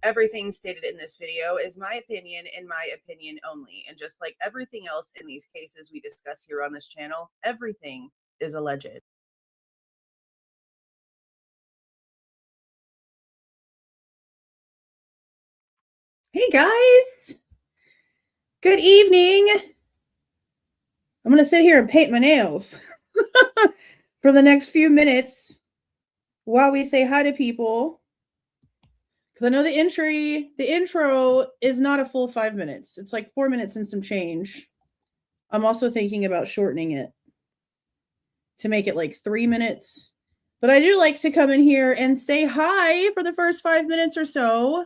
Everything stated in this video is my opinion and my opinion only. And just like everything else in these cases we discuss here on this channel, everything is alleged. Hey guys, good evening. I'm going to sit here and paint my nails for the next few minutes while we say hi to people. Because I know the intro is not a full 5 minutes. It's like 4 minutes and some change. I'm also thinking about shortening it to make it like 3 minutes. But I do like to come in here and say hi for the first 5 minutes or so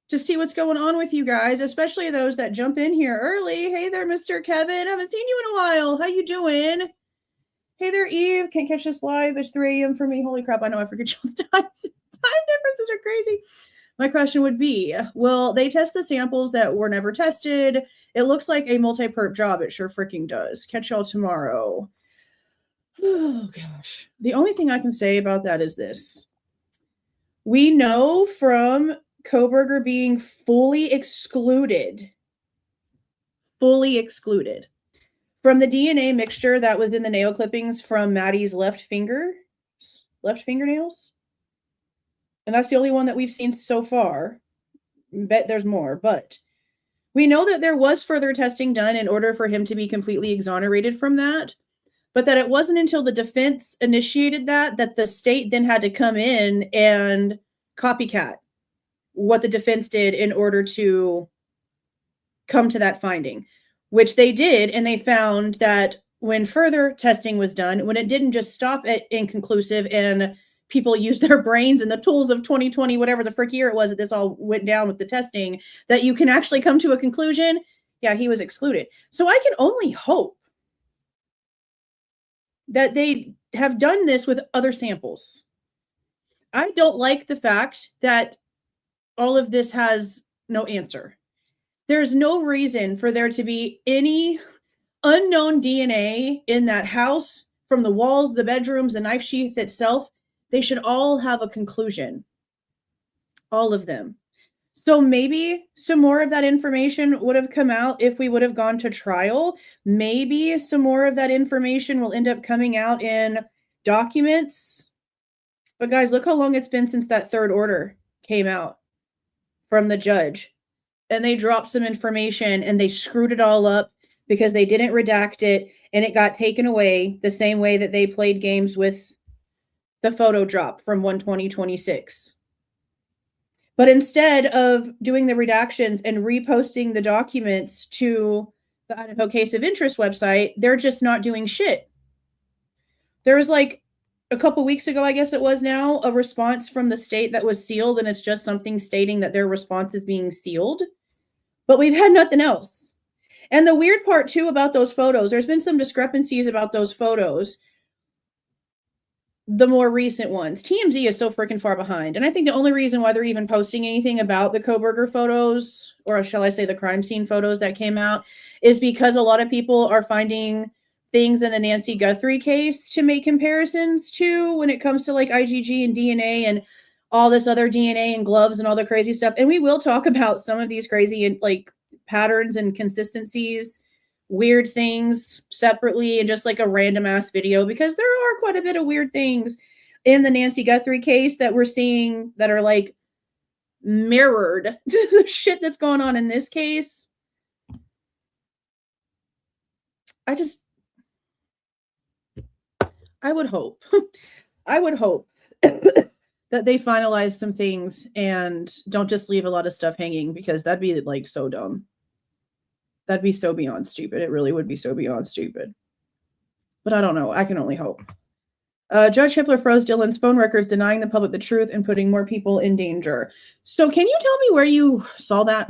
to see what's going on with you guys, especially those that jump in here early. Hey there, Mr. Kevin. Haven't seen you in a while. How you doing? Hey there, Eve. Can't catch this live. It's 3 a.m. for me. Holy crap, I know I forget y'all's times. Time differences are crazy. My question would be, will they test the samples that were never tested? It looks like a multi-perp job. It sure freaking does. Catch y'all tomorrow. Oh, gosh. The only thing I can say about that is this. We know from Kohberger being fully excluded from the DNA mixture that was in the nail clippings from Maddie's left fingernails. And that's the only one that we've seen so far. Bet there's more, but we know that there was further testing done in order for him to be completely exonerated from that, but that it wasn't until the defense initiated that the state then had to come in and copycat what the defense did in order to come to that finding, which they did. And they found that when further testing was done, when it didn't just stop at inconclusive and people used their brains and the tools of 2020, whatever the frick year it was that this all went down with the testing, that you can actually come to a conclusion. Yeah, he was excluded. So I can only hope that they have done this with other samples. I don't like the fact that all of this has no answer. There's no reason for there to be any unknown DNA in that house, from the walls, the bedrooms, the knife sheath itself. They should all have a conclusion. All of them. So maybe some more of that information would have come out if we would have gone to trial. Maybe some more of that information will end up coming out in documents. But guys, look how long it's been since that third order came out from the judge. And they dropped some information and they screwed it all up because they didn't redact it, and it got taken away the same way that they played games with the photo drop from 1/20/26. But instead of doing the redactions and reposting the documents to the Idaho Case of Interest website, they're just not doing shit. There was like a couple weeks ago, I guess it was now, a response from the state that was sealed, and it's just something stating that their response is being sealed. But we've had nothing else. And the weird part too about those photos, there's been some discrepancies about those photos. The more recent ones. TMZ is so freaking far behind. And I think the only reason why they're even posting anything about the Kohberger photos, or shall I say the crime scene photos that came out, is because a lot of people are finding things in the Nancy Guthrie case to make comparisons to when it comes to like IgG and DNA and all this other DNA and gloves and all the crazy stuff. And we will talk about some of these crazy like patterns and consistencies, weird things separately, and just like a random ass video, because there are quite a bit of weird things in the Nancy Guthrie case that we're seeing that are like mirrored to the shit that's going on in this case. I would hope that they finalize some things and don't just leave a lot of stuff hanging, because that'd be like so dumb. That'd be so beyond stupid. It really would be so beyond stupid. But I don't know. I can only hope. Judge Hippler froze Dylan's phone records, denying the public the truth and putting more people in danger. So can you tell me where you saw that?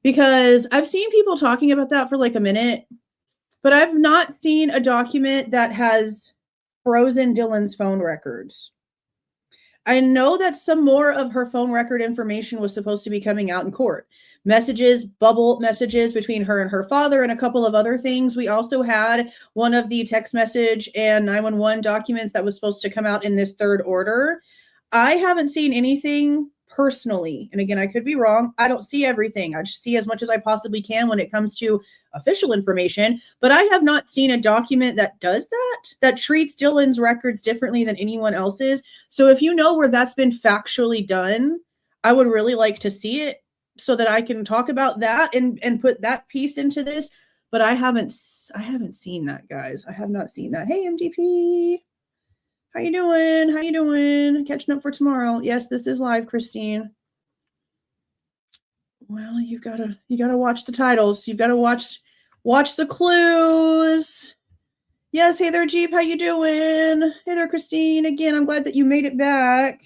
Because I've seen people talking about that for like a minute, but I've not seen a document that has frozen Dylan's phone records. I know that some more of her phone record information was supposed to be coming out in court. Messages, bubble messages between her and her father, and a couple of other things. We also had one of the text message and 911 documents that was supposed to come out in this third order. I haven't seen anything personally, and again, I could be wrong, I don't see everything. I just see as much as I possibly can when it comes to official information, but I have not seen a document that does that treats Dylan's records differently than anyone else's. So if you know where that's been factually done, I would really like to see it so that I can talk about that and put that piece into this. But I haven't seen that, guys. I have not seen that. Hey, MDP. How you doing? How you doing? Catching up for tomorrow. Yes, this is live, Christine. Well, you gotta watch the titles. You've got to watch the clues. Yes, hey there, Jeep. How you doing? Hey there, Christine. Again, I'm glad that you made it back.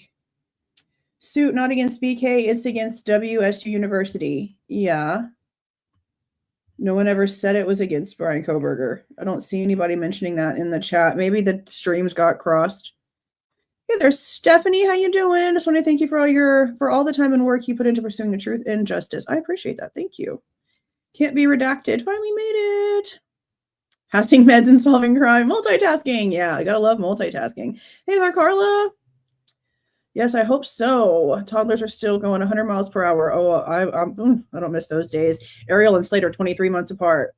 Suit not against BK, it's against WSU University. Yeah. No one ever said it was against Bryan Kohberger. I don't see anybody mentioning that in the chat. Maybe the streams got crossed. Hey there, Stephanie. How you doing? Just want to thank you for all the time and work you put into pursuing the truth and justice. I appreciate that. Thank you. Can't be redacted. Finally made it. Passing meds and solving crime. Multitasking. Yeah, I gotta love multitasking. Hey there, Carla. Yes, I hope so. Toddlers are still going 100 miles per hour. Oh, I don't miss those days. Ariel and Slate are 23 months apart.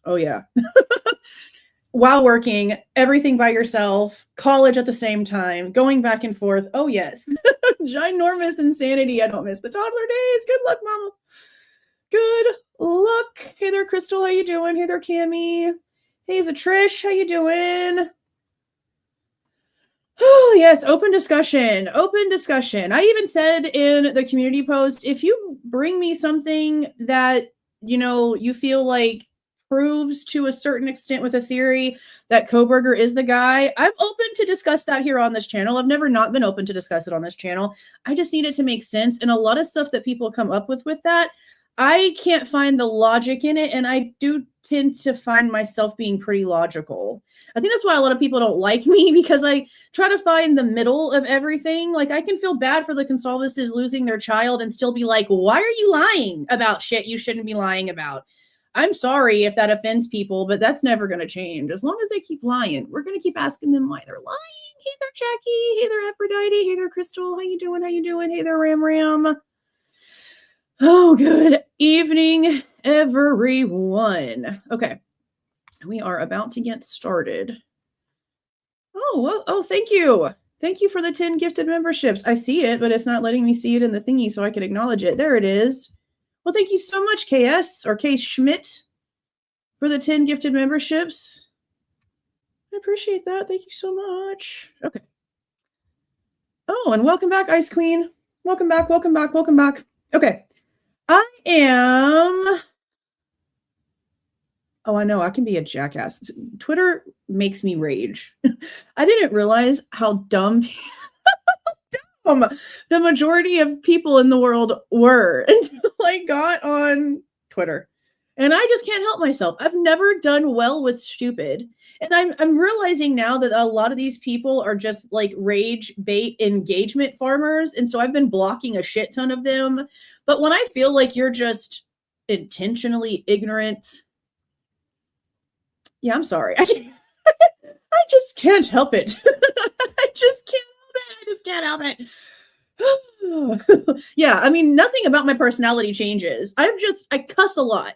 Oh, yeah. While working, everything by yourself, college at the same time, going back and forth. Oh, yes. Ginormous insanity. I don't miss the toddler days. Good luck, mama. Good luck. Hey there, Crystal. How you doing? Hey there, Cammie. Hey, is it Trish? How you doing? Oh, yeah, it's open discussion. Open discussion. I even said in the community post, if you bring me something that, you feel like proves to a certain extent with a theory that Kohberger is the guy, I'm open to discuss that here on this channel. I've never not been open to discuss it on this channel. I just need it to make sense. And a lot of stuff that people come up with that, I can't find the logic in it. And I do tend to find myself being pretty logical. I think that's why a lot of people don't like me, because I try to find the middle of everything. Like, I can feel bad for the Goncalveses losing their child and still be like, why are you lying about shit you shouldn't be lying about? I'm sorry if that offends people, but that's never going to change. As long as they keep lying, we're going to keep asking them why they're lying. Hey there, Jackie. Hey there, Aphrodite. Hey there, Crystal. How you doing? How you doing? Hey there, Ram Ram. Oh, good evening, everyone. Okay. We are about to get started. Oh, thank you. Thank you for the 10 gifted memberships. I see it, but it's not letting me see it in the thingy so I could acknowledge it. There it is. Well, thank you so much, KS or K Schmidt, for the 10 gifted memberships. I appreciate that. Thank you so much. Okay. Oh, and welcome back, Ice Queen. Welcome back, welcome back, welcome back. Okay. I am... Oh, I know. I can be a jackass. Twitter makes me rage. I didn't realize how dumb the majority of people in the world were until I got on Twitter. And I just can't help myself. I've never done well with stupid. And I'm realizing now that a lot of these people are just like rage bait engagement farmers. And so I've been blocking a shit ton of them. But when I feel like you're just intentionally ignorant, yeah, I'm sorry. I just can't help it. I just can't help it. Yeah, I mean, nothing about my personality changes. I cuss a lot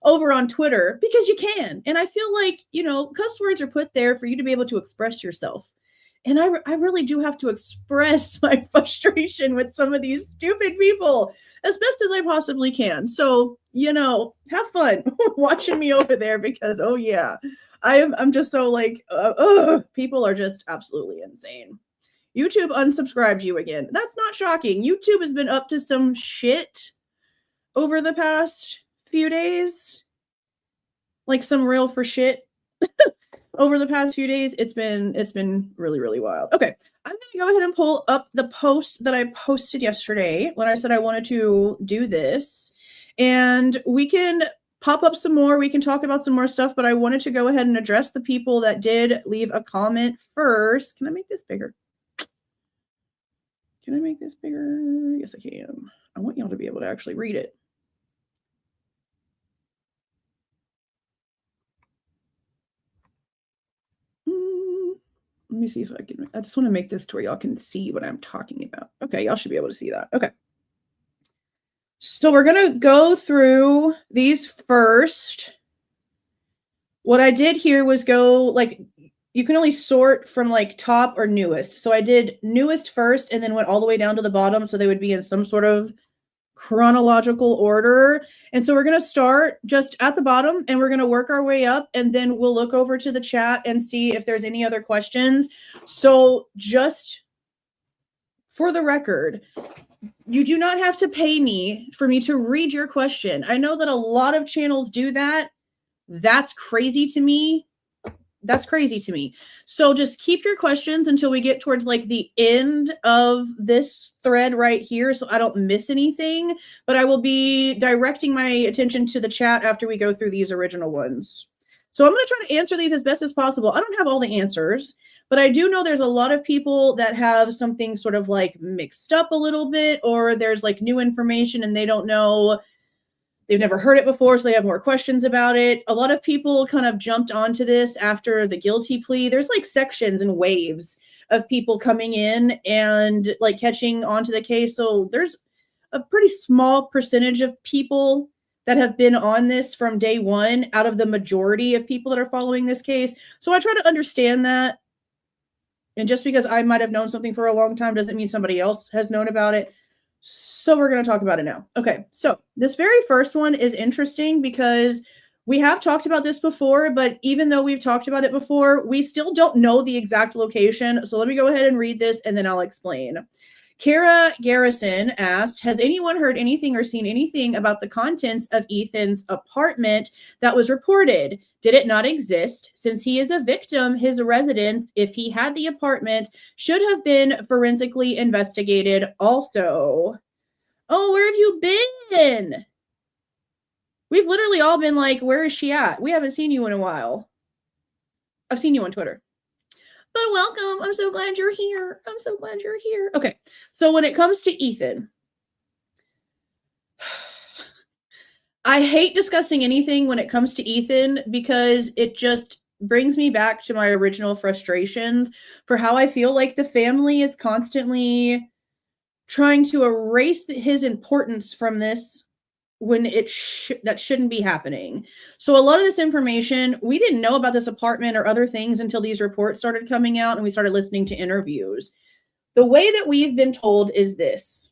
over on Twitter because you can. And I feel like, cuss words are put there for you to be able to express yourself. And I really do have to express my frustration with some of these stupid people as best as I possibly can. So, have fun watching me over there because, oh yeah, I'm just so like, people are just absolutely insane. YouTube unsubscribed you again. That's not shocking. YouTube has been up to some shit over the past few days. Like some real for shit. Over the past few days, it's been really, really wild. Okay, I'm going to go ahead and pull up the post that I posted yesterday when I said I wanted to do this. And we can pop up some more. We can talk about some more stuff, but I wanted to go ahead and address the people that did leave a comment first. Can I make this bigger? Can I make this bigger? Yes, I can. I want y'all to be able to actually read it. Let me see if I just want to make this to where y'all can see what I'm talking about. Okay, y'all should be able to see that. Okay. So we're going to go through these first. What I did here was go like, you can only sort from like top or newest. So I did newest first and then went all the way down to the bottom. So they would be in some sort of chronological order. And so we're going to start just at the bottom and we're going to work our way up, and then we'll look over to the chat and see if there's any other questions. So just for the record, you do not have to pay me for me to read your question. I know that a lot of channels do that. That's crazy to me. That's crazy to me. So just keep your questions until we get towards like the end of this thread right here, so I don't miss anything, but I will be directing my attention to the chat after we go through these original ones. So I'm going to try to answer these as best as possible. I don't have all the answers, but I do know there's a lot of people that have something sort of like mixed up a little bit, or there's like new information and they don't know. They've never heard it before, so they have more questions about it. A lot of people kind of jumped onto this after the guilty plea. There's like sections and waves of people coming in and like catching onto the case. So there's a pretty small percentage of people that have been on this from day one out of the majority of people that are following this case. So I try to understand that. And just because I might have known something for a long time doesn't mean somebody else has known about it. So we're going to talk about it now. Okay, so this very first one is interesting because we have talked about this before, but even though we've talked about it before, we still don't know the exact location. So let me go ahead and read this and then I'll explain. Kara Garrison asked, has anyone heard anything or seen anything about the contents of Ethan's apartment that was reported? Did it not exist? Since he is a victim, his residence, if he had the apartment, should have been forensically investigated also. Oh, where have you been? We've literally all been like, where is she at? We haven't seen you in a while. I've seen you on Twitter. But welcome. I'm so glad you're here. I'm so glad you're here. Okay. So when it comes to Ethan, I hate discussing anything when it comes to Ethan because it just brings me back to my original frustrations for how I feel like the family is constantly trying to erase his importance from this when that shouldn't be happening. So a lot of this information, we didn't know about this apartment or other things until these reports started coming out and we started listening to interviews. The way that we've been told is this.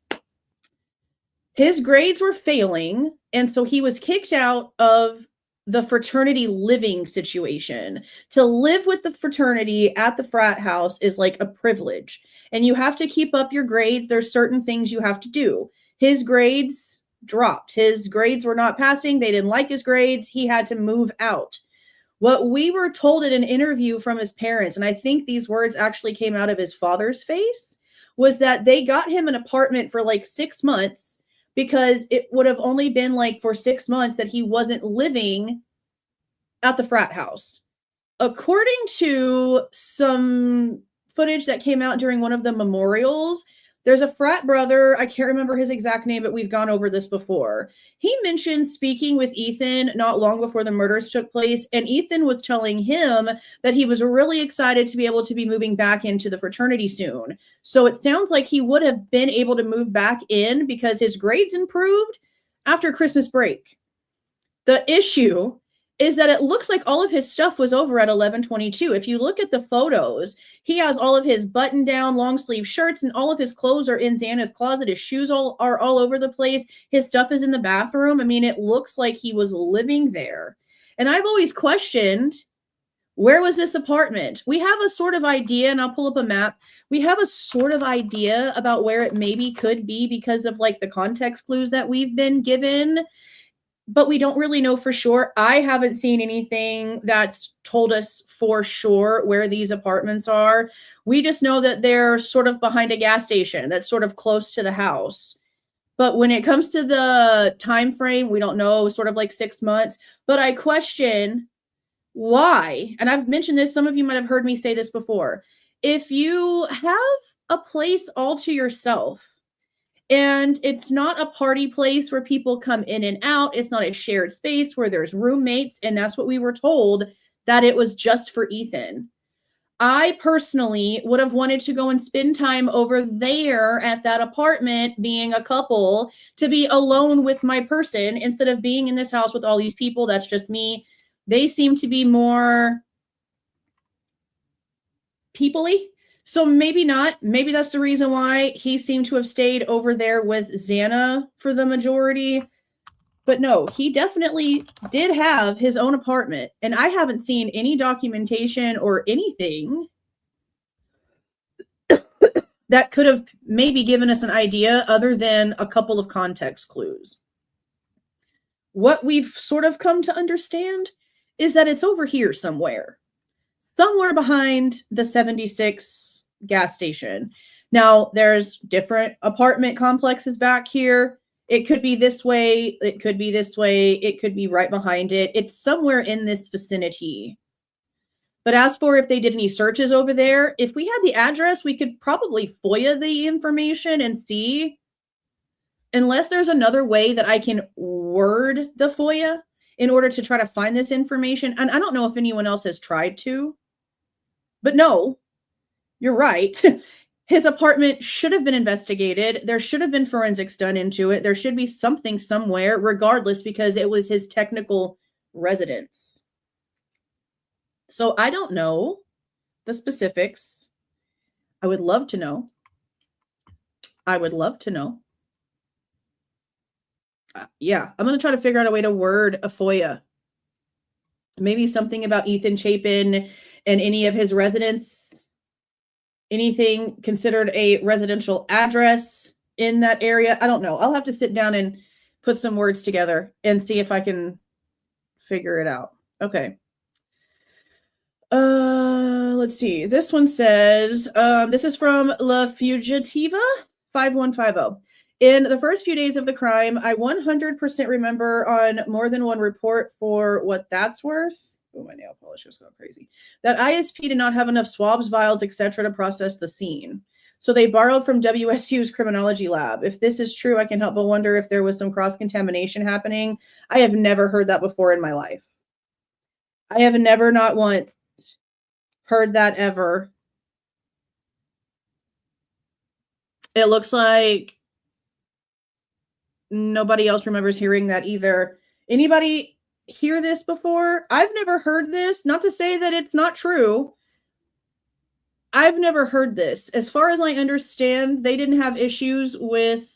His grades were failing, and so he was kicked out of the fraternity living situation. To live with the fraternity at the frat house is like a privilege, and you have to keep up your grades. There's certain things you have to do. His grades dropped. His grades were not passing. They didn't like his grades. He had to move out. What we were told in an interview from his parents, and I think these words actually came out of his father's face, was that they got him an apartment for like 6 months because it would have only been like for 6 months that he wasn't living at the frat house. According to some footage that came out during one of the memorials, there's a frat brother, I can't remember his exact name, but we've gone over this before. He mentioned speaking with Ethan not long before the murders took place, and Ethan was telling him that he was really excited to be able to be moving back into the fraternity soon. So it sounds like he would have been able to move back in because his grades improved after Christmas break. The issue is that it looks like all of his stuff was over at 1122. If you look at the photos, he has all of his button-down long sleeve shirts and all of his clothes are in Xana's closet. His shoes are all over the place. His stuff is in the bathroom. I mean, it looks like he was living there. And I've always questioned, where was this apartment? We have a sort of idea, and I'll pull up a map. We have a sort of idea about where it maybe could be because of like the context clues that we've been given, but we don't really know for sure. I haven't seen anything that's told us for sure where these apartments are. We just know that they're sort of behind a gas station that's sort of close to the house. But when it comes to the time frame, we don't know, sort of like 6 months. But I question why, and I've mentioned this, some of you might have heard me say this before. If you have a place all to yourself, and it's not a party place where people come in and out. It's not a shared space where there's roommates. And that's what we were told, that it was just for Ethan. I personally would have wanted to go and spend time over there at that apartment, being a couple, to be alone with my person instead of being in this house with all these people. That's just me. They seem to be more people-y. So maybe not. Maybe that's the reason why he seemed to have stayed over there with Xana for the majority. But no, he definitely did have his own apartment. And I haven't seen any documentation or anything that could have maybe given us an idea other than a couple of context clues. What we've sort of come to understand is that it's over here somewhere behind the 76 gas station. Now, there's different apartment complexes back here. It could be this way. It could be this way. It could be right behind it. It's somewhere in this vicinity. But as for if they did any searches over there, if we had the address, we could probably FOIA the information and see. Unless there's another way that I can word the FOIA in order to try to find this information. And I don't know if anyone else has tried to. But no, you're right. His apartment should have been investigated. There should have been forensics done into it. There should be something somewhere, regardless, because it was his technical residence. So I don't know the specifics. I would love to know. Yeah, I'm going to try to figure out a way to word a FOIA. Maybe something about Ethan Chapin and any of his residents. Anything considered a residential address in that area. I don't know. I'll have to sit down and put some words together and see if I can figure it out. Okay. Let's see. This one says, this is from La Fugitiva 5150. In the first few days of the crime, I 100% remember on more than one report for what that's worth. Oh, my nail polish is going crazy. That ISP did not have enough swabs, vials, etc. to process the scene. So they borrowed from WSU's criminology lab. If this is true, I can help but wonder if there was some cross-contamination happening. I have never heard that before in my life. I have never, not once, heard that ever. It looks like nobody else remembers hearing that either. Anybody hear this before? I've never heard this. Not to say that it's not true. I've never heard this. As far as I understand, they didn't have issues with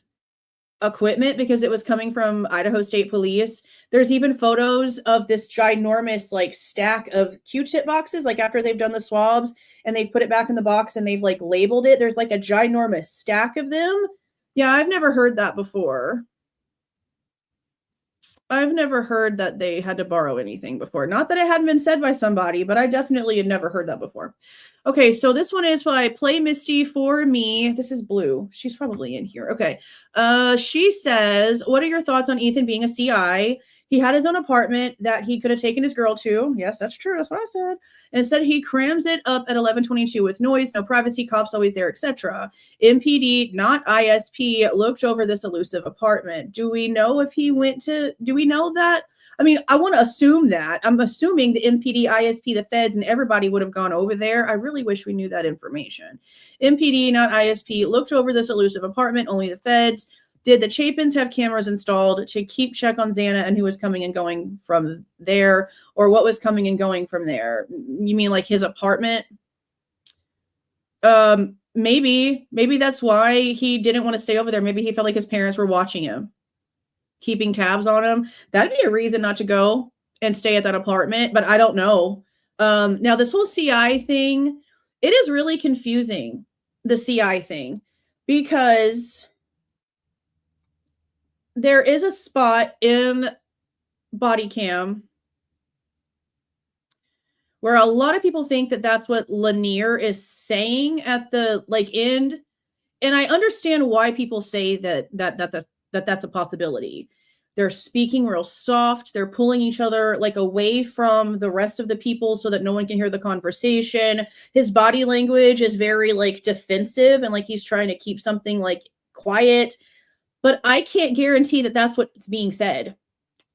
equipment because it was coming from Idaho State Police. There's even photos of this ginormous like stack of Q-tip boxes, like after they've done the swabs and they've put it back in the box and they've like labeled it. There's like a ginormous stack of them. Yeah, I've never heard that before. I've never heard that they had to borrow anything before. Not that it hadn't been said by somebody, but I definitely had never heard that before. Okay, so this one is by Play Misty for me. This is Blue. She's probably in here. Okay. She says, what are your thoughts on Ethan being a CI? He had his own apartment that he could have taken his girl to. Yes, that's true. That's what I said. Instead, he crams it up at 11:22 with noise, no privacy, cops always there, etc. MPD, not ISP, looked over this elusive apartment. Do we know if he went to, do we know that? I mean, I want to assume that. I'm assuming the MPD, ISP, the feds, and everybody would have gone over there. I really wish we knew that information. MPD, not ISP, looked over this elusive apartment, only the feds. Did the Chapins have cameras installed to keep check on Xana and who was coming and going from there, or what was coming and going from there? You mean like his apartment? Maybe that's why he didn't want to stay over there. Maybe he felt like his parents were watching him, keeping tabs on him. That'd be a reason not to go and stay at that apartment, but I don't know. Now this whole CI thing, it is really confusing, the CI thing, because there is a spot in body cam where a lot of people think that that's what Lanier is saying at the end. And I understand why people say that's a possibility. They're speaking real soft. They're pulling each other away from the rest of the people so that no one can hear the conversation. His body language is very defensive and he's trying to keep something quiet. But I can't guarantee that that's what's being said.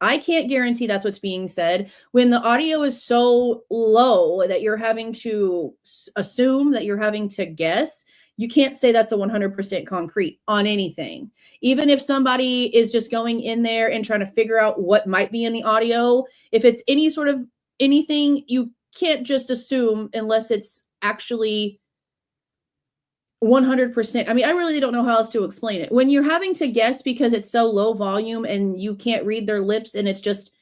I can't guarantee that's what's being said. When the audio is so low that you're having to assume, that you're having to guess, you can't say that's a 100% concrete on anything. Even if somebody is just going in there and trying to figure out what might be in the audio, if it's any sort of anything, you can't just assume unless it's actually 100%. I mean, I really don't know how else to explain it. When you're having to guess because it's so low volume and you can't read their lips and it's just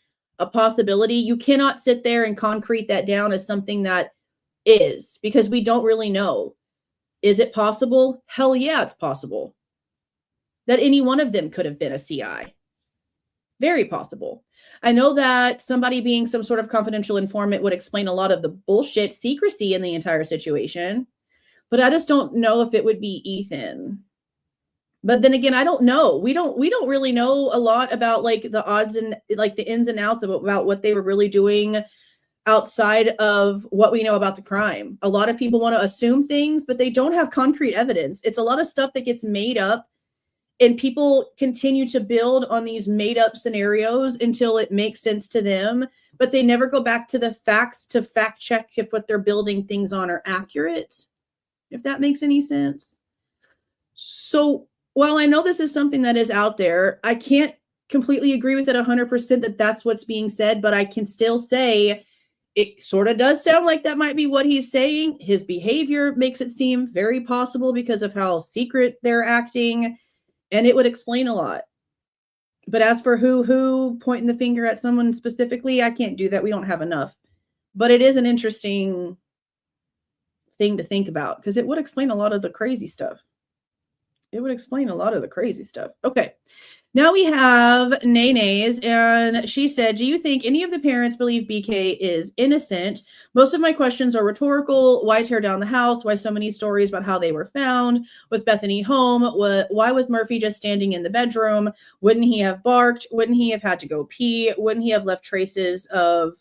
a possibility, you cannot sit there and concrete that down as something that is, because we don't really know. Is it possible? Hell yeah, it's possible that any one of them could have been a CI. Very possible. I know that somebody being some sort of confidential informant would explain a lot of the bullshit secrecy in the entire situation, but I just don't know if it would be Ethan. But then again, I don't know. We don't really know a lot about like the odds and like the ins and outs about what they were really doing outside of what we know about the crime. A lot of people want to assume things, but they don't have concrete evidence. It's a lot of stuff that gets made up, and people continue to build on these made up scenarios until it makes sense to them, but they never go back to the facts to fact check if what they're building things on are accurate, if that makes any sense. So while I know this is something that is out there, I can't completely agree with it 100% that that's what's being said, but I can still say it sort of does sound like that might be what he's saying. His behavior makes it seem very possible because of how secret they're acting, and it would explain a lot. But as for who pointing the finger at someone specifically, I can't do that. We don't have enough. But it is an interesting thing to think about because it would explain a lot of the crazy stuff. It would explain a lot of the crazy stuff. Okay. Now we have Nene's, and she said, do you think any of the parents believe BK is innocent? Most of my questions are rhetorical. Why tear down the house? Why so many stories about how they were found? Was Bethany home? Why was Murphy just standing in the bedroom? Wouldn't he have barked? Wouldn't he have had to go pee? Wouldn't he have left traces of,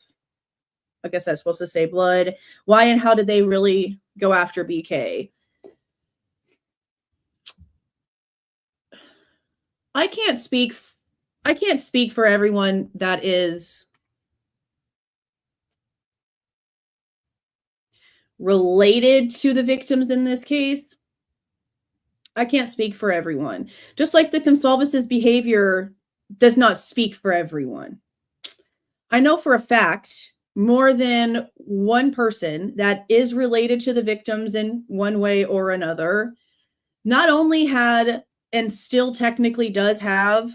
I guess that's supposed to say blood? Why and how did they really go after BK? I can't speak for everyone that is related to the victims in this case. I can't speak for everyone. Just like the Goncalves' behavior does not speak for everyone. I know for a fact more than one person that is related to the victims in one way or another not only had and still technically does have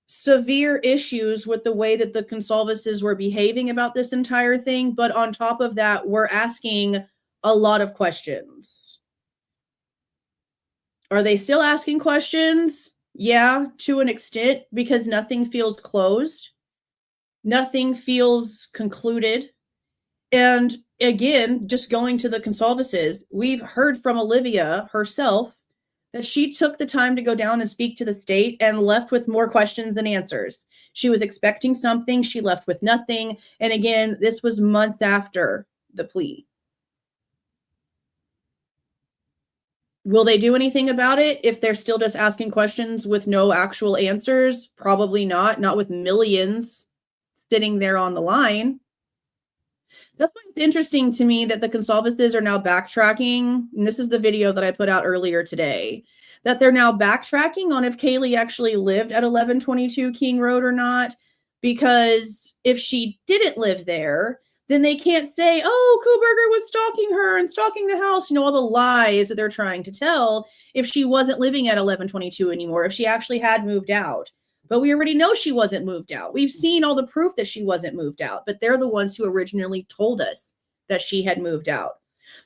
severe issues with the way that the Goncalves were behaving about this entire thing, but on top of that, we're asking a lot of questions. Are they still asking questions? Yeah, to an extent, because nothing feels closed. Nothing feels concluded. And again, just going to the Goncalves, we've heard from Olivia herself that she took the time to go down and speak to the state and left with more questions than answers. She was expecting something. She left with nothing. And again, this was months after the plea. Will they do anything about it if they're still just asking questions with no actual answers? Probably not with millions sitting there on the line. That's why it's interesting to me that the Goncalves are now backtracking. And this is the video that I put out earlier today, that they're now backtracking on if Kaylee actually lived at 1122 King Road or not. Because if she didn't live there, then they can't say, oh, Kohberger was stalking her and stalking the house. You know, all the lies that they're trying to tell if she wasn't living at 1122 anymore, if she actually had moved out. But we already know she wasn't moved out. We've seen all the proof that she wasn't moved out, but they're the ones who originally told us that she had moved out.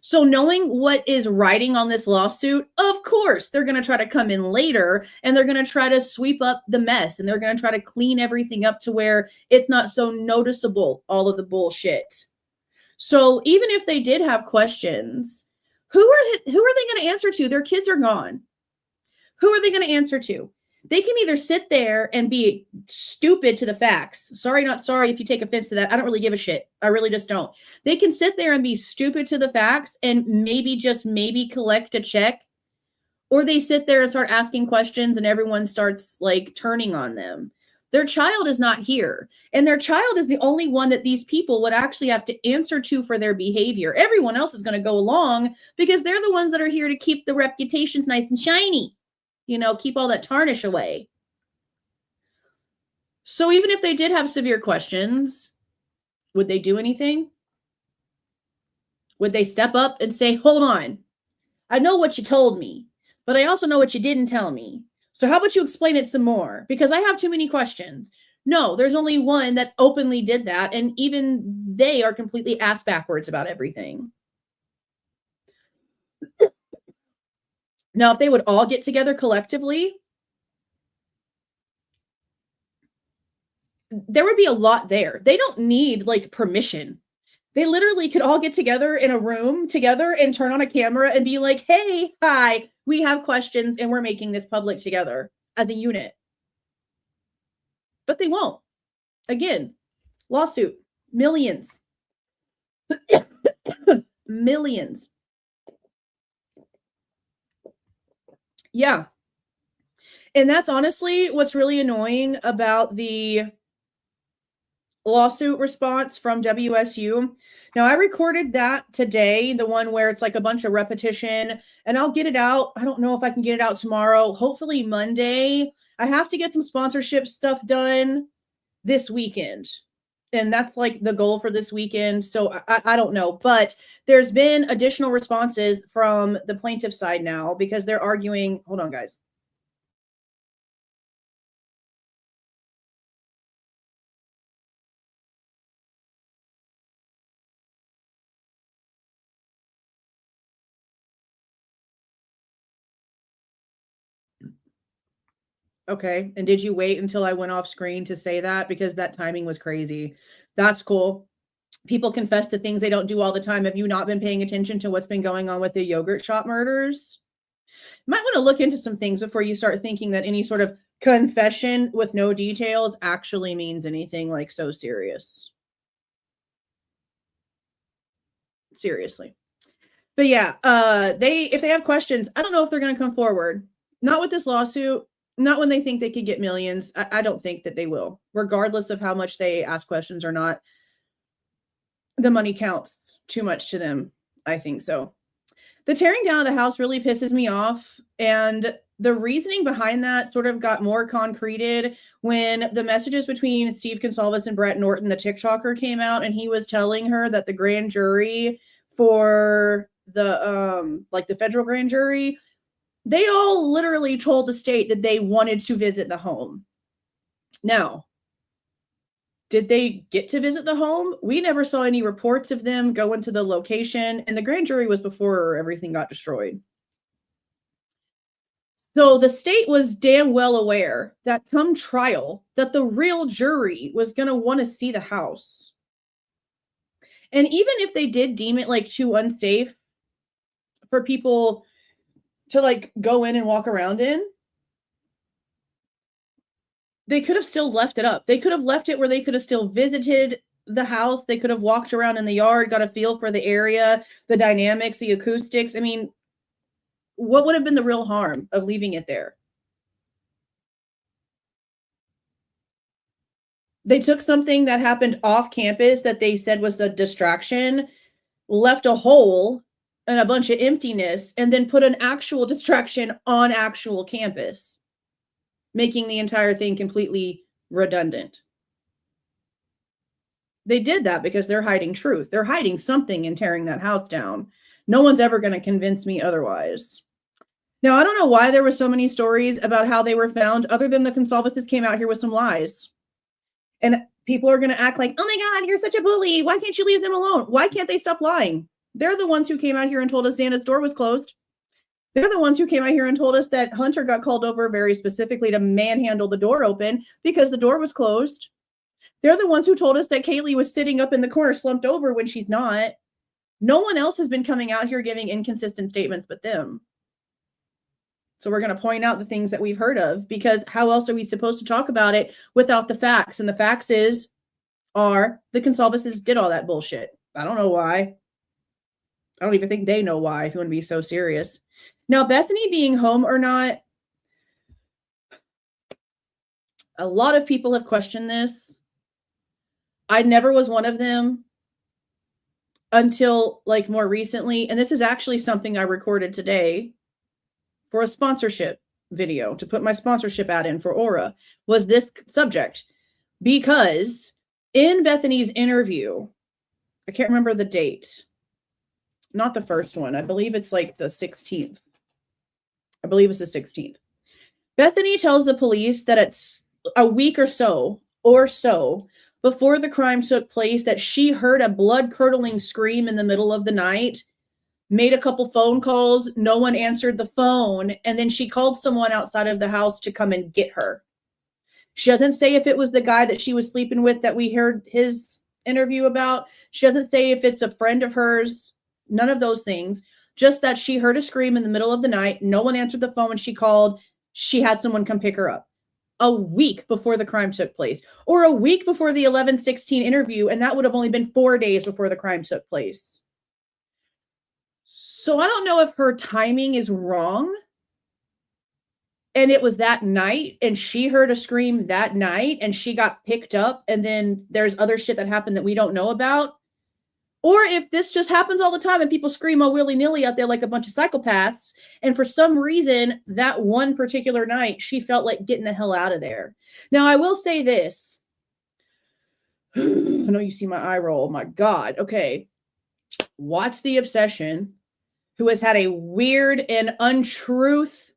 So knowing what is writing on this lawsuit, of course, they're going to try to come in later and they're going to try to sweep up the mess and they're going to try to clean everything up to where it's not so noticeable, all of the bullshit. So even if they did have questions, who are they going to answer to? Their kids are gone. Who are they going to answer to? They can either sit there and be stupid to the facts. Sorry, not sorry if you take offense to that. I don't really give a shit. I really just don't. They can sit there and be stupid to the facts and maybe collect a check. Or they sit there and start asking questions and everyone starts like turning on them. Their child is not here. And their child is the only one that these people would actually have to answer to for their behavior. Everyone else is going to go along because they're the ones that are here to keep the reputations nice and shiny, keep all that tarnish away. So even if they did have severe questions, would they do anything? Would they step up and say, hold on, I know what you told me, but I also know what you didn't tell me. So how about you explain it some more? Because I have too many questions. No, there's only one that openly did that. And even they are completely ass backwards about everything. Now, if they would all get together collectively, there would be a lot there. They don't need permission. They literally could all get together in a room together and turn on a camera and be like, hey, hi, we have questions and we're making this public together as a unit. But they won't. Again, lawsuit, millions. Millions. Yeah. And that's honestly what's really annoying about the lawsuit response from WSU. Now, I recorded that today, the one where it's a bunch of repetition, and I'll get it out. I don't know if I can get it out tomorrow, hopefully Monday. I have to get some sponsorship stuff done this weekend. And that's the goal for this weekend. So I don't know, but there's been additional responses from the plaintiff side now because they're arguing. Hold on, guys. Okay. And did you wait until I went off screen to say that? Because that timing was crazy. That's cool. People confess to things they don't do all the time. Have you not been paying attention to what's been going on with the yogurt shop murders? You might want to look into some things before you start thinking that any sort of confession with no details actually means anything so serious. Seriously. But yeah, if they have questions, I don't know if they're going to come forward. Not with this lawsuit. Not when they think they could get millions. I don't think that they will, regardless of how much they ask questions or not. The money counts too much to them. I think so. The tearing down of the house really pisses me off. And the reasoning behind that sort of got more concreted when the messages between Steve Goncalves and Brett Norton, the TikToker, came out, and he was telling her that the grand jury for the the federal grand jury, they all literally told the state that they wanted to visit the home. Now, did they get to visit the home? We never saw any reports of them going to the location, and the grand jury was before everything got destroyed. So the state was damn well aware that come trial, that the real jury was going to want to see the house. And even if they did deem it too unsafe for people to go in and walk around in, they could have still left it up. They could have left it where they could have still visited the house. They could have walked around in the yard, got a feel for the area, the dynamics, the acoustics. I mean, what would have been the real harm of leaving it there? They took something that happened off campus that they said was a distraction, left a hole and a bunch of emptiness, and then put an actual distraction on actual campus, making the entire thing completely redundant. They did that because they're hiding truth. They're hiding something in tearing that house down. No one's ever going to convince me otherwise. Now, I don't know why there were so many stories about how they were found, other than the Goncalves came out here with some lies. And people are going to act like, oh my God, you're such a bully. Why can't you leave them alone? Why can't they stop lying? They're the ones who came out here and told us Xana's door was closed. They're the ones who came out here and told us that Hunter got called over very specifically to manhandle the door open because the door was closed. They're the ones who told us that Kaylee was sitting up in the corner slumped over when she's not. No one else has been coming out here giving inconsistent statements but them. So we're going to point out the things that we've heard of, because how else are we supposed to talk about it without the facts? And the facts are the Goncalves did all that bullshit. I don't know why. I don't even think they know why, if you want to be so serious. Now, Bethany being home or not, A lot of people have questioned this. I never was one of them until like more recently. And this is actually something I recorded today for a sponsorship video to put my sponsorship ad in for Aura, was this subject. Because in Bethany's interview, I can't remember the date, not the first one. I believe it's like the 16th. I believe it's the 16th. Bethany tells the police that it's a week or so before the crime took place that she heard a blood-curdling scream in the middle of the night, made a couple phone calls, no one answered the phone, and then she called someone outside of the house to come and get her. She doesn't say if it was the guy that she was sleeping with that we heard his interview about. She doesn't say if it's a friend of hers, none of those things. Just that she heard a scream in the middle of the night. No one answered the phone when she called. She had someone come pick her up. A week before the crime took place, or a week before the 11/16 interview, and that would have only been 4 days before the crime took place. So I don't know if her timing is wrong, and it was that night, and she heard a scream that night, and she got picked up, and then there's other shit that happened that we don't know about. Or if this just happens all the time and people scream all willy-nilly out there like a bunch of psychopaths, and for some reason, that one particular night, she felt like getting the hell out of there. Now, I will say this. I know you see my eye roll. My God. Okay. Watch the Obsession, who has had a weird and untruth,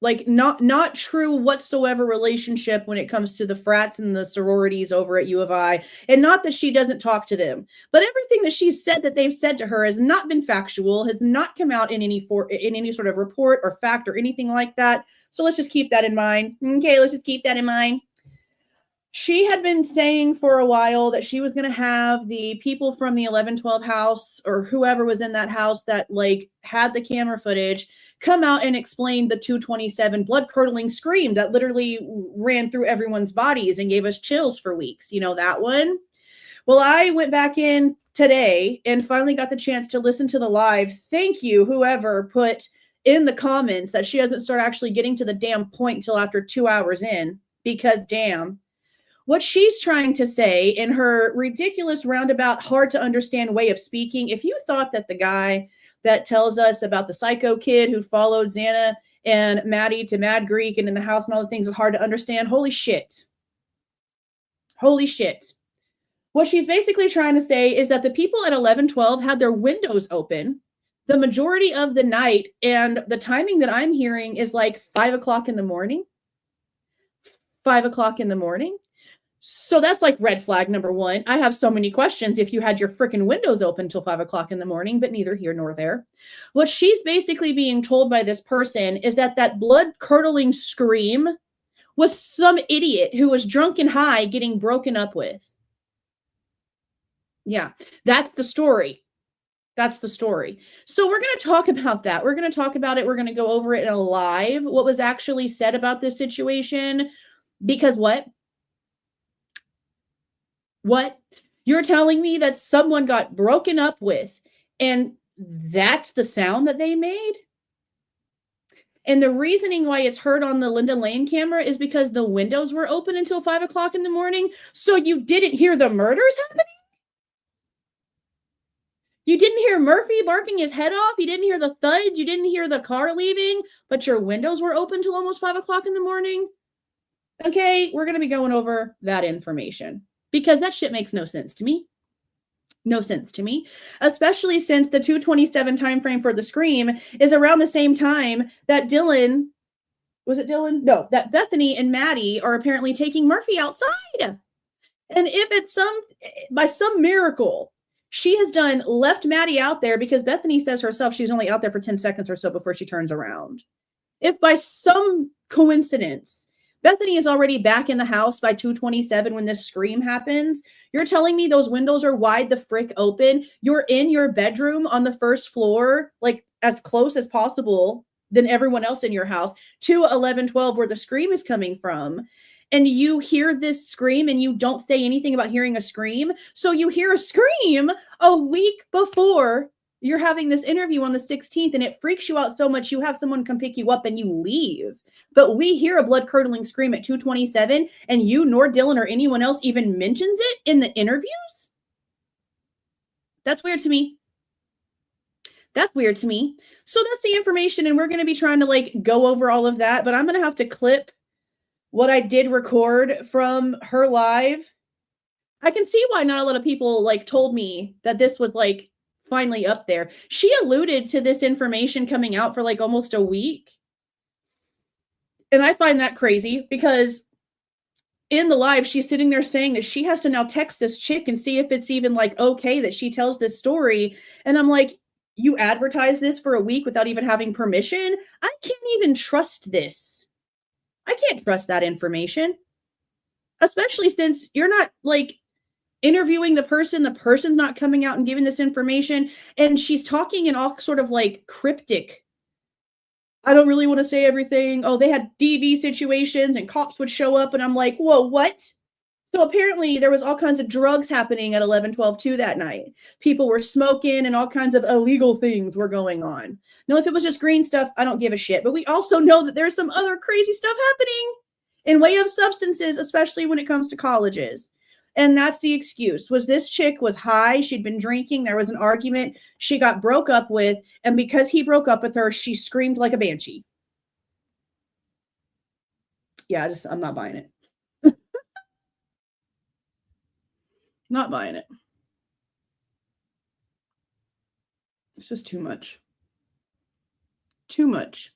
like not true whatsoever relationship when it comes to the frats and the sororities over at U of I. And not that she doesn't talk to them, but everything that she's said that they've said to her has not been factual, has not come out in any sort of report or fact or anything like that. So let's just keep that in mind. Okay, let's just keep that in mind. She had been saying for a while that she was going to have the people from the 1112 house or whoever was in that house that like had the camera footage come out and explain the 227 blood-curdling scream that literally ran through everyone's bodies and gave us chills for weeks. You know that one? Well, I went back in today and finally got the chance to listen to the live. Thank you, whoever put in the comments that she doesn't start actually getting to the damn point until after 2 hours in, because damn. What she's trying to say in her ridiculous, roundabout, hard to understand way of speaking, if you thought that the guy that tells us about the psycho kid who followed Xana and Maddie to Mad Greek and in the house and all the things are hard to understand, holy shit. Holy shit. What she's basically trying to say is that the people at 1112 had their windows open the majority of the night, and the timing that I'm hearing is like 5 o'clock in the morning. 5 o'clock in the morning. So that's like red flag number one. I have so many questions if you had your freaking windows open till 5 o'clock in the morning, but neither here nor there. What she's basically being told by this person is that that blood-curdling scream was some idiot who was drunk and high getting broken up with. Yeah, that's the story. That's the story. So we're going to talk about that. We're going to talk about it. We're going to go over it in a live, what was actually said about this situation. Because what? What? You're telling me that someone got broken up with and that's the sound that they made? And the reasoning why it's heard on the Linda Lane camera is because the windows were open until 5 o'clock in the morning. So you didn't hear the murders happening? You didn't hear Murphy barking his head off? You didn't hear the thuds? You didn't hear the car leaving? But your windows were open till almost 5 o'clock in the morning? Okay, we're going to be going over that information. Because that shit makes no sense to me. No sense to me. Especially since the 2:27 timeframe for the scream is around the same time that Dylan, was it Dylan? No, that Bethany and Maddie are apparently taking Murphy outside. And if it's by some miracle, she has left Maddie out there because Bethany says herself she's only out there for 10 seconds or so before she turns around. If by some coincidence, Bethany is already back in the house by 2:27 when this scream happens. You're telling me those windows are wide the frick open. You're in your bedroom on the first floor, like as close as possible than everyone else in your house to 1112 where the scream is coming from. And you hear this scream and you don't say anything about hearing a scream. So you hear a scream a week before You're having this interview on the 16th and it freaks you out so much you have someone come pick you up and you leave. But we hear a blood-curdling scream at 2:27 and you nor Dylan or anyone else even mentions it in the interviews? That's weird to me. That's weird to me. So that's the information, and we're going to be trying to like go over all of that, but I'm going to have to clip what I did record from her live. I can see why not a lot of people like told me that this was like finally up there. She alluded to this information coming out for like almost a week. And I find that crazy because in the live, she's sitting there saying that she has to now text this chick and see if it's even like okay that she tells this story. And I'm like, you advertise this for a week without even having permission? I can't even trust this. I can't trust that information. Especially since you're not like interviewing the person's not coming out and giving this information, and she's talking in all sort of like cryptic. I don't really want to say everything. Oh, they had DV situations and cops would show up, and I'm like, whoa, what? So apparently there was all kinds of drugs happening at 11/12/2 that night. People were smoking and all kinds of illegal things were going on. Now, if it was just green stuff, I don't give a shit. But we also know that there's some other crazy stuff happening in way of substances, especially when it comes to colleges. And that's the excuse. Was this chick was high, she'd been drinking, there was an argument, she got broke up with, and because he broke up with her, she screamed like a banshee. Yeah, I'm not buying it. Not buying it. It's just too much. Too much.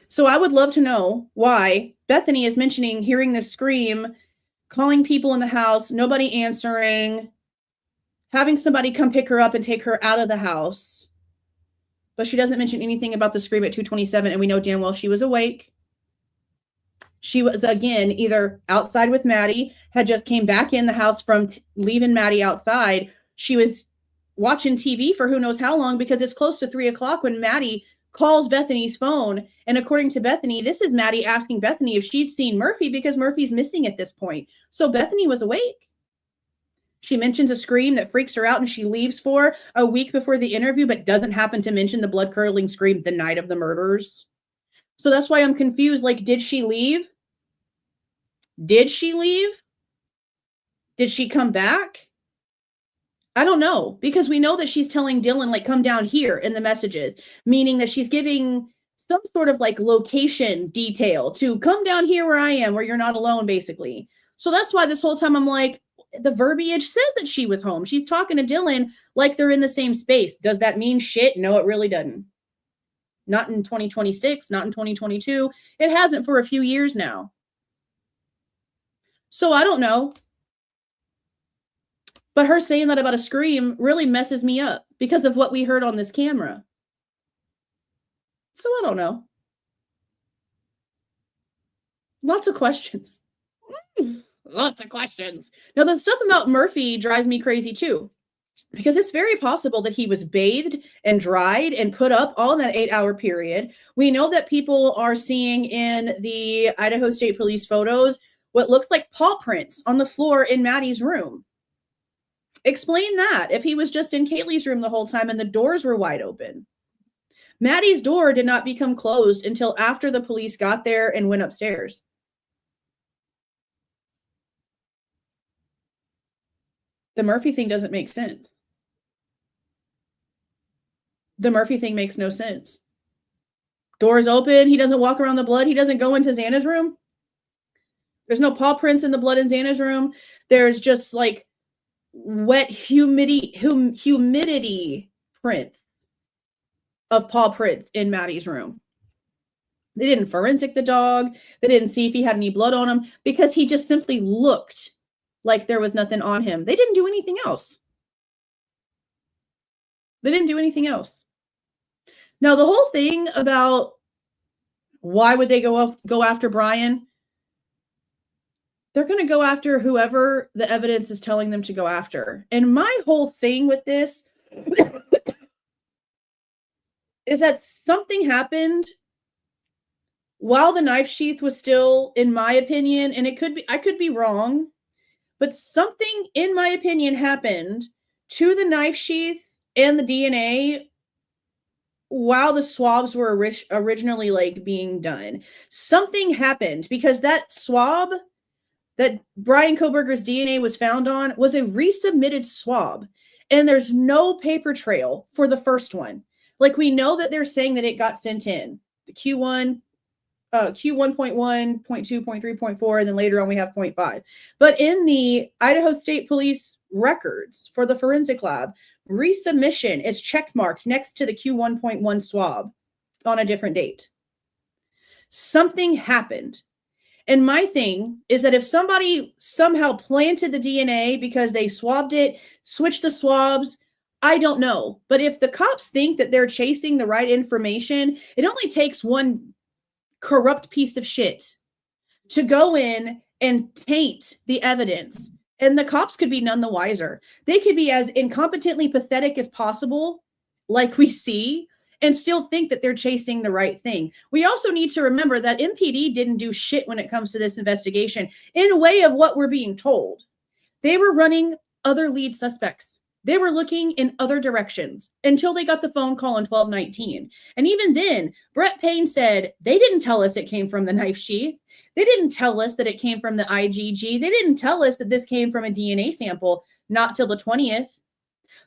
So I would love to know why Bethany is mentioning hearing this scream, calling people in the house, nobody answering, having somebody come pick her up and take her out of the house. But she doesn't mention anything about the scream at 2:27, and we know damn well she was awake. She was, again, either outside with Maddie, had just came back in the house from leaving Maddie outside. She was watching TV for who knows how long because it's close to 3:00 when Maddie calls Bethany's phone. And according to Bethany, this is Maddie asking Bethany if she'd seen Murphy because Murphy's missing at this point. So Bethany was awake. She mentions a scream that freaks her out and she leaves for a week before the interview, but doesn't happen to mention the blood-curdling scream the night of the murders. So that's why I'm confused. Like, did she leave? Did she leave? Did she come back? I don't know, because we know that she's telling Dylan, like, come down here in the messages, meaning that she's giving some sort of like location detail to come down here where I am, where you're not alone, basically. So that's why this whole time I'm like, the verbiage says that she was home. She's talking to Dylan like they're in the same space. Does that mean shit? No, it really doesn't. Not in 2026, not in 2022. It hasn't for a few years now. So I don't know. But her saying that about a scream really messes me up because of what we heard on this camera. So I don't know. Lots of questions. Lots of questions. Now, the stuff about Murphy drives me crazy too, because it's very possible that he was bathed and dried and put up all in that 8-hour period. We know that people are seeing in the Idaho State Police photos what looks like paw prints on the floor in Maddie's room. Explain that if he was just in Kaylee's room the whole time and the doors were wide open. Maddie's door did not become closed until after the police got there and went upstairs. The Murphy thing doesn't make sense. The Murphy thing makes no sense. Doors open. He doesn't walk around the blood. He doesn't go into Xana's room. There's no paw prints in the blood in Xana's room. There's just like wet humidity prints of paw prints in Maddie's room. They didn't forensic the dog. They didn't see if he had any blood on him because he just simply looked like there was nothing on him. They didn't do anything else. They didn't do anything else. Now, the whole thing about why would they go after Bryan? They're going to go after whoever the evidence is telling them to go after. And my whole thing with this is that something happened while the knife sheath was still, in my opinion, and I could be wrong, but something, in my opinion, happened to the knife sheath and the DNA while the swabs were originally like being done. Something happened because that swab that Bryan Kohberger's DNA was found on was a resubmitted swab, and there's no paper trail for the first one. Like, we know that they're saying that it got sent in. The Q1, Q1.1, 0.2, 0.3, 0.4, and then later on we have 0.5. But in the Idaho State Police records for the forensic lab, resubmission is checkmarked next to the Q1.1 swab on a different date. Something happened. And my thing is that if somebody somehow planted the DNA because they swabbed it, switched the swabs, I don't know. But if the cops think that they're chasing the right information, it only takes one corrupt piece of shit to go in and taint the evidence. And the cops could be none the wiser. They could be as incompetently pathetic as possible, like we see, and still think that they're chasing the right thing. We also need to remember that MPD didn't do shit when it comes to this investigation in a way of what we're being told. They were running other lead suspects. They were looking in other directions until they got the phone call in 1219. And even then, Brett Payne said, they didn't tell us it came from the knife sheath. They didn't tell us that it came from the IgG. They didn't tell us that this came from a DNA sample, not till the 20th.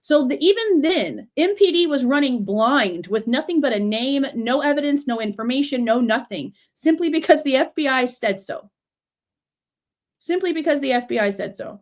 So even then, MPD was running blind with nothing but a name, no evidence, no information, no nothing, simply because the FBI said so. Simply because the FBI said so.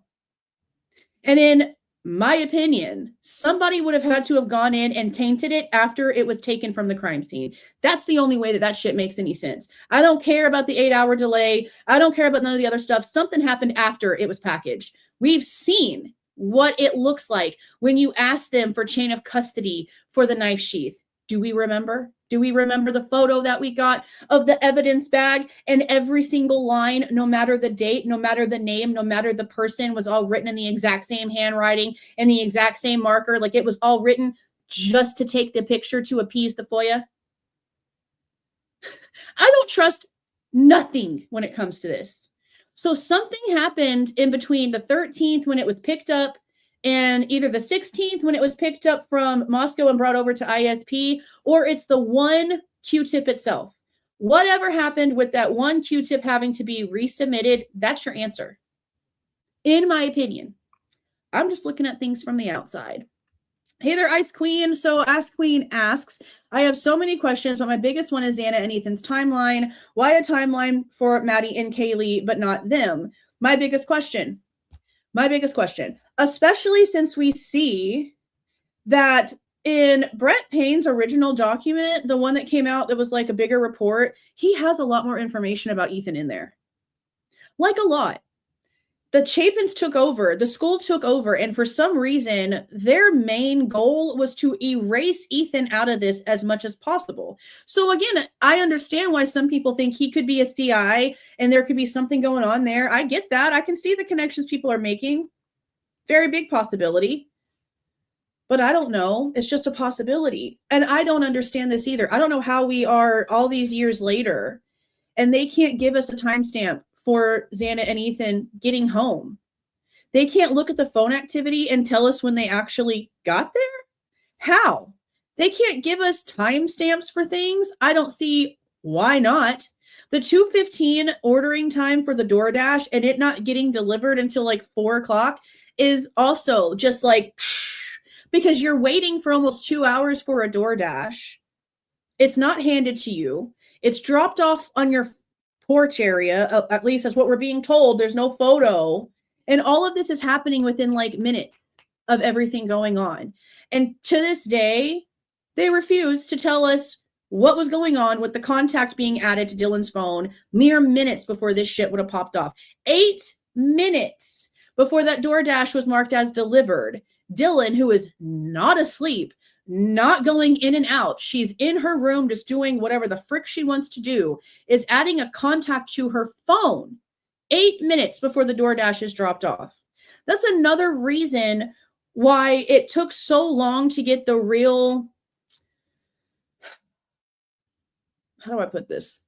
And in my opinion, somebody would have had to have gone in and tainted it after it was taken from the crime scene. That's the only way that that shit makes any sense. I don't care about the 8-hour delay. I don't care about none of the other stuff. Something happened after it was packaged. We've seen what it looks like when you ask them for chain of custody for the knife sheath. Do we remember? Do we remember the photo that we got of the evidence bag, and every single line, no matter the date, no matter the name, no matter the person, was all written in the exact same handwriting and the exact same marker? Like, it was all written just to take the picture to appease the FOIA. I don't trust nothing when it comes to this. So something happened in between the 13th when it was picked up and either the 16th when it was picked up from Moscow and brought over to ISP, or it's the one Q-tip itself. Whatever happened with that one Q-tip having to be resubmitted, that's your answer. In my opinion, I'm just looking at things from the outside. Hey there, Ice Queen. So Ask Queen asks, I have so many questions, but my biggest one is Xana and Ethan's timeline. Why a timeline for Maddie and Kaylee, but not them? My biggest question, especially since we see that in Brett Payne's original document, the one that came out that was like a bigger report, he has a lot more information about Ethan in there. Like, a lot. The Chapins took over, the school took over, and for some reason, their main goal was to erase Ethan out of this as much as possible. So again, I understand why some people think he could be a CI and there could be something going on there. I get that. I can see the connections people are making. Very big possibility. But I don't know. It's just a possibility. And I don't understand this either. I don't know how we are all these years later and they can't give us a timestamp for Xana and Ethan getting home. They can't look at the phone activity and tell us when they actually got there? How? They can't give us timestamps for things? I don't see why not. The 2:15 ordering time for the DoorDash and it not getting delivered until like 4 o'clock is also just like, because you're waiting for almost 2 hours for a DoorDash. It's not handed to you. It's dropped off on your porch area, at least that's what we're being told. There's no photo. And all of this is happening within like minutes of everything going on. And to this day, they refuse to tell us what was going on with the contact being added to Dylan's phone mere minutes before this shit would have popped off. 8 minutes before that DoorDash was marked as delivered. Dylan, who is not asleep, not going in and out, she's in her room just doing whatever the frick she wants to do, is adding a contact to her phone 8 minutes before the DoorDash is dropped off. That's another reason why it took so long to get the real, how do I put this?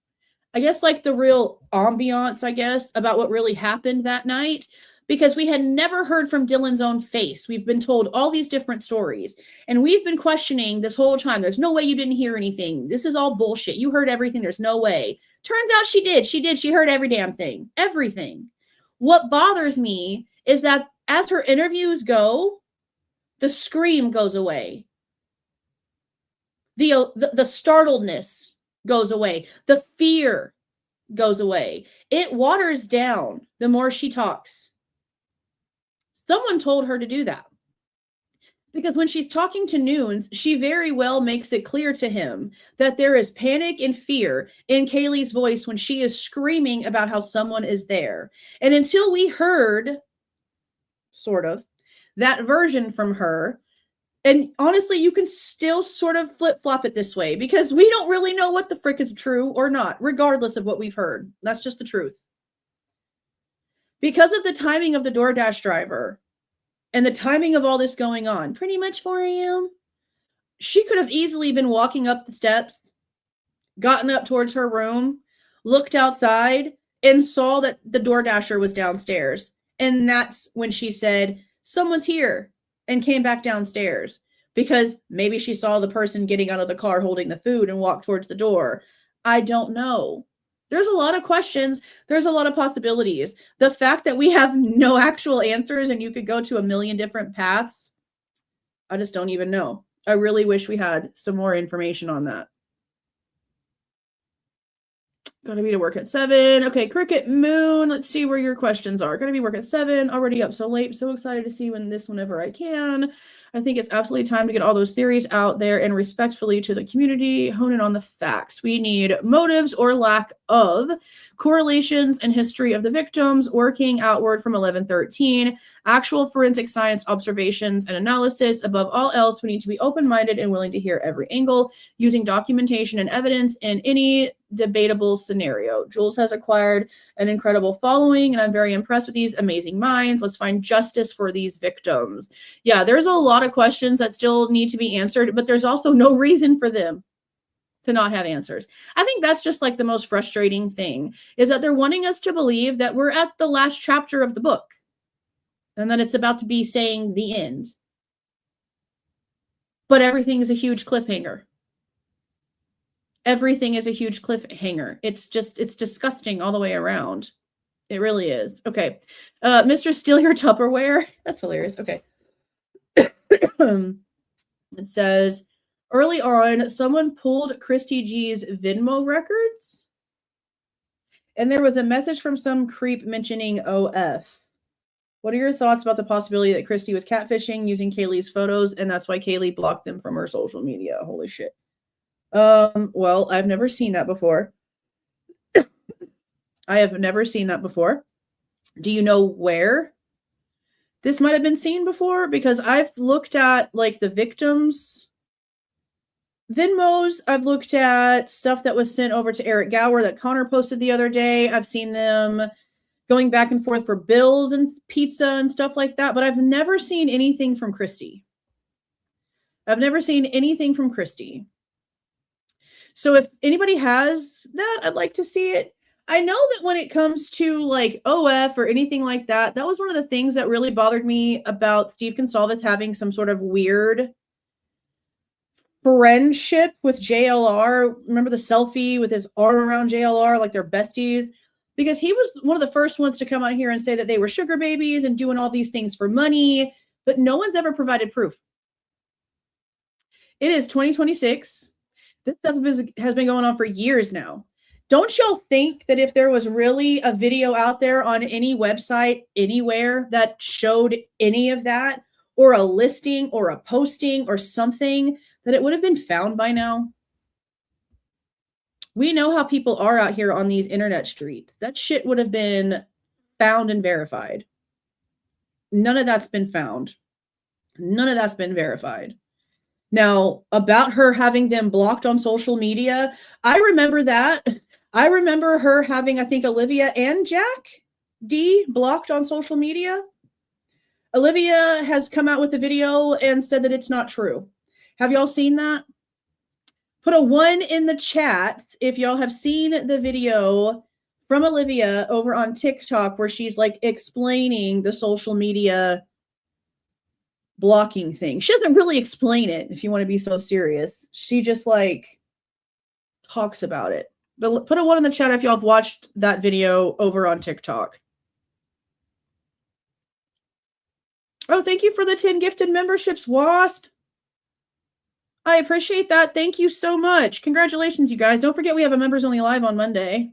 I guess like the real ambiance, I guess, about what really happened that night. because we had never heard from Dylan's own face. We've been told all these different stories, and we've been questioning this whole time. There's no way you didn't hear anything. This is all bullshit. You heard everything. There's no way. Turns out she did. She heard every damn thing. Everything. What bothers me is that as her interviews go, the scream goes away. The startledness goes away. The fear goes away. It waters down the more she talks. Someone told her to do that. Because when she's talking to Nunes, she very well makes it clear to him that there is panic and fear in Kaylee's voice when she is screaming about how someone is there. And until we heard, sort of, that version from her, and honestly, you can still sort of flip-flop it this way because we don't really know what the frick is true or not, regardless of what we've heard. That's just the truth. Because of the timing of the DoorDash driver and the timing of all this going on, pretty much 4 a.m., she could have easily been walking up the steps, gotten up towards her room, looked outside, and saw that the DoorDasher was downstairs. And that's when she said, someone's here, and came back downstairs. Because maybe she saw the person getting out of the car holding the food and walked towards the door. I don't know. There's a lot of questions. There's a lot of possibilities. The fact that we have no actual answers and you could go to a million different paths, I just don't even know. I really wish we had some more information on that. Gotta be to work at 7. Okay, Cricket Moon. Let's see where your questions are. Gotta be work at 7. Already up so late. So excited to see whenever I can. I think it's absolutely time to get all those theories out there and respectfully to the community, hone in on the facts. We need motives or lack of, correlations and history of the victims, working outward from 1113, actual forensic science observations and analysis. Above all else, we need to be open-minded and willing to hear every angle, using documentation and evidence in any debatable scenario. Jules has acquired an incredible following, and I'm very impressed with these amazing minds. Let's find justice for these victims. Yeah, there's a lot of questions that still need to be answered, but there's also no reason for them to not have answers. I think that's just like the most frustrating thing, is that they're wanting us to believe that we're at the last chapter of the book and that it's about to be saying the end. But everything is a huge cliffhanger. Everything is a huge cliffhanger. It's disgusting all the way around. It really is. Okay. Mr. Steal Your Tupperware. That's hilarious. Okay. It says, early on, someone pulled Christy G's Venmo records, and there was a message from some creep mentioning OF. What are your thoughts about the possibility that Christy was catfishing using Kaylee's photos, and that's why Kaylee blocked them from her social media? Holy shit. Well, I've never seen that before. I have never seen that before. Do you know where this might have been seen before? Because I've looked at like the victims' Venmos. I've looked at stuff that was sent over to Eric Gower that Connor posted the other day. I've seen them going back and forth for bills and pizza and stuff like that, but I've never seen anything from Christy. I've never seen anything from Christy. So if anybody has that, I'd like to see it. I know that when it comes to like OF or anything like that, that was one of the things that really bothered me about Steve Goncalves having some sort of weird friendship with JLR. Remember the selfie with his arm around JLR, like they're besties? Because he was one of the first ones to come out here and say that they were sugar babies and doing all these things for money, but no one's ever provided proof. It is 2026. This stuff has been going on for years now. Don't y'all think that if there was really a video out there on any website anywhere that showed any of that, or a listing or a posting or something, that it would have been found by now? We know how people are out here on these internet streets. That shit would have been found and verified. None of that's been found. None of that's been verified. Now, about her having them blocked on social media, I remember that. I remember her having, I think, Olivia and Jack D blocked on social media. Olivia has come out with a video and said that it's not true. Have y'all seen that? Put a 1 in the chat if y'all have seen the video from Olivia over on TikTok where she's like explaining the social media blocking thing. She doesn't really explain it, if you want to be so serious. She just like talks about it. But put a 1 in the chat if y'all have watched that video over on TikTok. Oh, thank you for the 10 gifted memberships, Wasp. I appreciate that. Thank you so much. Congratulations, you guys. Don't forget we have a members only live on Monday.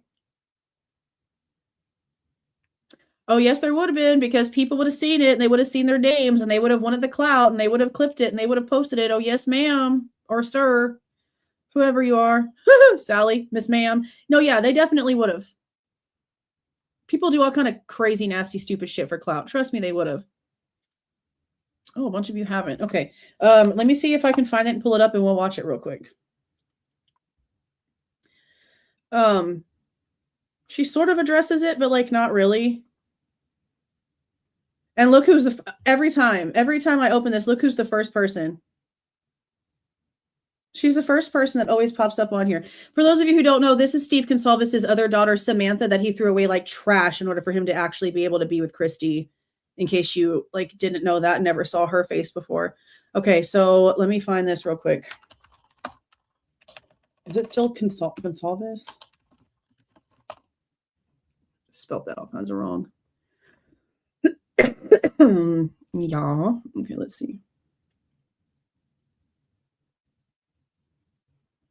Oh, yes, there would have been, because people would have seen it and they would have seen their names and they would have wanted the clout and they would have clipped it and they would have posted it. Oh, yes, ma'am, or sir, whoever you are. Sally, Miss Ma'am. No, yeah, they definitely would have. People do all kind of crazy, nasty, stupid shit for clout. Trust me, they would have. Oh, a bunch of you haven't. Okay. Let me see if I can find it and pull it up and we'll watch it real quick. She sort of addresses it, but like not really. And look who's every time I open this, look who's the first person. She's the first person that always pops up on here. For those of you who don't know, this is Steve Goncalves' other daughter, Samantha, that he threw away like trash in order for him to actually be able to be with Christy, in case you like didn't know that and never saw her face before. Okay, so let me find this real quick. Is it still Goncalves? Spelled that all kinds of wrong. Yeah. Okay, let's see.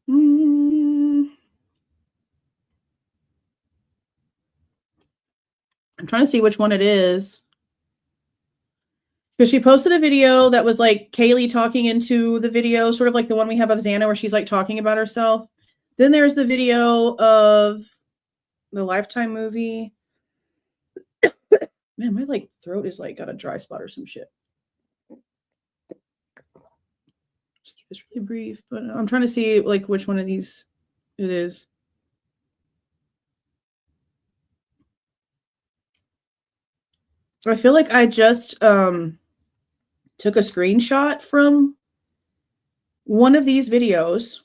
I'm trying to see which one it is. Because she posted a video that was like Kaylee talking into the video, sort of like the one we have of Xana where she's like talking about herself. Then there's the video of the Lifetime movie. Man, my like throat is like got a dry spot or some shit. Just keep this really brief, but I'm trying to see like which one of these it is. I feel like I just took a screenshot from one of these videos.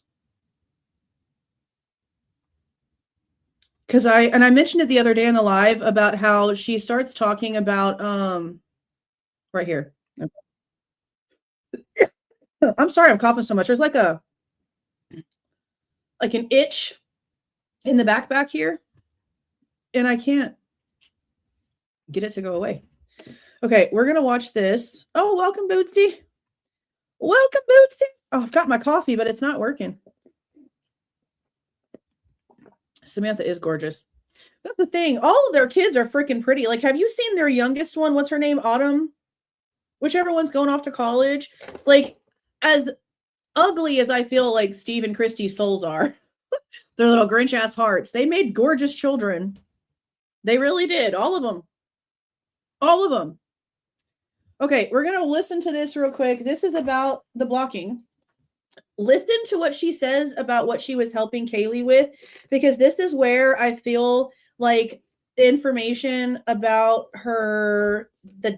Because I mentioned it the other day in the live about how she starts talking about right here. I'm sorry I'm coughing so much. There's like an itch in the back here, and I can't get it to go away. Okay, we're gonna watch this. Oh, welcome, Bootsy. Welcome, Bootsy. Oh, I've got my coffee, but it's not working. Samantha is gorgeous. That's the thing. All of their kids are freaking pretty. Like, have you seen their youngest one? What's her name? Autumn? Whichever one's going off to college. Like, as ugly as I feel like Steve and Christy's souls are, their little Grinch-ass hearts, they made gorgeous children. They really did. All of them. All of them. Okay, we're going to listen to this real quick. This is about the blocking. Listen to what she says about what she was helping Kaylee with, because this is where I feel like information about the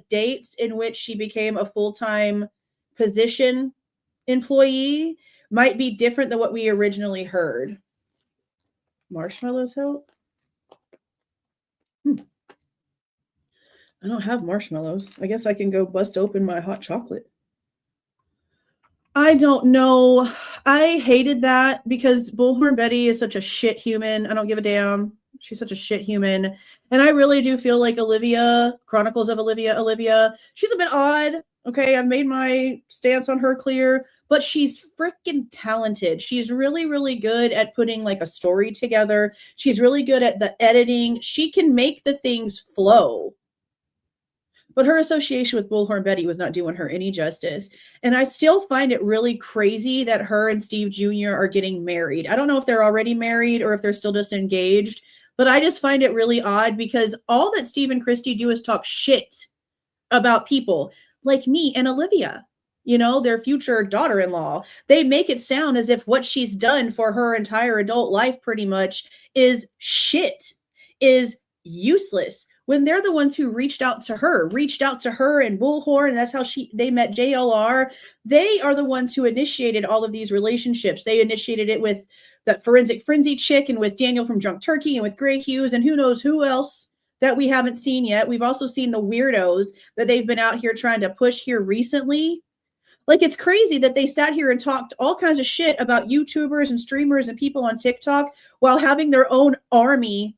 dates in which she became a full-time position employee might be different than what we originally heard. Marshmallows help? I don't have marshmallows. I guess I can go bust open my hot chocolate. I don't know. I hated that because Bullhorn Betty is such a shit human. I don't give a damn. She's such a shit human. And I really do feel like Olivia, Chronicles of Olivia, she's a bit odd. Okay, I've made my stance on her clear, but she's freaking talented. She's really, really good at putting like a story together. She's really good at the editing. She can make the things flow. But her association with Bullhorn Betty was not doing her any justice. And I still find it really crazy that her and Steve Jr. are getting married. I don't know if they're already married or if they're still just engaged, but I just find it really odd because all that Steve and Christy do is talk shit about people like me and Olivia, you know, their future daughter-in-law. They make it sound as if what she's done for her entire adult life pretty much is shit, is useless, when they're the ones who reached out to her and Bullhorn, and that's how they met JLR. They are the ones who initiated all of these relationships. They initiated it with that Forensic Frenzy chick and with Daniel from Drunk Turkey and with Gray Hughes and who knows who else that we haven't seen yet. We've also seen the weirdos that they've been out here trying to push here recently. Like, it's crazy that they sat here and talked all kinds of shit about YouTubers and streamers and people on TikTok while having their own army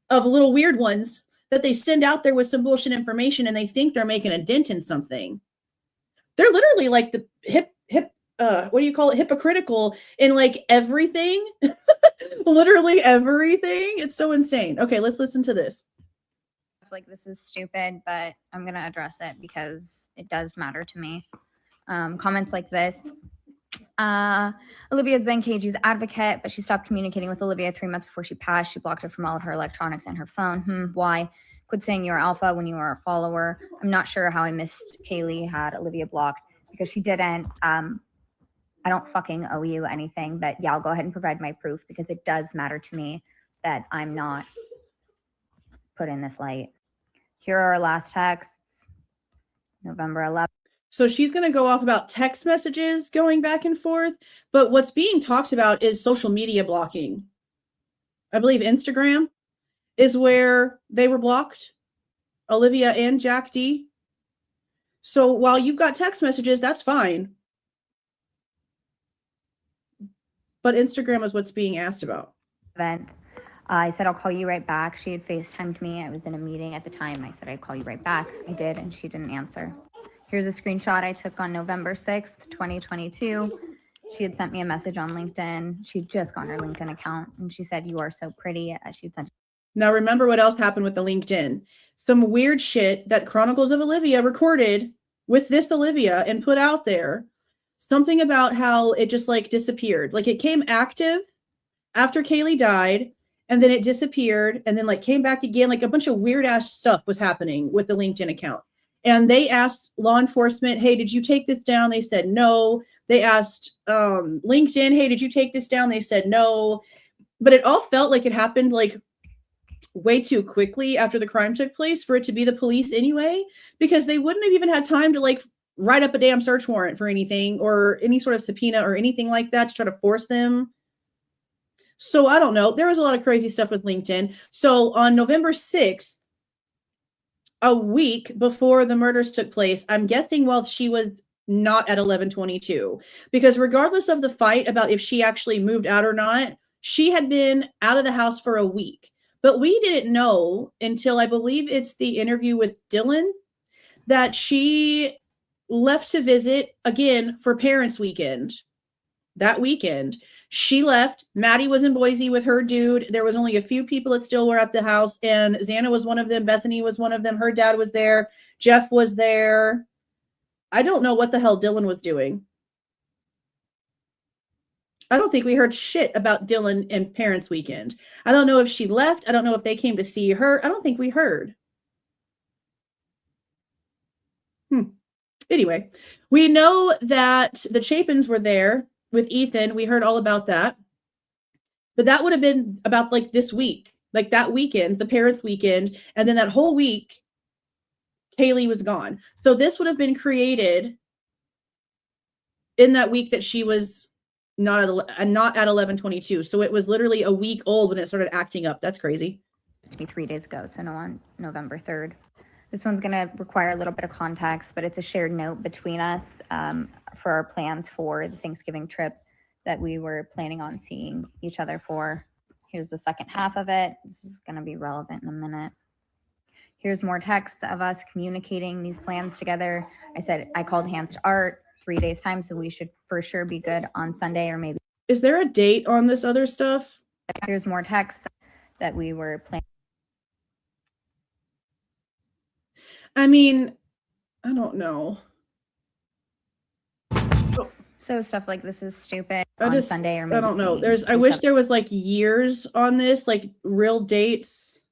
of little weird ones that they send out there with some bullshit information and they think they're making a dent in something. They're literally like the what do you call it? Hypocritical in like everything. Literally everything. It's so insane. Okay, let's listen to this. Like, this is stupid, but I'm going to address it because it does matter to me. Comments like this. Olivia's been KG's advocate, but she stopped communicating with Olivia 3 months before she passed. She blocked her from all of her electronics and her phone. Why? Quit saying you're alpha when you are a follower. I'm not sure how I missed Kaylee had Olivia blocked because she didn't. I don't fucking owe you anything, but yeah, I'll go ahead and provide my proof because it does matter to me that I'm not put in this light. Here are our last texts, November 11th. So she's going to go off about text messages going back and forth, but what's being talked about is social media blocking. I believe Instagram is where they were blocked, Olivia and Jack D. So while you've got text messages, that's fine. But Instagram is what's being asked about. I said, I'll call you right back. She had FaceTimed me. I was in a meeting at the time. I said, I'd call you right back. I did, and she didn't answer. Here's a screenshot I took on November 6th, 2022. She had sent me a message on LinkedIn. She'd just gotten her LinkedIn account, and she said, you are so pretty. She'd sent. Now, remember what else happened with the LinkedIn. Some weird shit that Chronicles of Olivia recorded with this Olivia and put out there. Something about how it just like disappeared. Like, it came active after Kaylee died, and then it disappeared, and then like came back again. Like, a bunch of weird ass stuff was happening with the LinkedIn account. And they asked law enforcement, hey, did you take this down? They said no. They asked LinkedIn, hey, did you take this down? They said no. But it all felt like it happened like way too quickly after the crime took place for it to be the police anyway, because they wouldn't have even had time to like write up a damn search warrant for anything or any sort of subpoena or anything like that to try to force them. So I don't know. There was a lot of crazy stuff with LinkedIn. So on November 6th, a week before the murders took place, I'm guessing while she was not at 1122, because regardless of the fight about if she actually moved out or not, she had been out of the house for a week. But we didn't know until I believe it's the interview with Dylan that she left to visit again for Parents Weekend. That weekend, she left. Maddie was in Boise with her dude. There was only a few people that still were at the house, and Xana was one of them. Bethany was one of them. Her dad was there. Jeff was there. I don't know what the hell Dylan was doing. I don't think we heard shit about Dylan and Parents Weekend. I don't know if she left. I don't know if they came to see her. I don't think we heard. Anyway, we know that the Chapins were there with Ethan. We heard all about that. But that would have been about like this week, like that weekend, the Parents Weekend. And then that whole week, Kaylee was gone. So this would have been created in that week that she was not at 1122. So it was literally a week old when it started acting up. That's crazy. 3 days ago, so no, on November 3rd. This one's going to require a little bit of context, but it's a shared note between us for our plans for the Thanksgiving trip that we were planning on seeing each other for. Here's the second half of it. This is going to be relevant in a minute. Here's more texts of us communicating these plans together. I said, I called Hands to Art 3 days time, so we should for sure be good on Sunday or maybe. Is there a date on this other stuff? Here's more texts that we were planning. I mean, I don't know. So stuff like this is stupid on Sunday or maybe. I don't know. I wish there was like years on this, like real dates.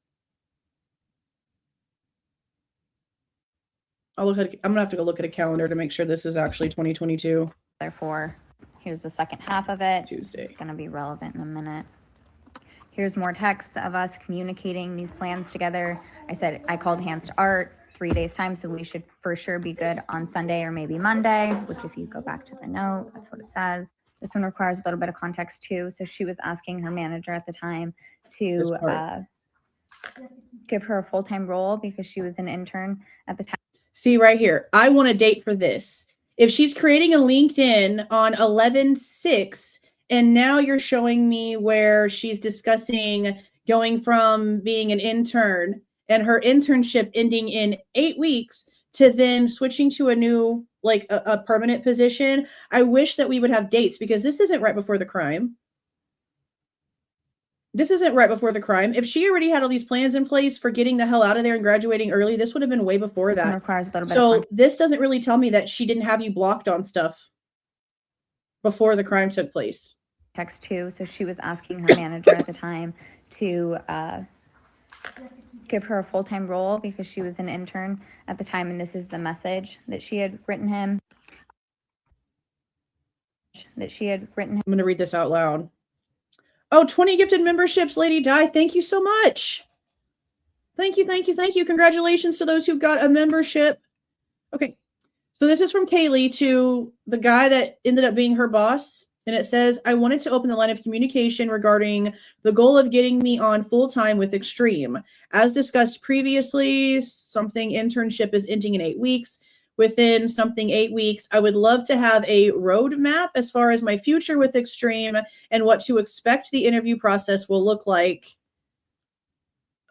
I'm gonna have to go look at a calendar to make sure this is actually 2022. Therefore, here's the second half of it. Tuesday. It's gonna be relevant in a minute. Here's more texts of us communicating these plans together. I said, I called Hands to Art 3 days time, so we should for sure be good on Sunday or maybe Monday, which if you go back to the note, that's what it says. This one requires a little bit of context too. So she was asking her manager at the time This to part. give her a full-time role because she was an intern at the time. See right here. I want a date for this. If she's creating a LinkedIn on 11/6, and now you're showing me where she's discussing going from being an intern and her internship ending in 8 weeks to then switching to a new, like a permanent position. I wish that we would have dates because this isn't right before the crime. This isn't right before the crime. If she already had all these plans in place for getting the hell out of there and graduating early, this would have been way before that. Requires a little bit So this doesn't really tell me that she didn't have you blocked on stuff before the crime took place. Text too. So she was asking her manager at the time to give her a full-time role because she was an intern at the time, and this is the message that she had written him. I'm going to read this out loud. Oh, 20 gifted memberships, Lady Di. Thank you so much. Thank you, thank you, thank you. Congratulations to those who got a membership. Okay, so this is from Kaylee to the guy that ended up being her boss. And it says, I wanted to open the line of communication regarding the goal of getting me on full-time with Extreme. As discussed previously, something internship is ending in 8 weeks. Within something 8 weeks, I would love to have a roadmap as far as my future with Extreme and what to expect the interview process will look like.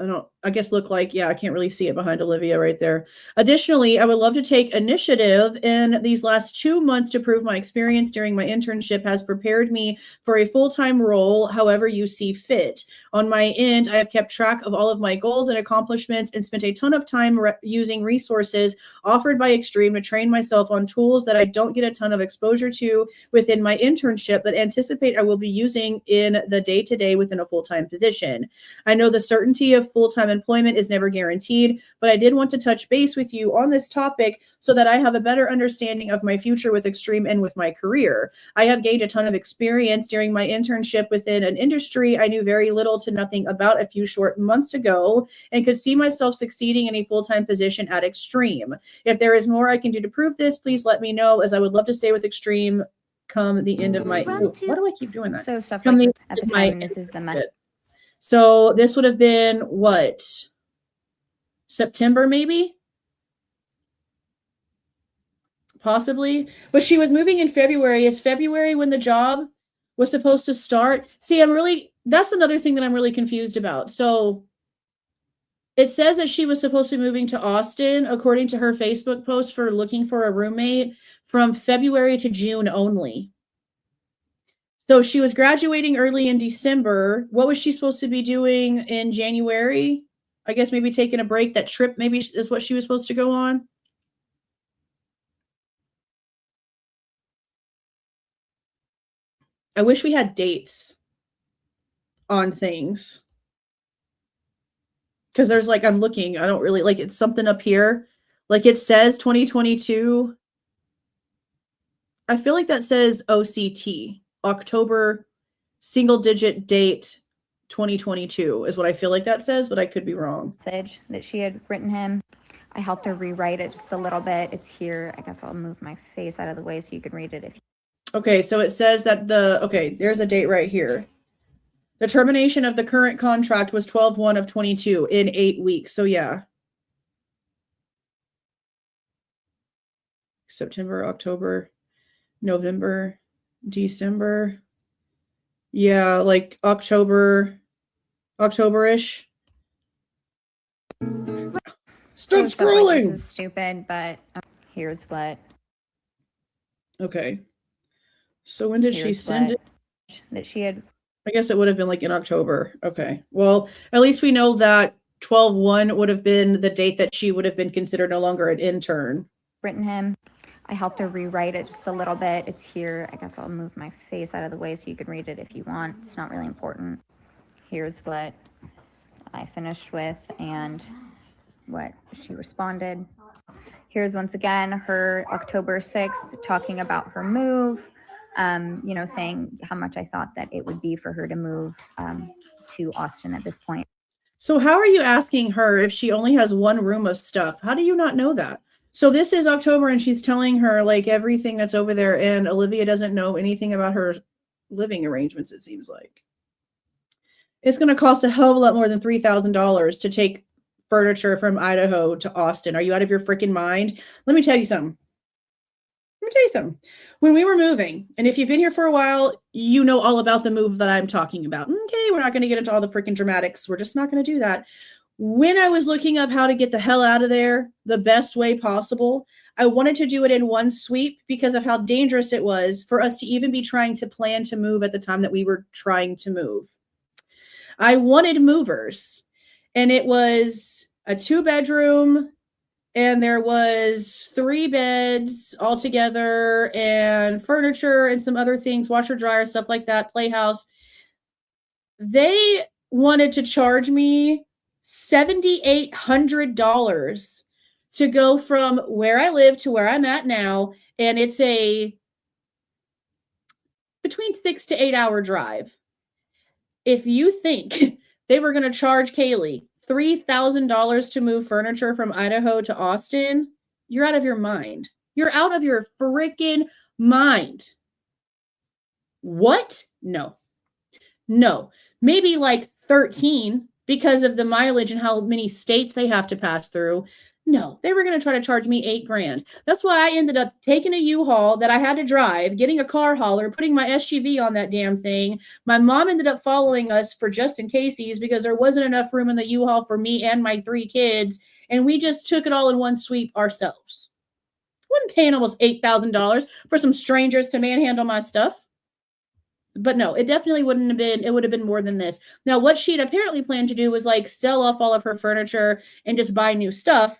Yeah, I can't really see it behind Olivia right there. Additionally, I would love to take initiative in these last 2 months to prove my experience during my internship has prepared me for a full-time role, however you see fit. On my end, I have kept track of all of my goals and accomplishments and spent a ton of time using resources offered by Extreme to train myself on tools that I don't get a ton of exposure to within my internship, but anticipate I will be using in the day-to-day within a full-time position. I know the certainty of full-time employment is never guaranteed, but I did want to touch base with you on this topic so that I have a better understanding of my future with Extreme and with my career. I have gained a ton of experience during my internship within an industry I knew very little to nothing about a few short months ago and could see myself succeeding in a full-time position at Extreme. If there is more I can do to prove this, please let me know, as I would love to stay with Extreme come the end of my... why do I keep doing that? So stuff like this at the time, and this is the message. So this would have been what? September, maybe? Possibly. But she was moving in February. Is February when the job was supposed to start? See, that's another thing that I'm really confused about. So it says that she was supposed to be moving to Austin, according to her Facebook post for looking for a roommate, from February to June only. So she was graduating early in December. What was she supposed to be doing in January? I guess maybe taking a break. That trip maybe is what she was supposed to go on. I wish we had dates on things. Because there's I'm looking. I don't really it's something up here. It says 2022. I feel like that says OCT. October single digit date 2022 is what I feel like that says, but I could be wrong. Message that she had written him. I helped her rewrite it just a little bit. It's here. I guess I'll move my face out of the way so you can read it. Okay, so it says that there's a date right here. The termination of the current contract was 12/1 of 22 in 8 weeks. So yeah. September, October, November, December. Yeah, October-ish. Stop scrolling. This is stupid, but here's what. Okay. So when did she send it? That she had. I guess it would have been in October. Okay. Well, at least we know that 12/1 would have been the date that she would have been considered no longer an intern. Written him. I helped her rewrite it just a little bit. It's here. I guess I'll move my face out of the way so you can read it if you want. It's not really important. Here's what I finished with and what she responded. Here's once again her October 6th talking about her move, saying how much I thought that it would be for her to move to Austin at this point. So how are you asking her if she only has one room of stuff? How do you not know that? So this is October, and she's telling her like everything that's over there, and Olivia doesn't know anything about her living arrangements, it seems like. It's going to cost a hell of a lot more than $3,000 to take furniture from Idaho to Austin. Are you out of your freaking mind? Let me tell you something. When we were moving, and if you've been here for a while, you know all about the move that I'm talking about. Okay, we're not going to get into all the freaking dramatics. We're just not going to do that. When I was looking up how to get the hell out of there the best way possible, I wanted to do it in one sweep because of how dangerous it was for us to even be trying to plan to move at the time that we were trying to move. I wanted movers, and it was a 2-bedroom, and there was 3 beds all together, and furniture and some other things, washer, dryer, stuff like that, playhouse. They wanted to charge me $7,800 to go from where I live to where I'm at now, and it's a between 6 to 8 hour drive. If you think they were going to charge Kaylee $3,000 to move furniture from Idaho to Austin, you're out of your mind. You're out of your freaking mind. What? No. Maybe like 13 because of the mileage and how many states they have to pass through. No, they were going to try to charge me $8,000. That's why I ended up taking a U-Haul that I had to drive, getting a car hauler, putting my SUV on that damn thing. My mom ended up following us for just in caseies because there wasn't enough room in the U-Haul for me and my 3 kids, and we just took it all in one sweep ourselves. Wasn't paying almost $8,000 for some strangers to manhandle my stuff. But no, it definitely wouldn't have been, it would have been more than this. Now, what she'd apparently planned to do was like sell off all of her furniture and just buy new stuff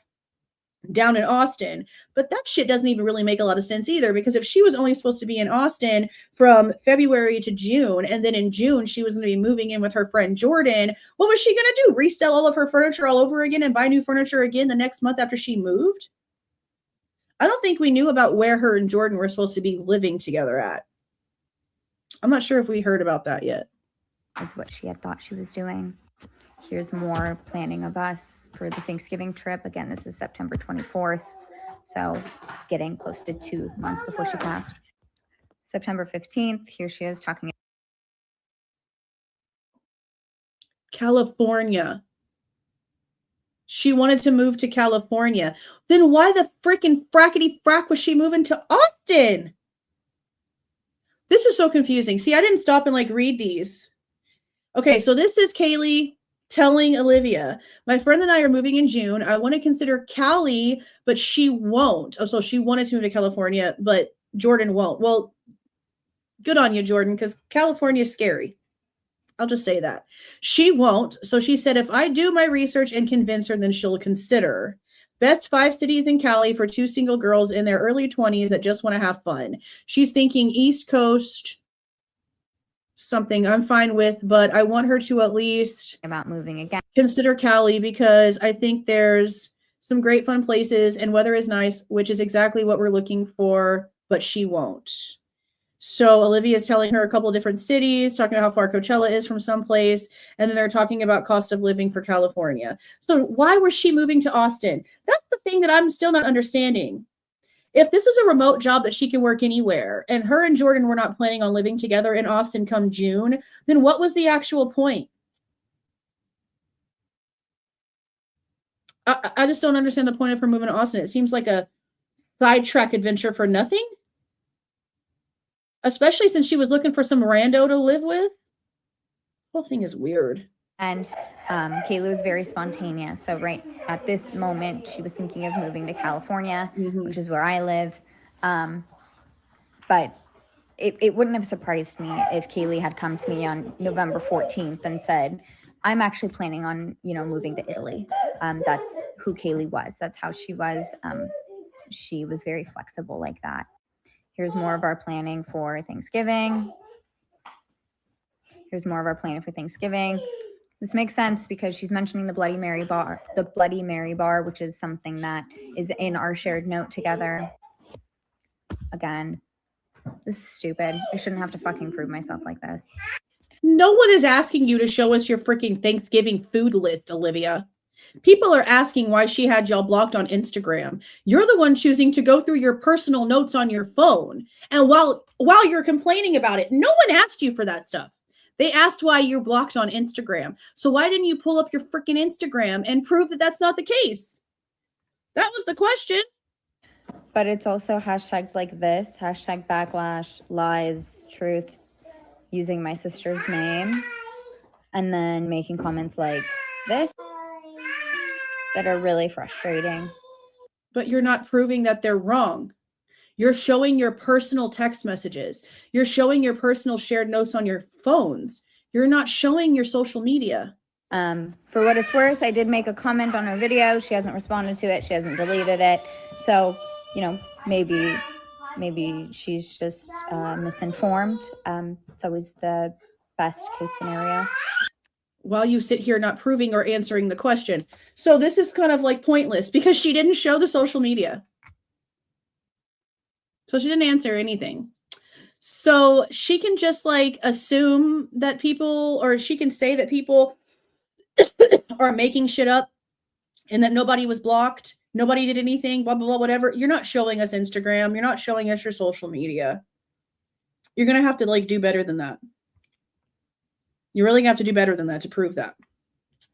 down in Austin. But that shit doesn't even really make a lot of sense either, because if she was only supposed to be in Austin from February to June, and then in June she was going to be moving in with her friend Jordan, what was she going to do? Resell all of her furniture all over again and buy new furniture again the next month after she moved? I don't think we knew about where her and Jordan were supposed to be living together at. I'm not sure if we heard about that yet. Is what she had thought she was doing. Here's more planning of us for the Thanksgiving trip. Again, this is September 24th. So getting close to 2 months before she passed. September 15th, here she is talking. California. She wanted to move to California. Then why the freaking frackety frack was she moving to Austin? This is so confusing. See, I didn't stop and like read these. Okay, so this is Kaylee telling Olivia, my friend and I are moving in June. I want to consider Callie, but she won't. Oh, so she wanted to move to California, but Jordan won't. Well, good on you, Jordan, because California is scary. I'll just say that. She won't. So she said, if I do my research and convince her, then she'll consider. Best 5 cities in Cali for 2 single girls in their early 20s that just want to have fun. She's thinking East Coast, something I'm fine with, but I want her to at least about moving again. Consider Cali, because I think there's some great fun places and weather is nice, which is exactly what we're looking for, but she won't. So Olivia is telling her a couple of different cities, talking about how far Coachella is from someplace, and then they're talking about cost of living for California. So why was she moving to Austin? That's the thing that I'm still not understanding. If this is a remote job that she can work anywhere, and her and Jordan were not planning on living together in Austin come June, then what was the actual point? I just don't understand the point of her moving to Austin. It seems like a sidetrack adventure for nothing. Especially since she was looking for some rando to live with. The whole thing is weird. And Kaylee was very spontaneous. So right at this moment, she was thinking of moving to California, which is where I live. But it wouldn't have surprised me if Kaylee had come to me on November 14th and said, I'm actually planning on, moving to Italy. That's who Kaylee was. That's how she was. She was very flexible like that. Here's more of our planning for Thanksgiving. This makes sense because she's mentioning the Bloody Mary bar, which is something that is in our shared note together. Again, this is stupid. I shouldn't have to fucking prove myself like this. No one is asking you to show us your freaking Thanksgiving food list, Olivia. People are asking why she had y'all blocked on Instagram. You're the one choosing to go through your personal notes on your phone. And while you're complaining about it, no one asked you for that stuff. They asked why you're blocked on Instagram. So why didn't you pull up your freaking Instagram and prove that that's not the case? That was the question. But it's also hashtags like this, hashtag backlash, lies, truths, using my sister's name, and then making comments like this that are really frustrating. But you're not proving that they're wrong. You're showing your personal text messages. You're showing your personal shared notes on your phones. You're not showing your social media. For what it's worth, I did make a comment on her video. She hasn't responded to it. She hasn't deleted it. So, you know, maybe she's just misinformed. It's always the best case scenario. While you sit here not proving or answering the question. So this is kind of like pointless because she didn't show the social media. So she didn't answer anything. So she can just like assume that people, or she can say that people are making shit up and that nobody was blocked. Nobody did anything, blah, blah, blah, whatever. You're not showing us Instagram. You're not showing us your social media. You're going to have to like do better than that. You're really going to have to do better than that to prove that.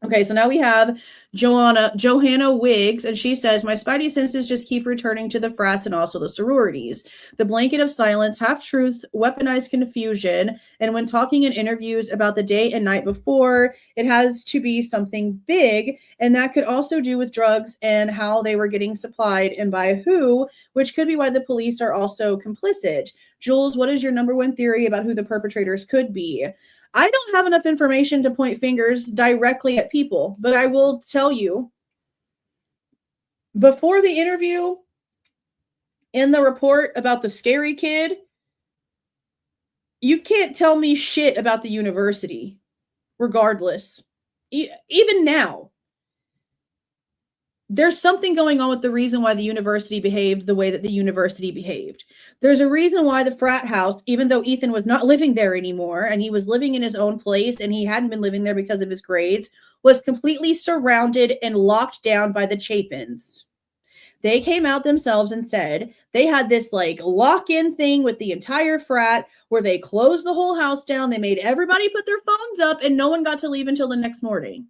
Okay, so now we have Johanna Wiggs, and she says, my spidey senses just keep returning to the frats and also the sororities. The blanket of silence, half-truth, weaponized confusion, and when talking in interviews about the day and night before, it has to be something big, and that could also do with drugs and how they were getting supplied and by who, which could be why the police are also complicit. Jules, what is your number one theory about who the perpetrators could be? I don't have enough information to point fingers directly at people, but I will tell you, before the interview, in the report about the scary kid, you can't tell me shit about the university, regardless. Even now, there's something going on with the reason why the university behaved the way that the university behaved. There's a reason why the frat house, even though Ethan was not living there anymore and he was living in his own place and he hadn't been living there because of his grades, was completely surrounded and locked down by the Chapins. They came out themselves and said they had this like lock-in thing with the entire frat where they closed the whole house down. They made everybody put their phones up and no one got to leave until the next morning.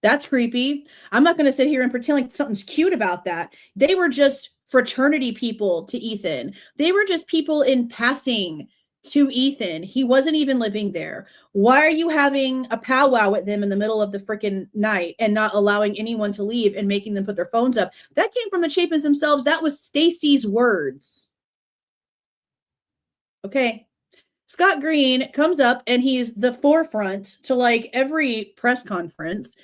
That's creepy. I'm not going to sit here and pretend like something's cute about that. They were just fraternity people to Ethan. They were just people in passing to Ethan. He wasn't even living there. Why are you having a powwow with them in the middle of the freaking night and not allowing anyone to leave and making them put their phones up? That came from the Chapins themselves. That was Stacy's words. Okay. Scott Green comes up and he's the forefront to like every press conference.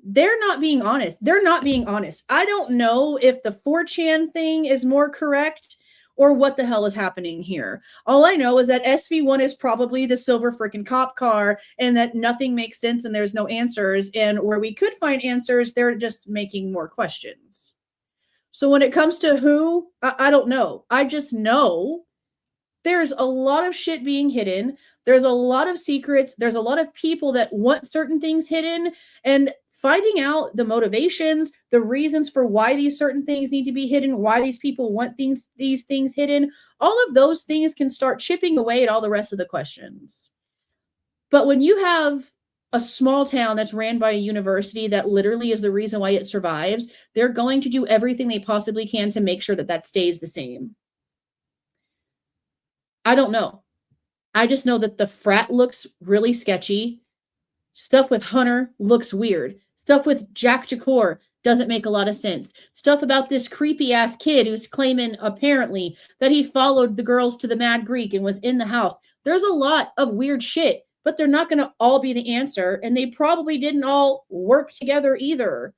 They're not being honest. They're not being honest. I don't know if the 4chan thing is more correct or what the hell is happening here. All I know is that SV1 is probably the silver freaking cop car and that nothing makes sense and there's no answers. And where we could find answers, they're just making more questions. So when it comes to who, I don't know. I just know there's a lot of shit being hidden. There's a lot of secrets. There's a lot of people that want certain things hidden, and finding out the motivations, the reasons for why these certain things need to be hidden, why these people want these things hidden, all of those things can start chipping away at all the rest of the questions. But when you have a small town that's ran by a university that literally is the reason why it survives, they're going to do everything they possibly can to make sure that that stays the same. I don't know. I just know that the frat looks really sketchy. Stuff with Hunter looks weird. Stuff with Jack Jakor doesn't make a lot of sense. Stuff about this creepy ass kid who's claiming apparently that he followed the girls to the Mad Greek and was in the house. There's a lot of weird shit, but they're not going to all be the answer. And they probably didn't all work together either.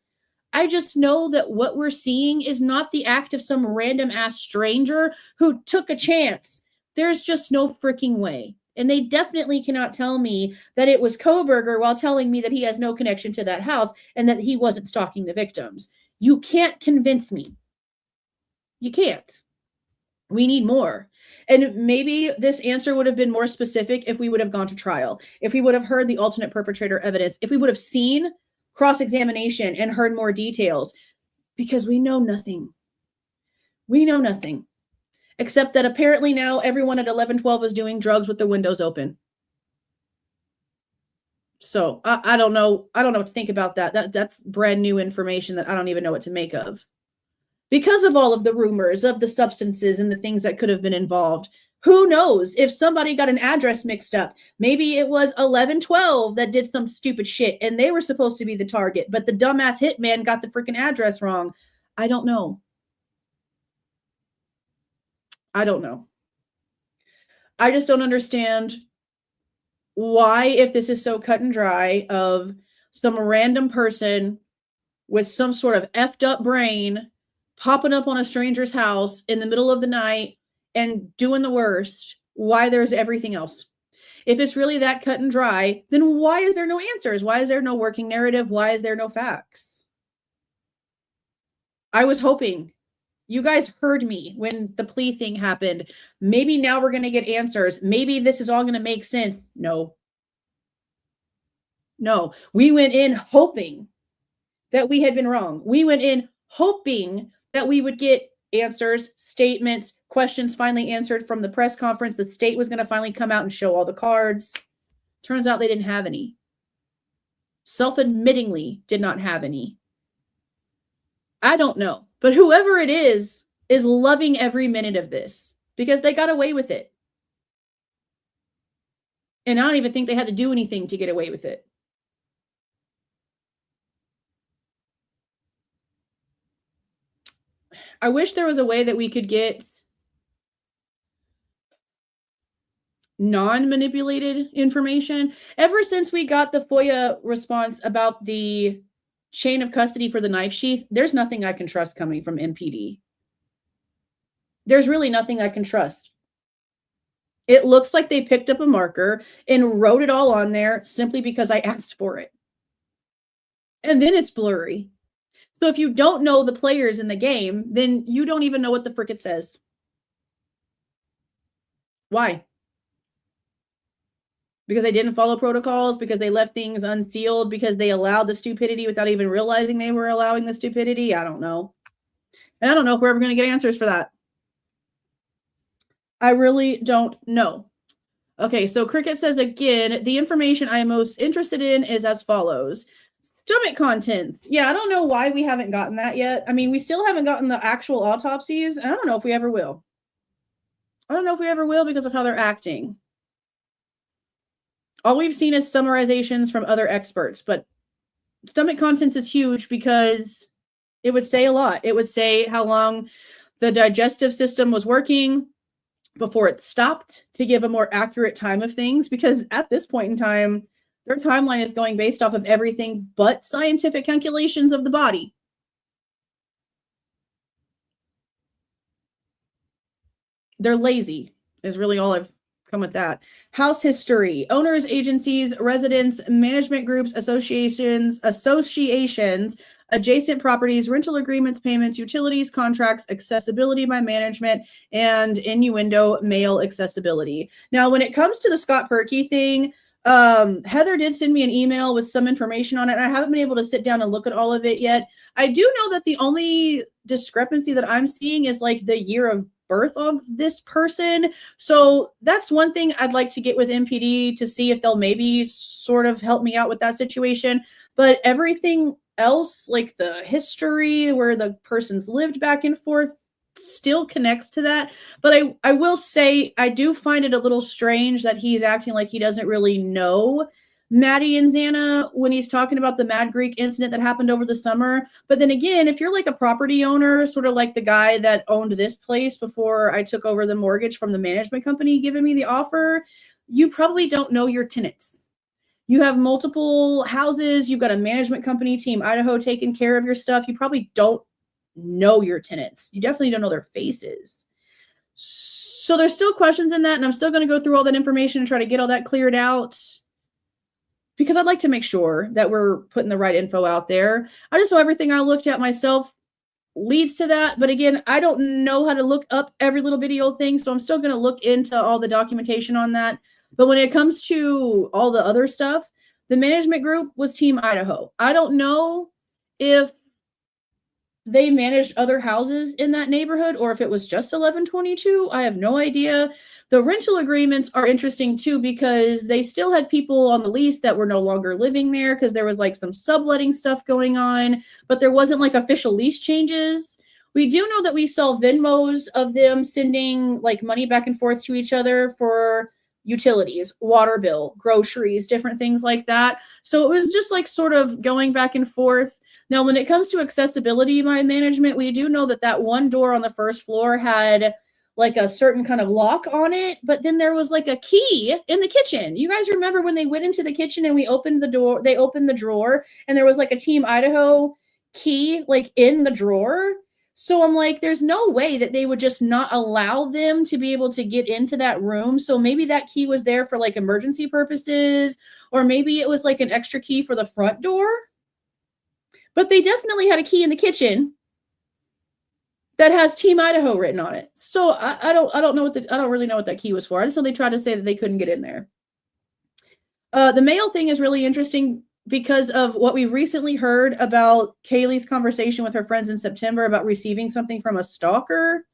I just know that what we're seeing is not the act of some random ass stranger who took a chance. There's just no freaking way. And they definitely cannot tell me that it was Kohberger while telling me that he has no connection to that house and that he wasn't stalking the victims. You can't convince me. You can't. We need more. And maybe this answer would have been more specific if we would have gone to trial, if we would have heard the alternate perpetrator evidence, if we would have seen cross-examination and heard more details, because we know nothing. We know nothing, except that apparently now everyone at 1112 is doing drugs with their windows open. So I don't know. I don't know what to think about that. That's brand new information that I don't even know what to make of. Because of all of the rumors of the substances and the things that could have been involved. Who knows if somebody got an address mixed up? Maybe it was 1112 that did some stupid shit and they were supposed to be the target, but the dumbass hitman got the freaking address wrong. I don't know. I don't know. I just don't understand why, if this is so cut and dry, of some random person with some sort of effed up brain popping up on a stranger's house in the middle of the night and doing the worst, why there's everything else. If it's really that cut and dry, then why is there no answers? Why is there no working narrative? Why is there no facts? I was hoping. You guys heard me when the plea thing happened. Maybe now we're going to get answers. Maybe this is all going to make sense. No. No. We went in hoping that we had been wrong. We went in hoping that we would get answers, statements, questions finally answered from the press conference. The state was going to finally come out and show all the cards. Turns out they didn't have any. Self-admittingly did not have any. I don't know. But whoever it is loving every minute of this because they got away with it. And I don't even think they had to do anything to get away with it. I wish there was a way that we could get non-manipulated information. Ever since we got the FOIA response about the chain of custody for the knife sheath, there's nothing I can trust coming from MPD. There's really nothing I can trust. It looks like they picked up a marker and wrote it all on there simply because I asked for it. And then it's blurry. So if you don't know the players in the game, then you don't even know what the frick it says. Why? Because they didn't follow protocols, because they left things unsealed, because they allowed the stupidity without even realizing they were allowing the stupidity. I don't know. And I don't know if we're ever going to get answers for that. I really don't know. Okay, so Cricket says again, the information I am most interested in is as follows. Stomach contents. Yeah, I don't know why we haven't gotten that yet. I mean, we still haven't gotten the actual autopsies, and I don't know if we ever will. I don't know if we ever will because of how they're acting. All we've seen is summarizations from other experts, but stomach contents is huge because it would say a lot. It would say how long the digestive system was working before it stopped to give a more accurate time of things, because at this point in time, their timeline is going based off of everything but scientific calculations of the body. They're lazy is really all I've come with that. House history, owners, agencies, residents, management groups, associations, adjacent properties, rental agreements, payments, utilities, contracts, accessibility by management, and innuendo mail accessibility. Now, when it comes to the Scott Perkey thing, Heather did send me an email with some information on it, and I haven't been able to sit down and look at all of it yet. I do know that the only discrepancy that I'm seeing is like the year of birth of this person. So that's one thing I'd like to get with MPD to see if they'll maybe sort of help me out with that situation. But everything else, like the history where the person's lived back and forth, still connects to that. But I will say I do find it a little strange that he's acting like he doesn't really know Maddie and Xana when he's talking about the Mad Greek incident that happened over the summer. But then again, if you're like a property owner, sort of like the guy that owned this place before I took over the mortgage from the management company giving me the offer, you probably don't know your tenants. You have multiple houses. You've got a management company, Team Idaho, taking care of your stuff. You probably don't know your tenants. You definitely don't know their faces. So there's still questions in that, and I'm still going to go through all that information and try to get all that cleared out because I'd like to make sure that we're putting the right info out there. I just know everything I looked at myself leads to that. But again, I don't know how to look up every little video thing, so I'm still going to look into all the documentation on that. But when it comes to all the other stuff, The management group was Team Idaho. I don't know if they managed other houses in that neighborhood or if it was just 1122. I have no idea. The rental agreements are interesting too, because they still had people on the lease that were no longer living there because there was like some subletting stuff going on, but there wasn't like official lease changes. We do know that we saw Venmos of them sending like money back and forth to each other for utilities, water bill, groceries, different things like that. So it was just like sort of going back and forth. Now, when it comes to accessibility by management, we do know that that one door on the first floor had like a certain kind of lock on it, but then there was like a key in the kitchen. You guys remember when they went into the kitchen and we opened the door, they opened the drawer and there was like a Team Idaho key like in the drawer. So I'm like, there's no way that they would just not allow them to be able to get into that room. So maybe that key was there for like emergency purposes, or maybe it was like an extra key for the front door. But they definitely had a key in the kitchen that has Team Idaho written on it. So I don't know I don't really know what that key was for. I just know they tried to say that they couldn't get in there. The mail thing is really interesting because of what we recently heard about Kaylee's conversation with her friends in September about receiving something from a stalker.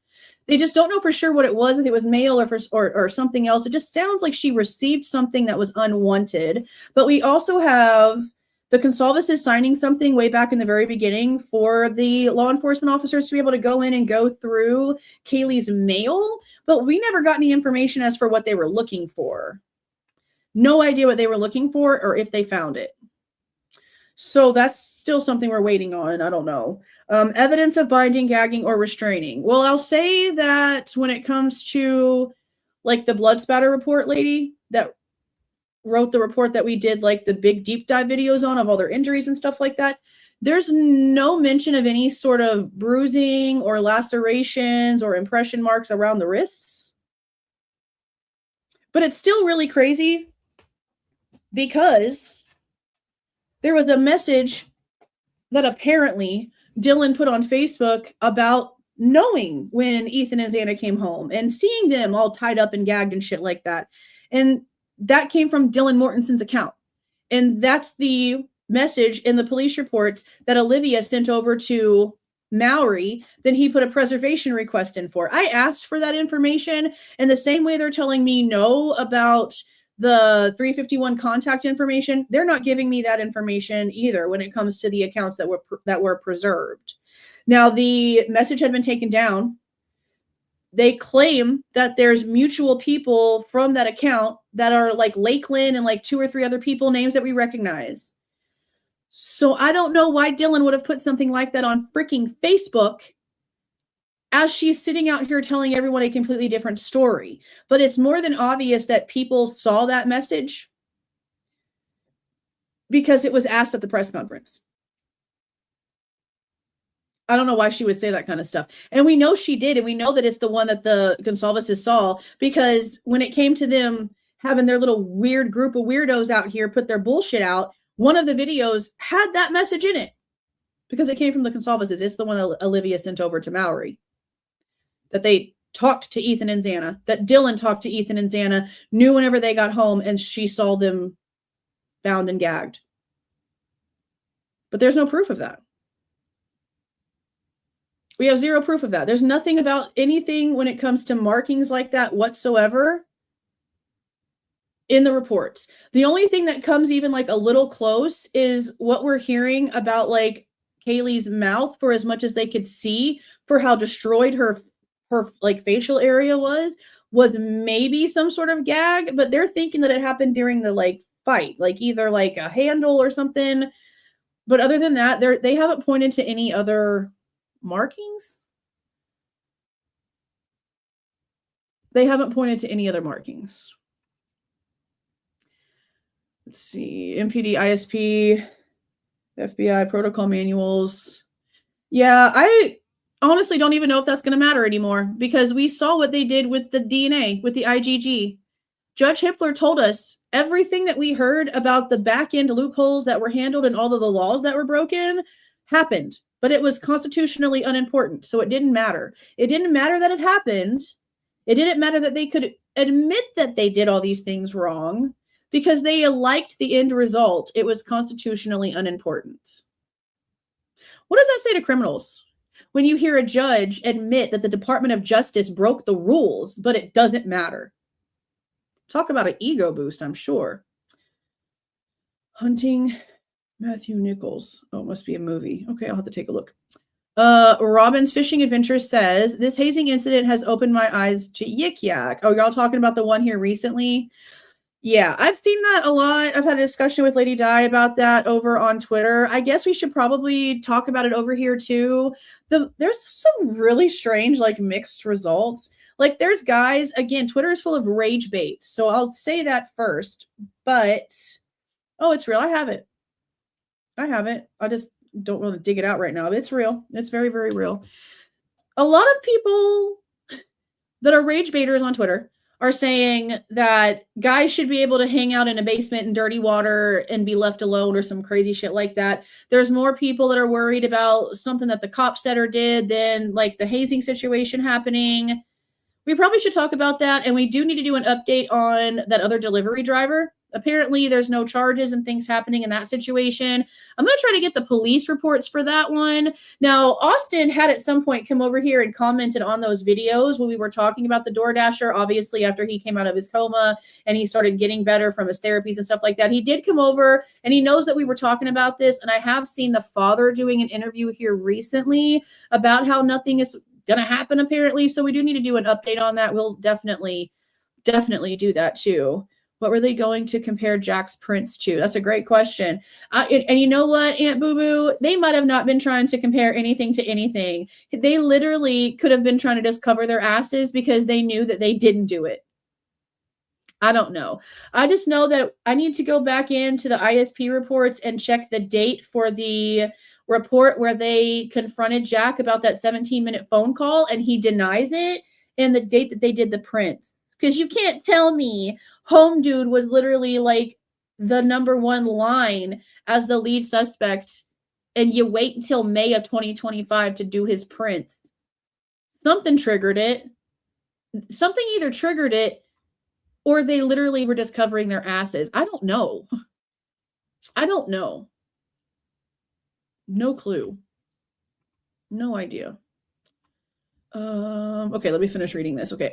They just don't know for sure what it was, if it was mail or something else. It just sounds like she received something that was unwanted. But we also have the Goncalves signing something way back in the very beginning for the law enforcement officers to be able to go in and go through Kaylee's mail, but we never got any information as for what they were looking for. No idea what they were looking for or if they found it. So that's still something we're waiting on. I don't know. Evidence of binding, gagging, or restraining. Well, I'll say that when it comes to like the blood spatter report lady that wrote the report that we did like the big deep dive videos on of all their injuries and stuff like that, there's no mention of any sort of bruising or lacerations or impression marks around the wrists. But it's still really crazy because there was a message that apparently Dylan put on Facebook about knowing when Ethan and Xana came home and seeing them all tied up and gagged and shit like that. And that came from Dylan Mortenson's account. And that's the message in the police reports that Olivia sent over to Mowry. Then he put a preservation request in for. I asked for that information, and the same way they're telling me no about the 351 contact information, they're not giving me that information either when it comes to the accounts that were preserved. Now, the message had been taken down. They claim that there's mutual people from that account that are like Lakeland and like 2 or 3 other people, names that we recognize. So I don't know why Dylan would have put something like that on freaking Facebook as she's sitting out here telling everyone a completely different story. But it's more than obvious that people saw that message because it was asked at the press conference. I don't know why she would say that kind of stuff. And we know she did. And we know that it's the one that the Goncalves saw, because when it came to them having their little weird group of weirdos out here put their bullshit out, one of the videos had that message in it because it came from the Goncalves. It's the one that Olivia sent over to Mowry, that they talked to Ethan and Xana, that Dylan talked to Ethan and Xana, knew whenever they got home, and she saw them bound and gagged. But there's no proof of that. We have zero proof of that. There's nothing about anything when it comes to markings like that whatsoever in the reports. The only thing that comes even like a little close is what we're hearing about like Kaylee's mouth, for as much as they could see, for how destroyed her like facial area was maybe some sort of gag, but they're thinking that it happened during the like fight, like either like a handle or something. But other than that, they haven't pointed to any other markings. They haven't pointed to any other markings. Let's see. MPD, ISP, FBI protocol manuals. Yeah, I honestly don't even know if that's going to matter anymore, because we saw what they did with the DNA, with the IgG. Judge Hippler told us everything that we heard about the back end loopholes that were handled and all of the laws that were broken happened, but it was constitutionally unimportant. So it didn't matter. It didn't matter that it happened. It didn't matter that they could admit that they did all these things wrong. because they liked the end result. It was constitutionally unimportant. What does that say to criminals? When you hear a judge admit that the Department of Justice broke the rules, but it doesn't matter. Talk about an ego boost, I'm sure. Hunting Matthew Nichols. Oh, it must be a movie. Okay, I'll have to take a look. Robin's Fishing Adventure says, this hazing incident has opened my eyes to Yik Yak. Oh, y'all talking about the one here recently? Yeah, I've seen that a lot. I've had a discussion with Lady Di about that over on Twitter. I guess we should probably talk about it over here too. There's some really strange, like, mixed results. Like, there's guys, again, Twitter is full of rage bait. So I'll say that first. But, oh, it's real. I have it. I just don't want to dig it out right now. But it's real. It's very, very real. A lot of people that are rage baiters on Twitter are saying that guys should be able to hang out in a basement in dirty water and be left alone or some crazy shit like that. There's more people that are worried about something that the cop said or did than, like, the hazing situation happening. We probably should talk about that, and we do need to do an update on that other delivery driver. Apparently, there's no charges and things happening in that situation. I'm going to try to get the police reports for that one. Now, Austin had at some point come over here and commented on those videos when we were talking about the DoorDasher, obviously after he came out of his coma and he started getting better from his therapies and stuff like that. He did come over, and he knows that we were talking about this, and I have seen the father doing an interview here recently about how nothing is going to happen, apparently. So we do need to do an update on that. We'll definitely do that too. What were they going to compare Jack's prints to? That's a great question. And you know what, Aunt Boo Boo? They might have not been trying to compare anything to anything. They literally could have been trying to just cover their asses because they knew that they didn't do it. I don't know. I just know that I need to go back into the ISP reports and check the date for the report where they confronted Jack about that 17-minute phone call and he denies it, and the date that they did the prints. Because you can't tell me Home Dude was literally like the #1 line as the lead suspect, and you wait until May of 2025 to do his prints. Something triggered it. Something either triggered it, or they literally were just covering their asses. I don't know. No clue. No idea. Okay, let me finish reading this. Okay,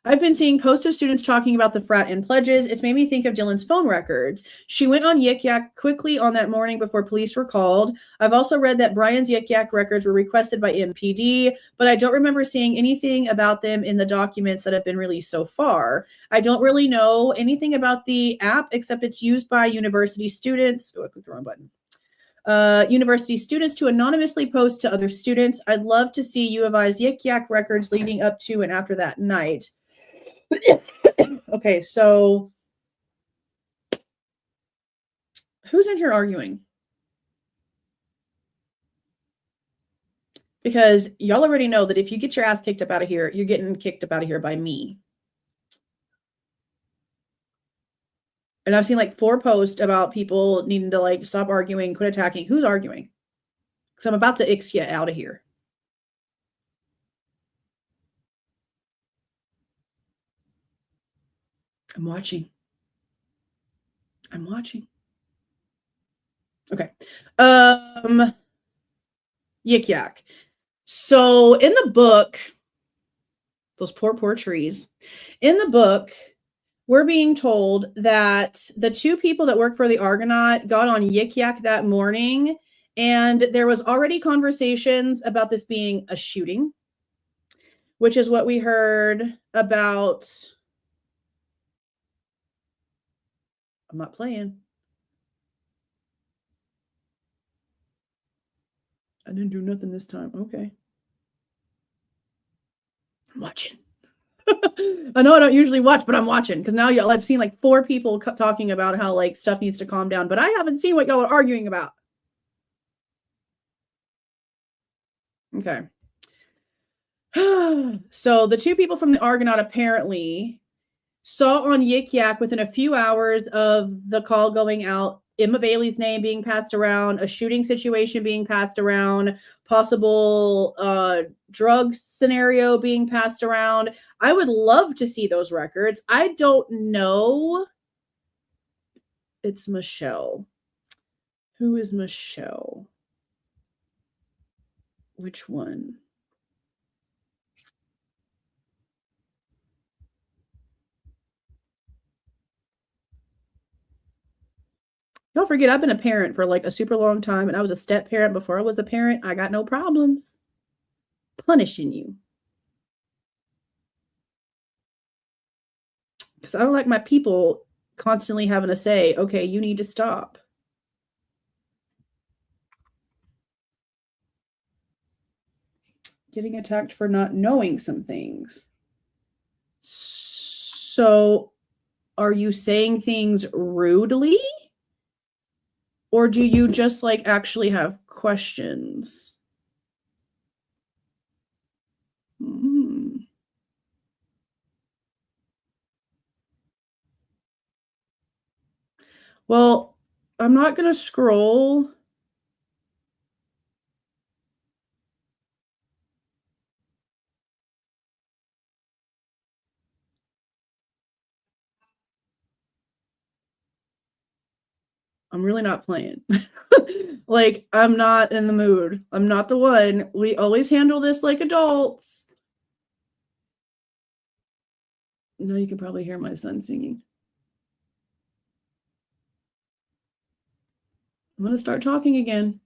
I've been seeing posts of students talking about the frat and pledges. It's made me think of Dylan's phone records. She went on Yik Yak quickly on that morning before police were called. I've also read that Bryan's Yik Yak records were requested by MPD, but I don't remember seeing anything about them in the documents that have been released so far. I don't really know anything about the app except it's used by university students. Oh, I clicked the wrong button. University students to anonymously post to other students. I'd love to see U of I's Yik Yak records leading up to and after that night. Okay, so who's in here arguing? Because y'all already know that if you get your ass kicked up out of here, you're getting kicked up out of here by me. And I've seen like 4 posts about people needing to like stop arguing, quit attacking. Who's arguing? Because I'm about to X you out of here. I'm watching. Okay. Yik Yak. So in the book, those poor trees, in the book, we're being told that the 2 people that work for the Argonaut got on Yik Yak that morning, and there was already conversations about this being a shooting, which is what we heard about. I'm not playing. I didn't do nothing this time. Okay. I'm watching. I know I don't usually watch, but I'm watching because now y'all, I've seen like 4 people talking about how like stuff needs to calm down, but I haven't seen what y'all are arguing about. Okay. So the 2 people from the Argonaut apparently saw on Yik Yak within a few hours of the call going out, Emma Bailey's name being passed around, a shooting situation being passed around, possible drug scenario being passed around. I would love to see those records. I don't know It's Michelle. Who is Michelle? Which one? Don't forget, I've been a parent for like a super long time, and I was a step parent before I was a parent. I got no problems punishing you. Because I don't like my people constantly having to say, okay, you need to stop. Getting attacked for not knowing some things. So, are you saying things rudely? Or do you just like actually have questions? Well, I'm not going to scroll. I'm really not playing. Like, I'm not in the mood. I'm not the one. We always handle this like adults. No, you can probably hear my son singing. I'm going to start talking again.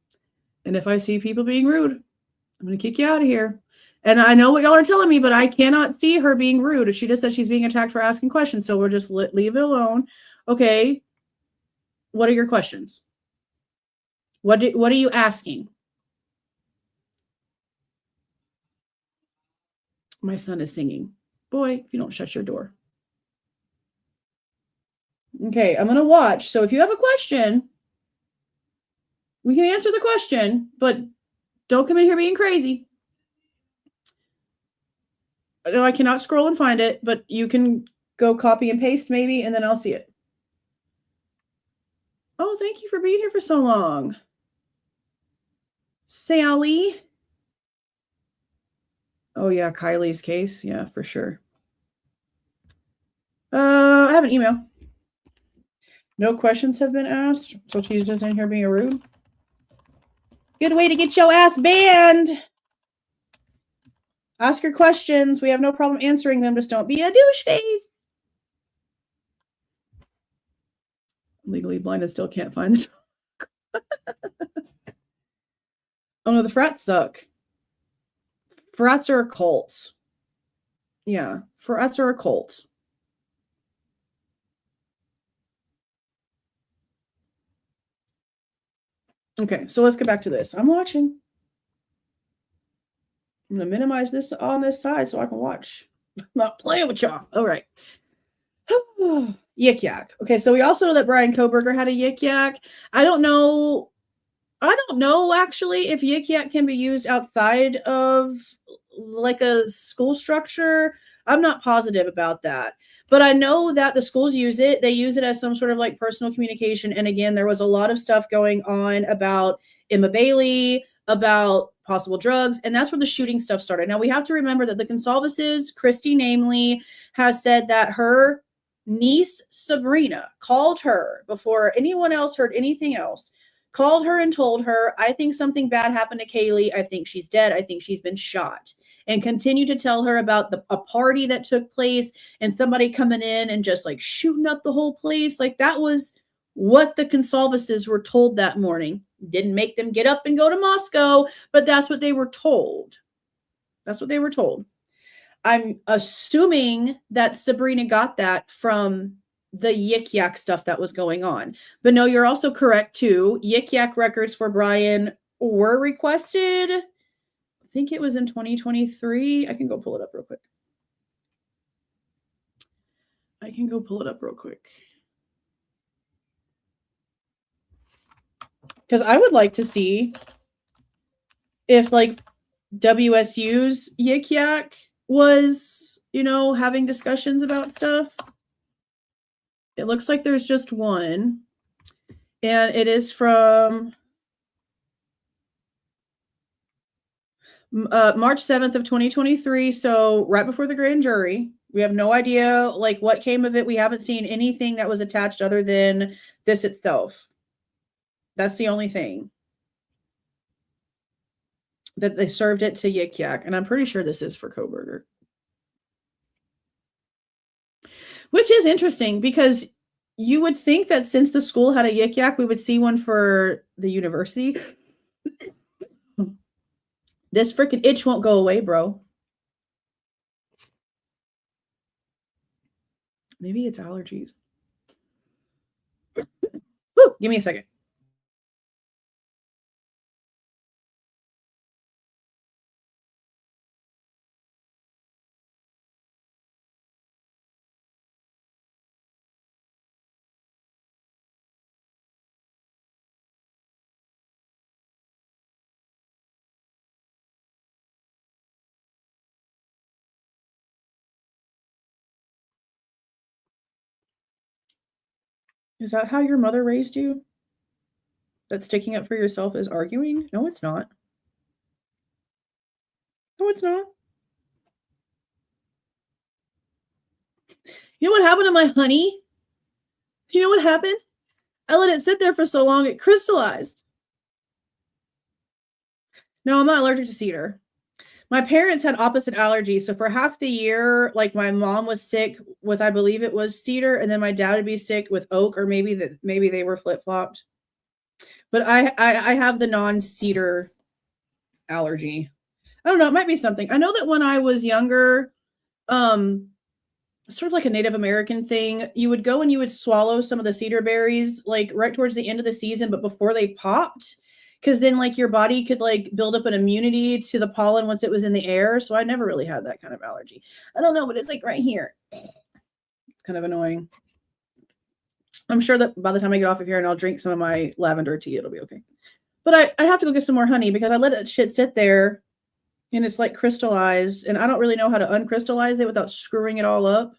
And if I see people being rude, I'm going to kick you out of here. And I know what y'all are telling me, but I cannot see her being rude. She just said she's being attacked for asking questions. So we'll just leave it alone. Okay. What are your questions? What are you asking? My son is singing. Boy, if you don't shut your door. Okay, I'm going to watch. So if you have a question, we can answer the question, but don't come in here being crazy. No, I cannot scroll and find it, but you can go copy and paste maybe, and then I'll see it. Oh, thank you for being here for so long. Sally. Oh, yeah, Kylie's case. Yeah, for sure. I have an email. No questions have been asked, so she's just in here being rude. Good way to get your ass banned. Ask your questions. We have no problem answering them. Just don't be a douche face. Legally blind and still can't find the talk. Oh no, the frats suck. Frats are a cult. Yeah, frats are a cult. Okay, so let's get back to this. I'm watching. I'm going to minimize this on this side so I can watch. I'm not playing with y'all. All right. Yik Yak. Okay, so we also know that Bryan Kohberger had a Yik Yak. I don't know actually if Yik Yak can be used outside of like a school structure. I'm not positive about that. But I know that the schools use it. They use it as some sort of like personal communication. And again, there was a lot of stuff going on about Emma Bailey, about possible drugs, and that's where the shooting stuff started. Now we have to remember that the Goncalveses, Christy namely, has said that her niece Sabrina called her before anyone else heard anything else, called her and told her, I think something bad happened to Kaylee. I think she's dead. I think she's been shot. And continued to tell her about a party that took place and somebody coming in and just like shooting up the whole place. Like that was what the Goncalveses were told that morning. Didn't make them get up and go to Moscow, but that's what they were told. That's what they were told. I'm assuming that Sabrina got that from the Yik Yak stuff that was going on. But no, you're also correct too. Yik Yak records for Bryan were requested. I think it was in 2023. I can go pull it up real quick. Because I would like to see if like WSU's Yik Yak was, having discussions about stuff. It looks like there's just one. And it is from March 7th of 2023. So right before the grand jury. We have no idea like what came of it. We haven't seen anything that was attached other than this itself. That's the only thing. That they served it to Yik Yak. And I'm pretty sure this is for Kohberger. Which is interesting because you would think that since the school had a Yik Yak, we would see one for the university. This freaking itch won't go away, bro. Maybe it's allergies. Woo, give me a second. Is that how your mother raised you? That sticking up for yourself is arguing? No, it's not. No, it's not. You know what happened to my honey? You know what happened? I let it sit there for so long, it crystallized. No, I'm not allergic to cedar. My parents had opposite allergies. So for half the year, like my mom was sick with, I believe it was cedar, and then my dad would be sick with oak, or maybe they were flip-flopped. But I have the non-cedar allergy. I don't know, it might be something. I know that when I was younger, sort of like a Native American thing, you would go and you would swallow some of the cedar berries like right towards the end of the season, but before they popped, because then like your body could like build up an immunity to the pollen once it was in the air. So I never really had that kind of allergy. I don't know, but it's like right here. It's kind of annoying. I'm sure that by the time I get off of here and I'll drink some of my lavender tea, it'll be okay. But I have to go get some more honey because I let that shit sit there and it's like crystallized, and I don't really know how to uncrystallize it without screwing it all up.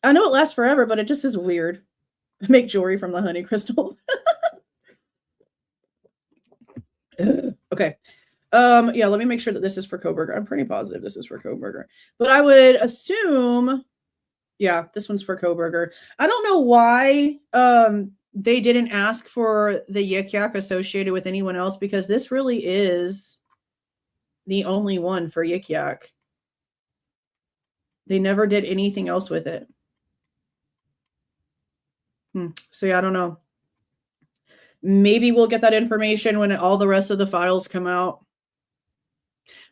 I know it lasts forever, but it just is weird. I make jewelry from the honey crystals. Okay. Yeah, let me make sure that this is for Kohberger. I'm pretty positive this is for Kohberger. But I would assume, yeah, this one's for Kohberger. I don't know why they didn't ask for the Yik Yak associated with anyone else, because this really is the only one for Yik Yak. They never did anything else with it. So yeah, I don't know. Maybe we'll get that information when all the rest of the files come out.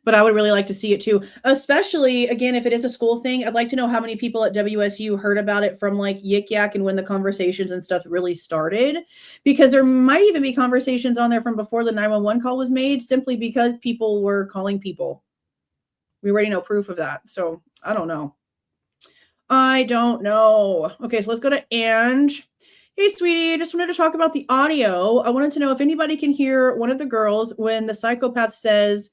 But I would really like to see it too. Especially, again, if it is a school thing, I'd like to know how many people at WSU heard about it from like Yik Yak and when the conversations and stuff really started. Because there might even be conversations on there from before the 911 call was made, simply because people were calling people. We already know proof of that. So I don't know. I don't know. Okay, so let's go to Ange. Hey, sweetie, I just wanted to talk about the audio. I wanted to know if anybody can hear one of the girls when the psychopath says,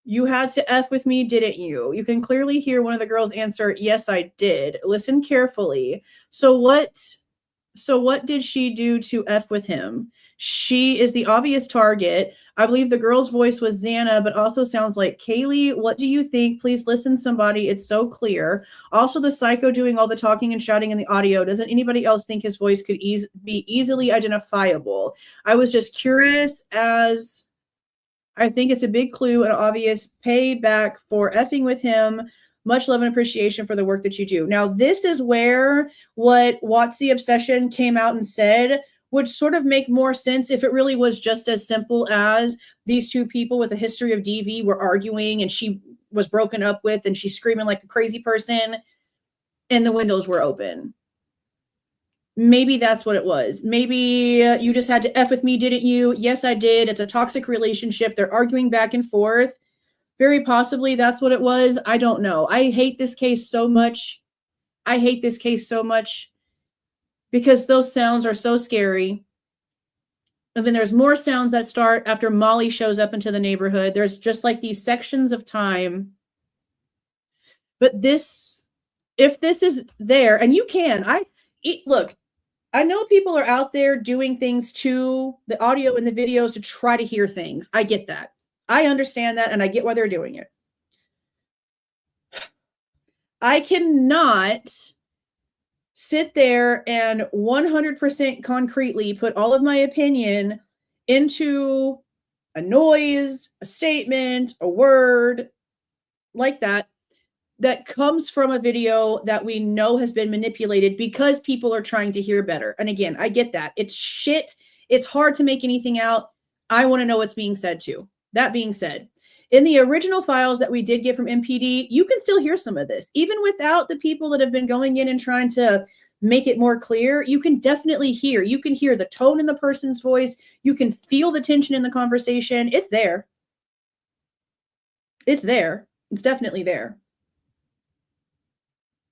"You had to F with me, didn't you?" You can clearly hear one of the girls answer, "Yes, I did." Listen carefully. So what did she do to F with him? She is the obvious target. I believe the girl's voice was Xana, but also sounds like Kaylee. What do you think? Please listen, somebody. It's so clear. Also, the psycho doing all the talking and shouting in the audio. Doesn't anybody else think his voice could be easily identifiable? I was just curious, as I think it's a big clue and obvious payback for effing with him. Much love and appreciation for the work that you do. Now, this is where What's the Obsession came out and said would sort of make more sense if it really was just as simple as these two people with a history of DV were arguing and she was broken up with and she's screaming like a crazy person and the windows were open. Maybe that's what it was. Maybe you just had to F with me, didn't you? Yes, I did. It's a toxic relationship. They're arguing back and forth. Very possibly that's what it was. I don't know. I hate this case so much. I hate this case so much because those sounds are so scary. And then there's more sounds that start after Molly shows up into the neighborhood. There's just like these sections of time. But this, if this is there, and you can, look, I know people are out there doing things to the audio and the videos to try to hear things. I get that. I understand that, and I get why they're doing it. I cannot sit there and 100% concretely put all of my opinion into a noise, a statement, a word like that comes from a video that we know has been manipulated because people are trying to hear better. And again, I get that. It's shit. It's hard to make anything out. I want to know what's being said too. That being said, in the original files that we did get from MPD, you can still hear some of this. Even without the people that have been going in and trying to make it more clear, you can definitely hear. You can hear the tone in the person's voice. You can feel the tension in the conversation. It's there. It's there. It's definitely there.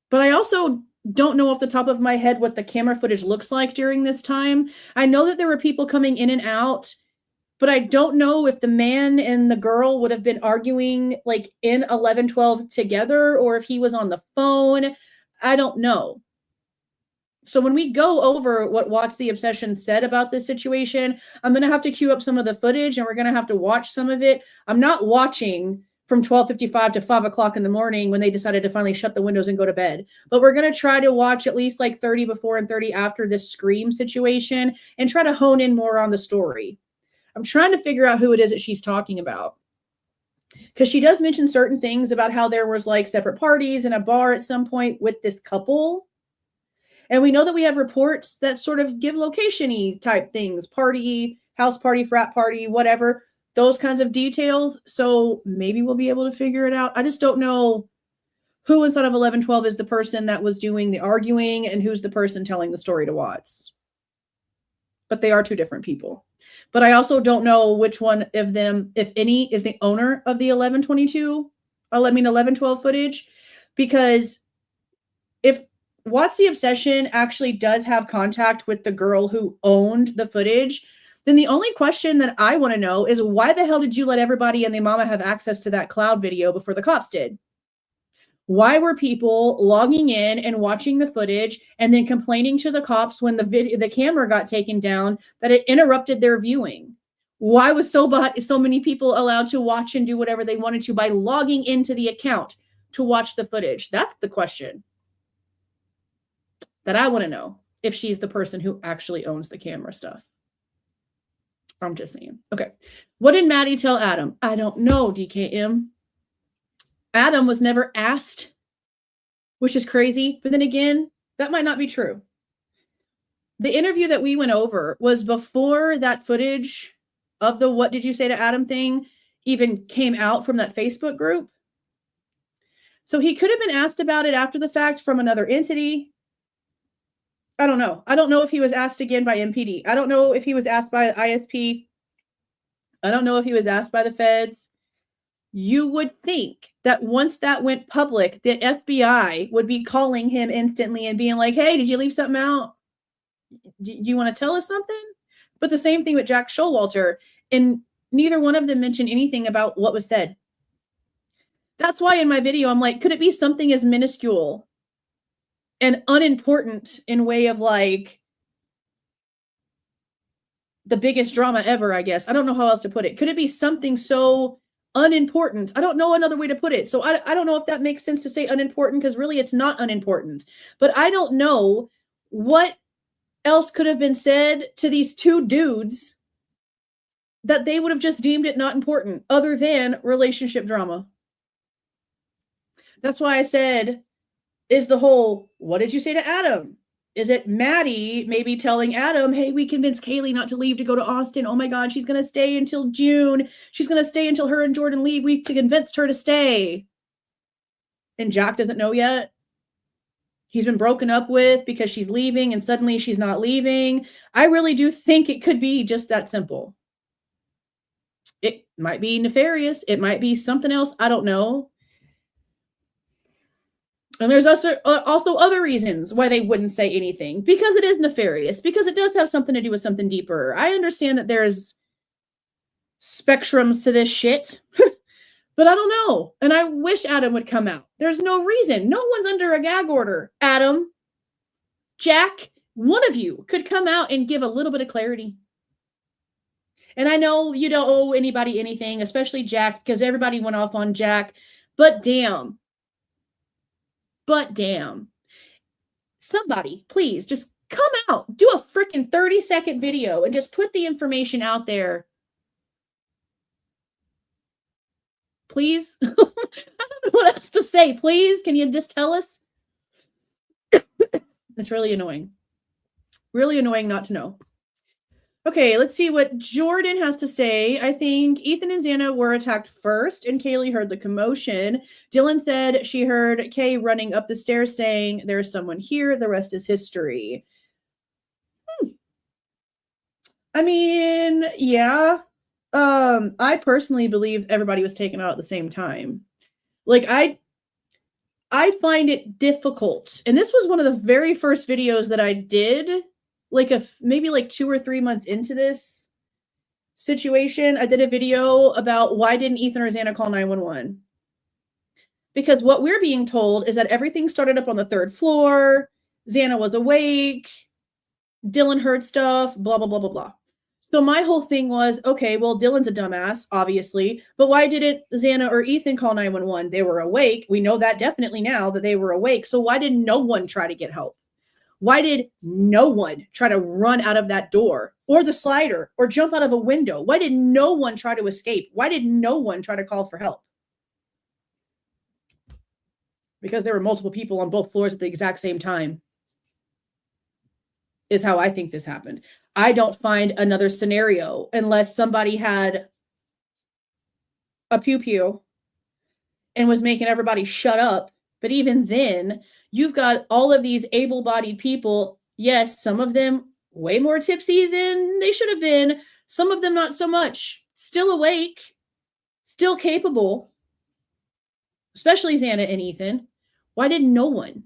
But I also don't know off the top of my head what the camera footage looks like during this time. I know that there were people coming in and out, but I don't know if the man and the girl would have been arguing like in 1112 together or if he was on the phone. I don't know. So when we go over what Watts the Obsession said about this situation, I'm going to have to queue up some of the footage and we're going to have to watch some of it. I'm not watching from 12:55 to 5 o'clock in the morning when they decided to finally shut the windows and go to bed. But we're going to try to watch at least like 30 before and 30 after this Scream situation and try to hone in more on the story. I'm trying to figure out who it is that she's talking about. Because she does mention certain things about how there was like separate parties in a bar at some point with this couple. And we know that we have reports that sort of give location-y type things, party, house party, frat party, whatever, those kinds of details. So maybe we'll be able to figure it out. I just don't know who inside of 1112 is the person that was doing the arguing and who's the person telling the story to Watts. But they are two different people. But I also don't know which one of them, if any, is the owner of the 1112 footage. Because if Watts the Obsession actually does have contact with the girl who owned the footage, then the only question that I want to know is why the hell did you let everybody and their mama have access to that cloud video before the cops did? Why were people logging in and watching the footage and then complaining to the cops when the camera got taken down that it interrupted their viewing? Why was so many people allowed to watch and do whatever they wanted to by logging into the account to watch the footage? That's the question that I want to know, if she's the person who actually owns the camera stuff. I'm just saying. Okay. What did Maddie tell Adam? I don't know, DKM. Adam was never asked, which is crazy. But then again, that might not be true. The interview that we went over was before that footage of the what did you say to Adam thing even came out from that Facebook group. So he could have been asked about it after the fact from another entity. I don't know. I don't know if he was asked again by MPD. I don't know if he was asked by ISP. I don't know if he was asked by the feds. You would think that once that went public, the FBI would be calling him instantly and being like, hey, did you leave something out? Do you want to tell us something? But the same thing with Jack Showalter. And neither one of them mentioned anything about what was said. That's why in my video, I'm like, could it be something as minuscule and unimportant in way of like the biggest drama ever, I guess. I don't know how else to put it. Could it be something so unimportant? I don't know another way to put it. So I don't know if that makes sense to say unimportant, because really it's not unimportant. But I don't know what else could have been said to these two dudes that they would have just deemed it not important other than relationship drama. That's why I said, is the whole, what did you say to Adam? Is it Maddie maybe telling Adam, hey, we convinced Kaylee not to leave to go to Austin. Oh my God, she's going to stay until June. She's going to stay until her and Jordan leave. We convinced her to stay. And Jack doesn't know yet. He's been broken up with because she's leaving and suddenly she's not leaving. I really do think it could be just that simple. It might be nefarious. It might be something else. I don't know. And there's also other reasons why they wouldn't say anything, because it is nefarious, because it does have something to do with something deeper. I understand that there's spectrums to this shit, but I don't know. And I wish Adam would come out. There's no reason. No one's under a gag order. Adam, Jack, one of you could come out and give a little bit of clarity. And I know you don't owe anybody anything, especially Jack, because everybody went off on Jack, but damn. But damn. Somebody, please, just come out. Do a freaking 30-second video and just put the information out there. Please? I don't know what else to say. Please, can you just tell us? It's really annoying. Really annoying not to know. Okay, let's see what Jordan has to say. I think Ethan and Xana were attacked first, and Kaylee heard the commotion. Dylan said she heard Kay running up the stairs saying, "There's someone here. The rest is history." I mean, yeah. I personally believe everybody was taken out at the same time. Like, I find it difficult. And this was one of the very first videos that I did, like maybe like 2 or 3 months into this situation. I did a video about why didn't Ethan or Xana call 911? Because what we're being told is that everything started up on the 3rd floor. Xana was awake. Dylan heard stuff, blah, blah, blah, blah, blah. So my whole thing was, okay, well, Dylan's a dumbass, obviously, but why didn't Xana or Ethan call 911? They were awake. We know that definitely now that they were awake. So why did no one try to get help? Why did no one try to run out of that door or the slider or jump out of a window? Why did no one try to escape? Why did no one try to call for help? Because there were multiple people on both floors at the exact same time, is how I think this happened. I don't find another scenario unless somebody had a pew-pew and was making everybody shut up. But even then, you've got all of these able-bodied people. Yes, some of them way more tipsy than they should have been. Some of them not so much. Still awake, still capable, especially Xana and Ethan. Why did no one?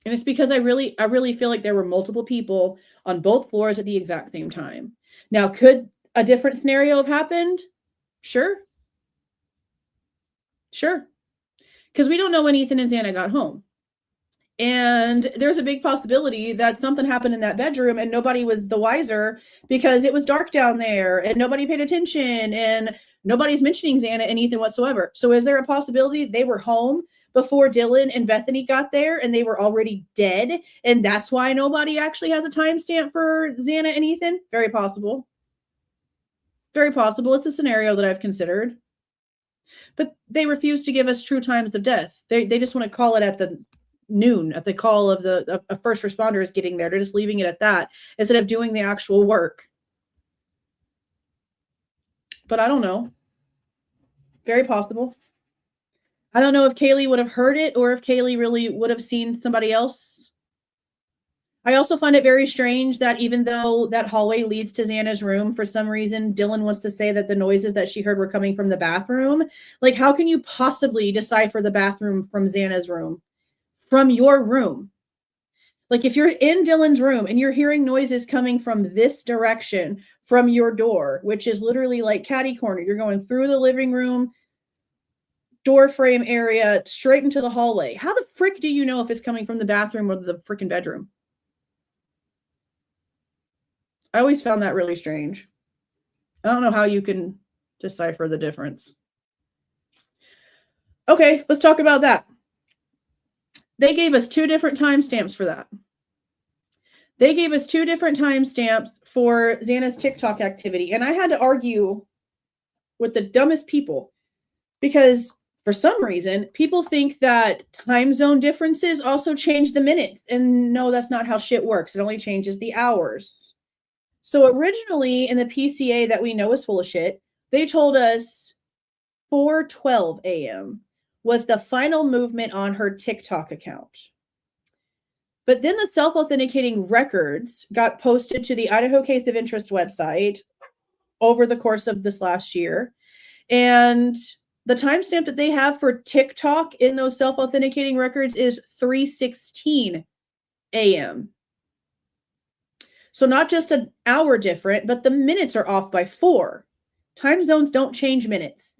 And it's because I really feel like there were multiple people on both floors at the exact same time. Now, could a different scenario have happened? Sure. Sure. Because we don't know when Ethan and Xana got home. And there's a big possibility that something happened in that bedroom and nobody was the wiser because it was dark down there and nobody paid attention and nobody's mentioning Xana and Ethan whatsoever. So is there a possibility they were home before Dylan and Bethany got there and they were already dead? And that's why nobody actually has a timestamp for Xana and Ethan? Very possible. Very possible. It's a scenario that I've considered. But they refuse to give us true times of death. They just want to call it at the noon, at the call of the first responders getting there. They're just leaving it at that instead of doing the actual work. But I don't know. Very possible. I don't know if Kaylee would have heard it or if Kaylee really would have seen somebody else. I also find it very strange that even though that hallway leads to Xana's room, for some reason, Dylan wants to say that the noises that she heard were coming from the bathroom. Like, how can you possibly decipher the bathroom from Xana's room? From your room? Like, if you're in Dylan's room and you're hearing noises coming from this direction, from your door, which is literally like catty corner, you're going through the living room, door frame area, straight into the hallway. How the frick do you know if it's coming from the bathroom or the freaking bedroom? I always found that really strange. I don't know how you can decipher the difference. Okay, let's talk about that. They gave us 2 different timestamps for that. They gave us 2 different timestamps for Xana's TikTok activity. And I had to argue with the dumbest people because for some reason, people think that time zone differences also change the minutes. And no, that's not how shit works. It only changes the hours. So originally in the PCA that we know is full of shit, they told us 4:12 a.m. was the final movement on her TikTok account. But then the self-authenticating records got posted to the Idaho Case of Interest website over the course of this last year. And the timestamp that they have for TikTok in those self-authenticating records is 3:16 a.m. So not just an hour different, but the minutes are off by 4. Time zones don't change minutes.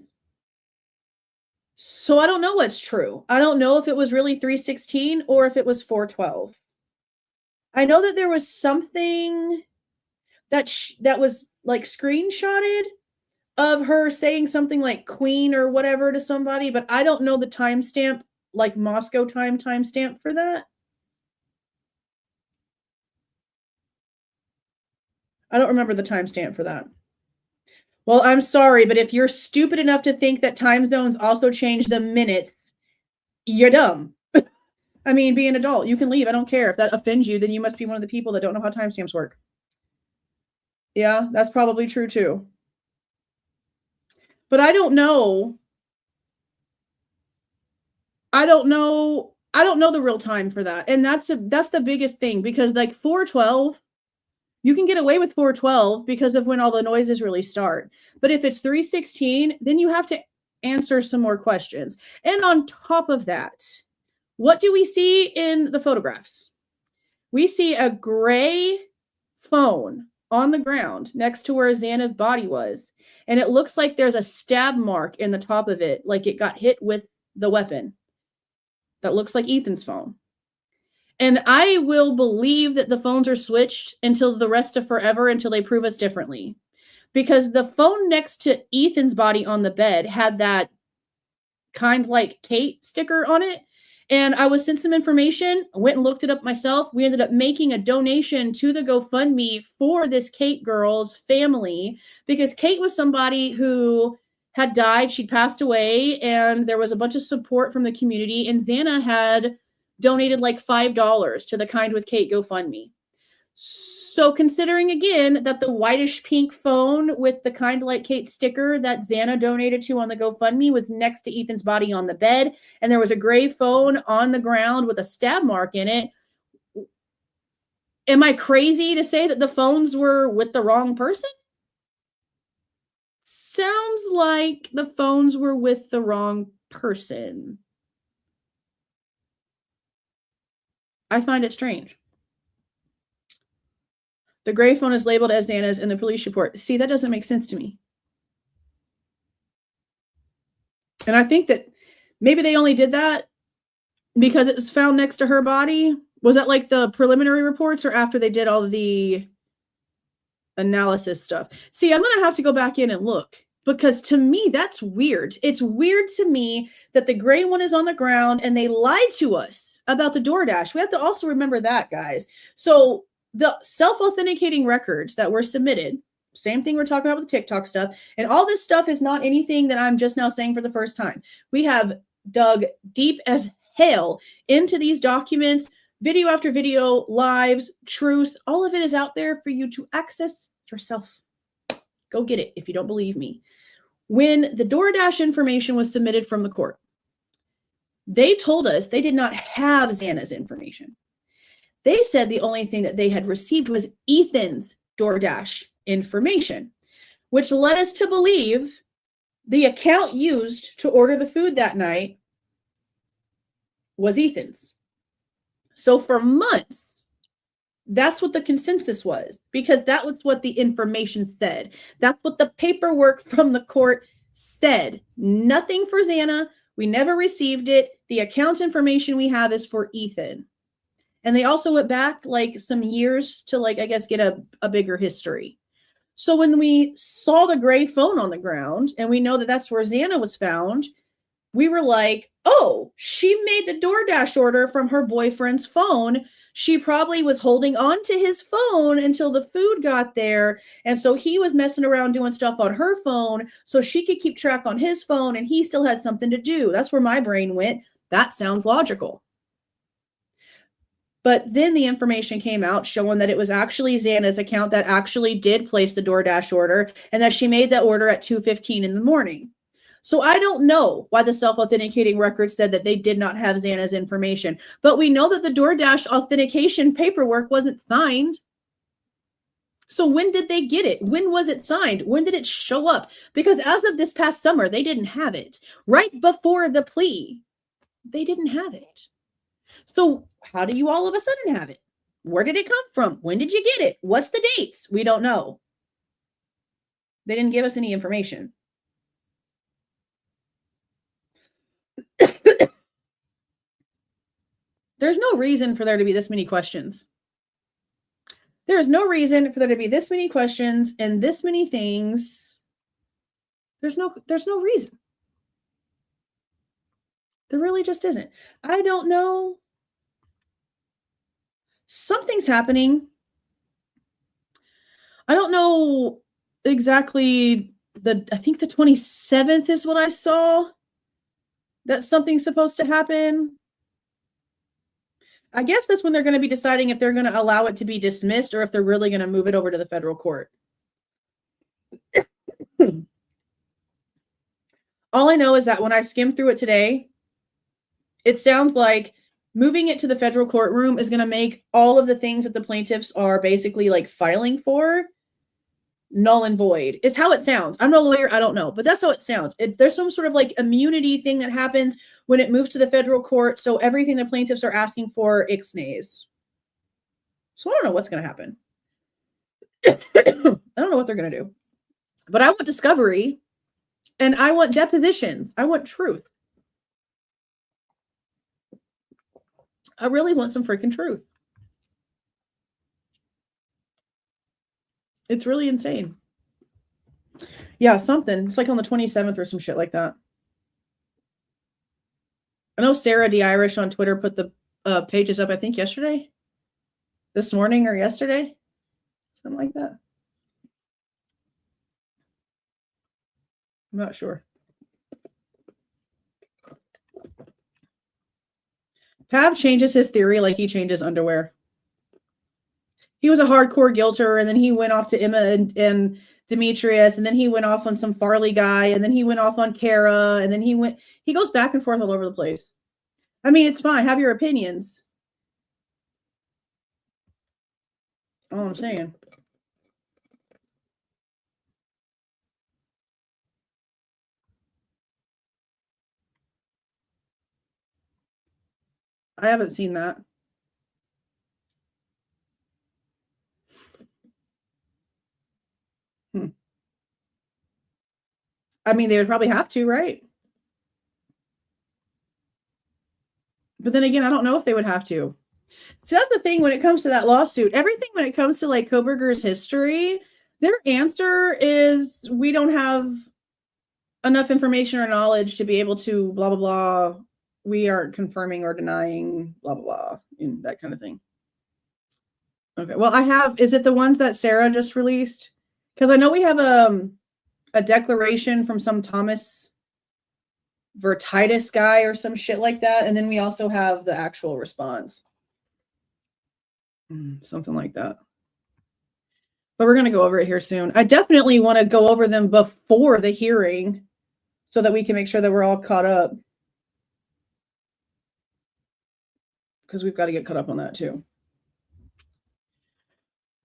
So I don't know what's true. I don't know if it was really 3:16 or if it was 4:12. I know that there was something that was like screenshotted of her saying something like queen or whatever to somebody, but I don't know the timestamp, like Moscow timestamp for that. I don't remember the timestamp for that. Well, I'm sorry, but if you're stupid enough to think that time zones also change the minutes, you're dumb. I mean, be an adult. You can leave. I don't care. If that offends you, then you must be one of the people that don't know how timestamps work. Yeah, that's probably true too. But I don't know. I don't know the real time for that. And that's the biggest thing, because like 412, you can get away with 412 because of when all the noises really start. But if it's 316, then you have to answer some more questions. And on top of that, what do we see in the photographs? We see a gray phone on the ground next to where Xana's body was. And it looks like there's a stab mark in the top of it, like it got hit with the weapon. That looks like Ethan's phone. And I will believe that the phones are switched until the rest of forever, until they prove us differently. Because the phone next to Ethan's body on the bed had that kind like Kate sticker on it. And I was sent some information, I went and looked it up myself. We ended up making a donation to the GoFundMe for this Kate girl's family, because Kate was somebody who had died. She'd passed away, and there was a bunch of support from the community. And Xana had donated like $5 to the Kind with Kate GoFundMe. So considering again that the whitish pink phone with the Kind Like Kate sticker that Xana donated to on the GoFundMe was next to Ethan's body on the bed, and there was a gray phone on the ground with a stab mark in it, am I crazy to say that the phones were with the wrong person? Sounds like the phones were with the wrong person. I find it strange. The gray phone is labeled as Xana's in the police report. See, that doesn't make sense to me. And I think that maybe they only did that because it was found next to her body. Was that like the preliminary reports or after they did all of the analysis stuff? See, I'm going to have to go back in and look, because to me, that's weird. It's weird to me that the gray one is on the ground and they lied to us about the DoorDash. We have to also remember that, guys. So the self-authenticating records that were submitted, same thing we're talking about with the TikTok stuff, and all this stuff is not anything that I'm just now saying for the first time. We have dug deep as hell into these documents, video after video, lives, truth, all of it is out there for you to access yourself. Go get it if you don't believe me. When the DoorDash information was submitted from the court, they told us they did not have Xana's information. They said the only thing that they had received was Ethan's DoorDash information, which led us to believe the account used to order the food that night was Ethan's. So for months, that's what the consensus was, because that was what the information said. That's what the paperwork from the court said. Nothing for Xana. We never received it. The account information we have is for Ethan. And they also went back like some years to like, I guess, get a bigger history. So when we saw the gray phone on the ground and we know that that's where Xana was found, we were like, oh, she made the DoorDash order from her boyfriend's phone. She probably was holding on to his phone until the food got there. And so he was messing around doing stuff on her phone so she could keep track on his phone, and he still had something to do. That's where my brain went. That sounds logical. But then the information came out showing that it was actually Xana's account that actually did place the DoorDash order, and that she made that order at 2:15 in the morning. So I don't know why the self-authenticating record said that they did not have Xana's information, but we know that the DoorDash authentication paperwork wasn't signed. So when did they get it? When was it signed? When did it show up? Because as of this past summer, they didn't have it. Right before the plea, they didn't have it. So how do you all of a sudden have it? Where did it come from? When did you get it? What's the dates? We don't know. They didn't give us any information. There's no reason for there to be this many questions. There is no reason for there to be this many questions and this many things There's no reason. There really just isn't. I don't know. Something's happening. I don't know exactly. I think the 27th is what I saw that something's supposed to happen. I guess that's when they're going to be deciding if they're going to allow it to be dismissed or if they're really going to move it over to the federal court. All I know is that when I skimmed through it today, it sounds like moving it to the federal courtroom is going to make all of the things that the plaintiffs are basically like filing for null and void. It's how it sounds. I'm no lawyer. I don't know, but that's how it sounds. There's some sort of like immunity thing that happens when it moves to the federal court. So everything the plaintiffs are asking for ixnays. So I don't know what's going to happen. I don't know what they're going to do, but I want discovery and I want depositions. I want truth. I really want some freaking truth. It's really insane. Yeah, something. It's like on the 27th or some shit like that. I know Sarah D. Irish on Twitter put the pages up, I think yesterday, this morning or yesterday, something like that. I'm not sure. Pav changes his theory like he changes underwear. He was a hardcore guilter, and then he went off to Emma and Demetrius, and then he went off on some Farley guy, and then he went off on Kara, and then he goes back and forth all over the place. I mean, it's fine. Have your opinions. All I'm saying. I haven't seen that. I mean, they would probably have to, right? But then again, I don't know if they would have to. So that's the thing when it comes to that lawsuit. Everything when it comes to like Kohberger's history, their answer is we don't have enough information or knowledge to be able to blah, blah, blah. We aren't confirming or denying blah, blah, blah, and that kind of thing. Okay. Well, is it the ones that Sarah just released? Because I know we have a declaration from some Thomas Vertitus guy or some shit like that. And then we also have the actual response. Something like that. But we're going to go over it here soon. I definitely want to go over them before the hearing so that we can make sure that we're all caught up. Because we've got to get caught up on that too.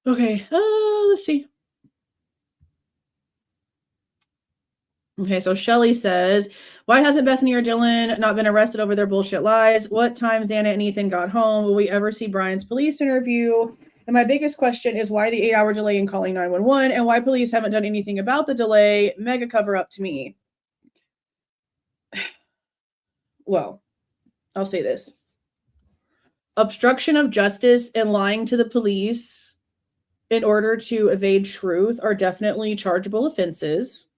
Okay, let's see. Okay, so Shelly says, why hasn't Bethany or Dylan not been arrested over their bullshit lies? What time Xana and Ethan got home? Will we ever see Bryan's police interview? And my biggest question is why the 8-hour delay in calling 911 and why police haven't done anything about the delay. Mega cover up to me. Well, I'll say this. Obstruction of justice and lying to the police in order to evade truth are definitely chargeable offenses.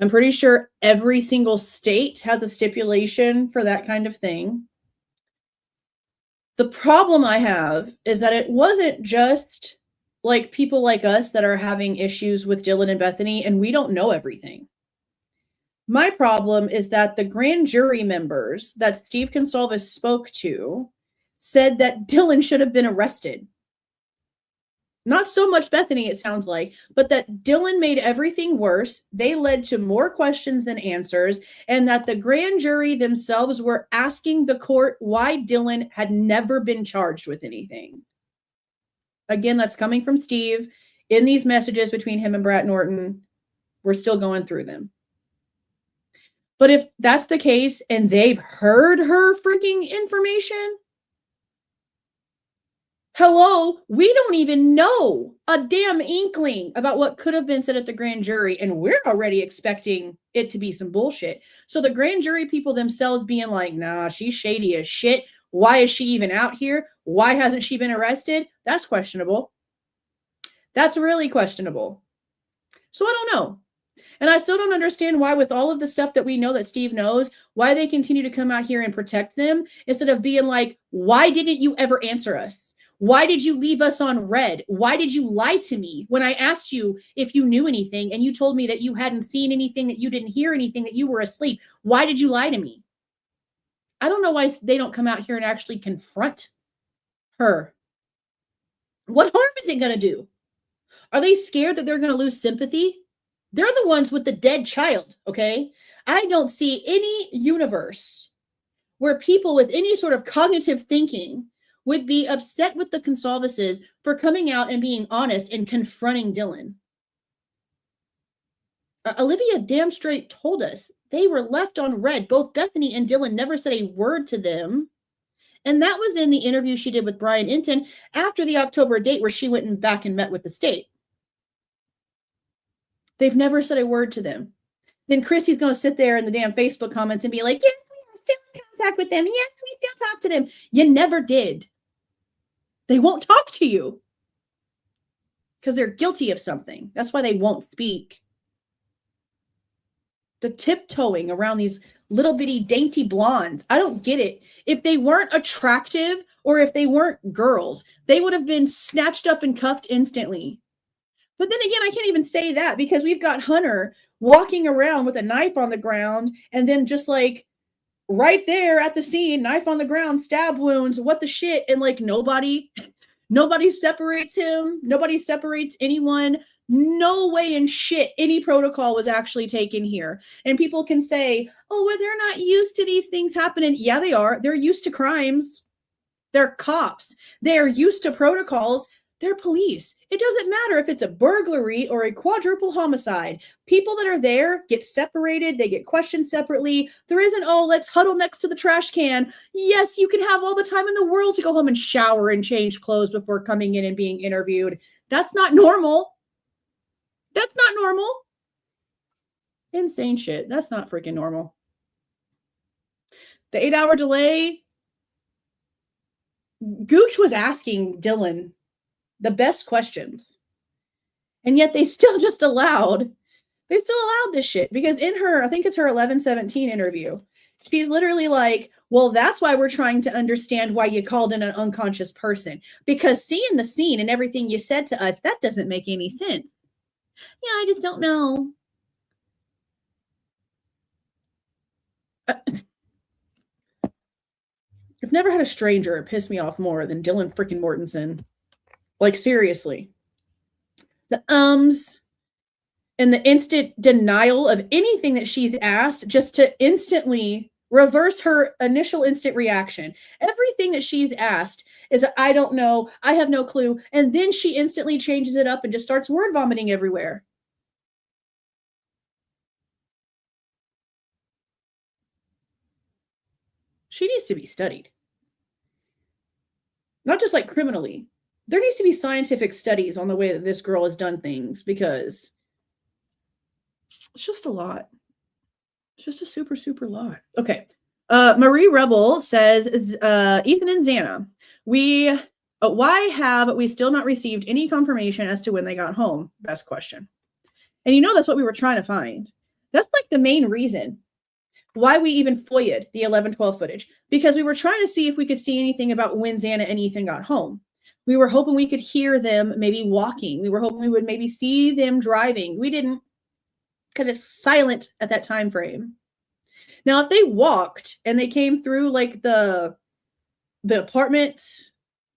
I'm pretty sure every single state has a stipulation for that kind of thing. The problem I have is that it wasn't just like people like us that are having issues with Dylan and Bethany, and we don't know everything. My problem is that the grand jury members that Steve Goncalves spoke to said that Dylan should have been arrested. Not so much Bethany, it sounds like, but that Dylan made everything worse. They led to more questions than answers, and that the grand jury themselves were asking the court why Dylan had never been charged with anything. Again, that's coming from Steve in these messages between him and Brett Norton. We're still going through them. But if that's the case and they've heard her freaking information, hello, we don't even know a damn inkling about what could have been said at the grand jury, and we're already expecting it to be some bullshit. So the grand jury people themselves being like, nah, she's shady as shit. Why is she even out here? Why hasn't she been arrested? That's questionable. That's really questionable. So I don't know. And I still don't understand why, with all of the stuff that we know that Steve knows, why they continue to come out here and protect them instead of being like, why didn't you ever answer us? Why did you leave us on red? Why did you lie to me when I asked you if you knew anything and you told me that you hadn't seen anything, that you didn't hear anything, that you were asleep? Why did you lie to me? I don't know why they don't come out here and actually confront her. What harm is it going to do? Are they scared that they're going to lose sympathy? They're the ones with the dead child, okay? I don't see any universe where people with any sort of cognitive thinking would be upset with the Goncalveses for coming out and being honest and confronting Dylan. Olivia damn straight told us they were left on red. Both Bethany and Dylan never said a word to them. And that was in the interview she did with Brian Inton after the October date where she went back and met with the state. They've never said a word to them. Then Chrissy's going to sit there in the damn Facebook comments and be like, yes, we are still in contact with them. Yes, we still talk to them. You never did. They won't talk to you because they're guilty of something. That's why they won't speak. The tiptoeing around these little bitty dainty blondes. I don't get it. If they weren't attractive or if they weren't girls, they would have been snatched up and cuffed instantly. But then again, I can't even say that because we've got Hunter walking around with a knife on the ground and then just like right there at the scene, knife on the ground, stab wounds, what the shit. And like nobody separates him. Nobody separates anyone. No way in shit any protocol was actually taken here. And people can say, oh, well, they're not used to these things happening. Yeah, they are. They're used to crimes. They're cops. They're used to protocols. They're police. It doesn't matter if it's a burglary or a quadruple homicide. People that are there get separated. They get questioned separately. There isn't, oh, let's huddle next to the trash can. Yes, you can have all the time in the world to go home and shower and change clothes before coming in and being interviewed. That's not normal. That's not normal. Insane shit. That's not freaking normal. The 8-hour delay. Gooch was asking Dylan the best questions. And yet they still allowed this shit. Because in her, I think it's her 11/17 interview, she's literally like, well, that's why we're trying to understand why you called in an unconscious person. Because seeing the scene and everything you said to us, that doesn't make any sense. Yeah, I just don't know. I've never had a stranger piss me off more than Dylan freaking Mortensen. Like, seriously. The and the instant denial of anything that she's asked just to instantly reverse her initial instant reaction. Everything that she's asked is, I don't know, I have no clue. And then she instantly changes it up and just starts word vomiting everywhere. She needs to be studied. Not just like criminally. There needs to be scientific studies on the way that this girl has done things because it's just a lot. It's just a super, super lot. Okay. Marie Rebel says, Ethan and Xana, why have we still not received any confirmation as to when they got home? Best question. And you know, that's what we were trying to find. That's like the main reason why we even FOIA'd the 11/12 footage, because we were trying to see if we could see anything about when Xana and Ethan got home. We were hoping we could hear them maybe walking. We were hoping we would maybe see them driving. We didn't, because it's silent at that time frame. Now, if they walked and they came through like the apartment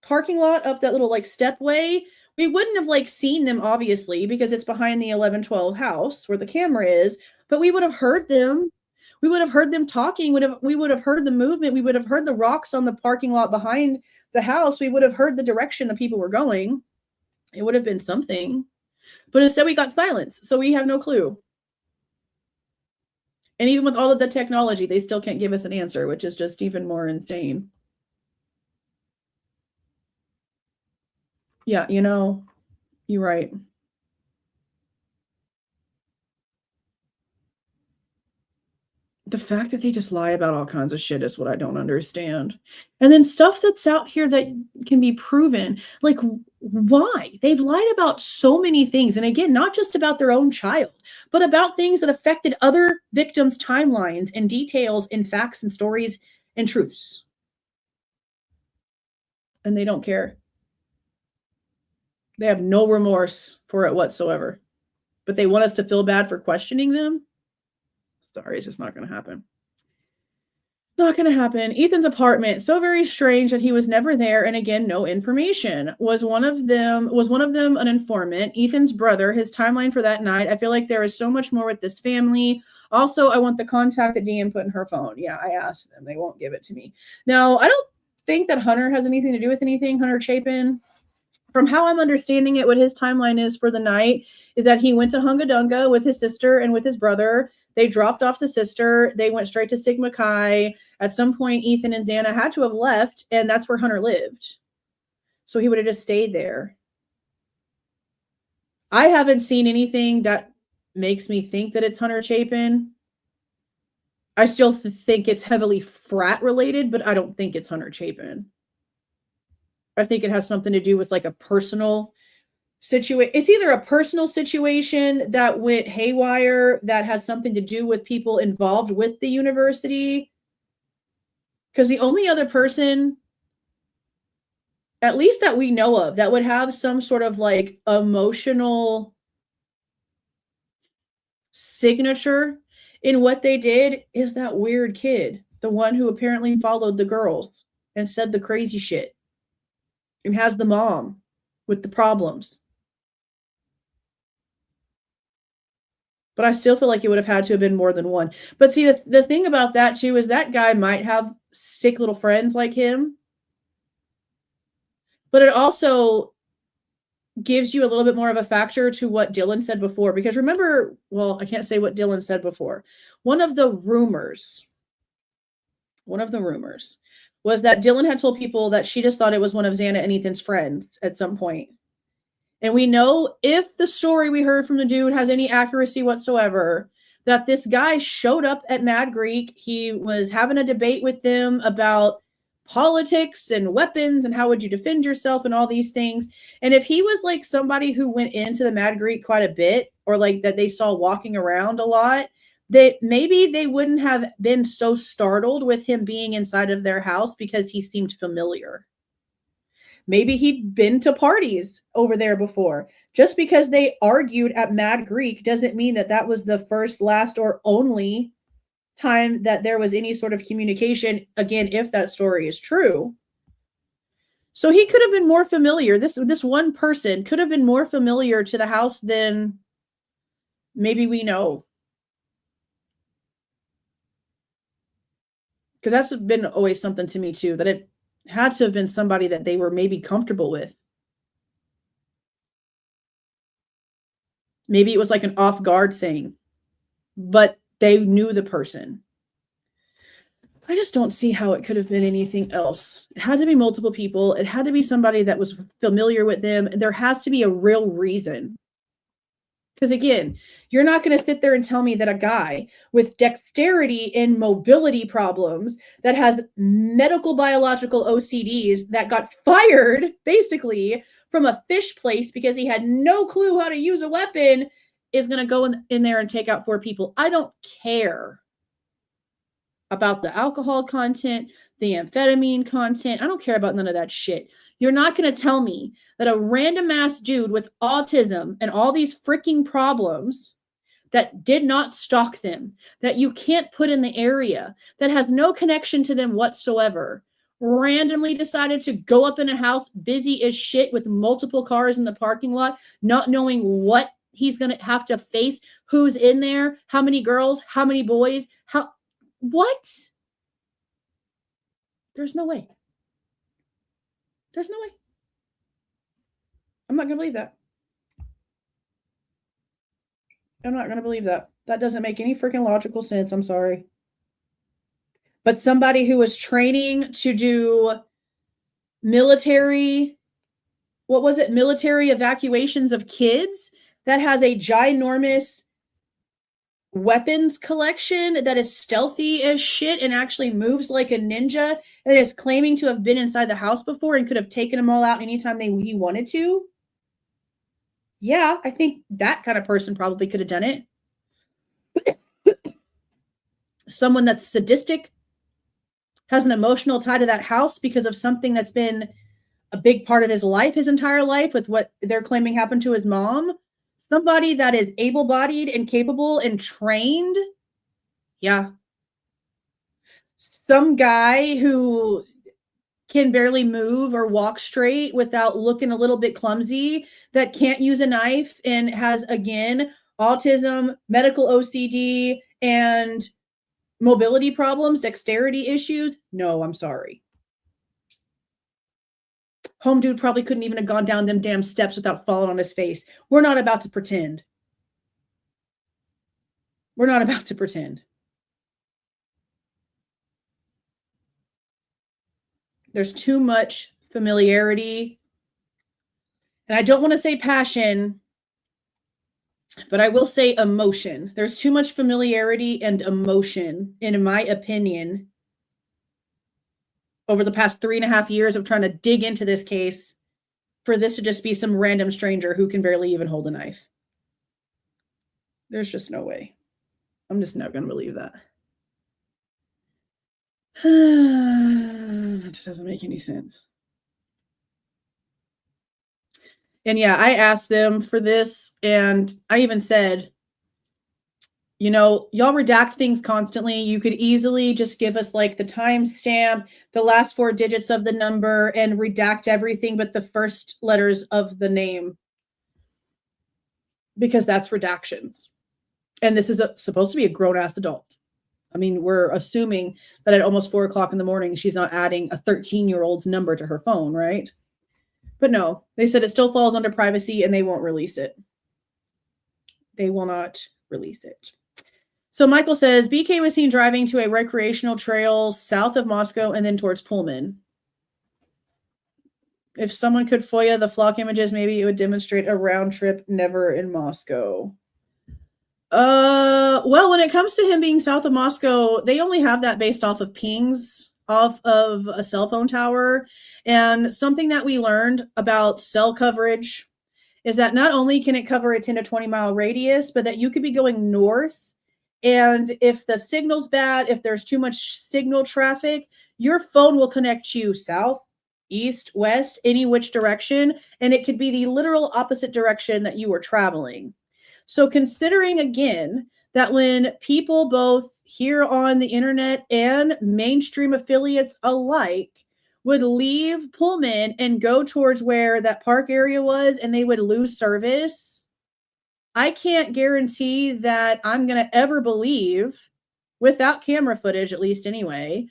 parking lot up that little like stepway, we wouldn't have like seen them obviously because it's behind the 11/12 house where the camera is, but we would have heard them. We would have heard them talking. We would have heard the movement. We would have heard the rocks on the parking lot behind the house. We would have heard the direction the people were going. It would have been something. But instead we got silence. So we have no clue. And even with all of the technology, they still can't give us an answer, which is just even more insane. Yeah, you know, you're right. the fact that they just lie about all kinds of shit is what I don't understand. And then stuff that's out here that can be proven, like why? They've lied about so many things. And again, not just about their own child, but about things that affected other victims' timelines and details and facts and stories and truths. And they don't care. They have no remorse for it whatsoever. But they want us to feel bad for questioning them. Sorry, it's just not going to happen. Not going to happen. Ethan's apartment, so very strange that he was never there, and again, no information. Was one of them an informant? Ethan's brother, his timeline for that night. I feel like there is so much more with this family. Also, I want the contact that Deanne put in her phone. Yeah, I asked them. They won't give it to me. Now, I don't think that Hunter has anything to do with anything. Hunter Chapin. From how I'm understanding it, what his timeline is for the night is that he went to Hungadunga with his sister and with his brother. They dropped off the sister. They went straight to Sigma Chi. At some point, Ethan and Xana had to have left, and that's where Hunter lived. So he would have just stayed there. I haven't seen anything that makes me think that it's Hunter Chapin. I still think it's heavily frat related, but I don't think it's Hunter Chapin. I think it has something to do with like a personal situation. It's either a personal situation that went haywire that has something to do with people involved with the university. Because the only other person, at least that we know of, that would have some sort of like emotional signature in what they did is that weird kid, the one who apparently followed the girls and said the crazy shit. And has the mom with the problems. But I still feel like it would have had to have been more than one. But see, the thing about that too is that guy might have sick little friends like him. But it also gives you a little bit more of a factor to what Dylan said before. Because remember, well, I can't say what Dylan said before. One of the rumors was that Dylan had told people that she just thought it was one of Xana and Ethan's friends at some point. And we know, if the story we heard from the dude has any accuracy whatsoever, that this guy showed up at Mad Greek. He was having a debate with them about politics and weapons and how would you defend yourself and all these things. And if he was like somebody who went into the Mad Greek quite a bit, or like that they saw walking around a lot, that maybe they wouldn't have been so startled with him being inside of their house because he seemed familiar. Maybe he'd been to parties over there before. Just because they argued at Mad Greek doesn't mean that that was the first, last, or only time that there was any sort of communication, again, if that story is true. So he could have been more familiar. This one person could have been more familiar to the house than maybe we know. Because that's been always something to me too, that it had to have been somebody that they were maybe comfortable with. Maybe it was like an off-guard thing, but they knew the person. I just don't see how it could have been anything else. It had to be multiple people. It had to be somebody that was familiar with them. There has to be a real reason. Because again, you're not going to sit there and tell me that a guy with dexterity and mobility problems that has medical biological OCDs that got fired basically from a fish place because he had no clue how to use a weapon is going to go in there and take out 4 people. I don't care about the alcohol content, the amphetamine content. I don't care about none of that shit. You're not going to tell me that a random ass dude with autism and all these freaking problems that did not stalk them, that you can't put in the area, that has no connection to them whatsoever, randomly decided to go up in a house busy as shit with multiple cars in the parking lot, not knowing what he's going to have to face, who's in there, how many girls, how many boys, what? There's no way. There's no way. I'm not going to believe that. I'm not going to believe that. That doesn't make any freaking logical sense. I'm sorry. But somebody who was training to do military, what was it? Military evacuations of kids that has a ginormous weapons collection that is stealthy as shit and actually moves like a ninja and is claiming to have been inside the house before and could have taken them all out anytime he wanted to. Yeah, I think that kind of person probably could have done it. Someone that's sadistic, has an emotional tie to that house because of something that's been a big part of his life, his entire life, with what they're claiming happened to his mom. Somebody that is able-bodied and capable and trained. Yeah. Some guy who can barely move or walk straight without looking a little bit clumsy, that can't use a knife and has, again, autism, medical OCD, and mobility problems, dexterity issues. No, I'm sorry. Home dude probably couldn't even have gone down them damn steps without falling on his face. We're not about to pretend. We're not about to pretend. There's too much familiarity. And I don't want to say passion, but I will say emotion. There's too much familiarity and emotion, in my opinion, over the past 3.5 years of trying to dig into this case for this to just be some random stranger who can barely even hold a knife. There's just no way. I'm just not going to believe that. It just doesn't make any sense. And yeah, I asked them for this, and I even said, you know, y'all redact things constantly. You could easily just give us like the timestamp, the last 4 digits of the number, and redact everything but the first letters of the name, because that's redactions. And this is supposed to be a grown-ass adult. I mean, we're assuming that at almost 4 o'clock in the morning, she's not adding a 13-year-old's number to her phone, right? But no, they said it still falls under privacy and they won't release it. They will not release it. So Michael says, BK was seen driving to a recreational trail south of Moscow and then towards Pullman. If someone could FOIA the flock images, maybe it would demonstrate a round trip, never in Moscow. Well, when it comes to him being south of Moscow, they only have that based off of pings off of a cell phone tower. And something that we learned about cell coverage is that not only can it cover a 10 to 20 mile radius, but that you could be going north. And if the signal's bad, if there's too much signal traffic, your phone will connect you south, east, west, any which direction. And it could be the literal opposite direction that you were traveling. So considering, again, that when people both here on the internet and mainstream affiliates alike would leave Pullman and go towards where that park area was and they would lose service, I can't guarantee that I'm going to ever believe, without camera footage at least anyway,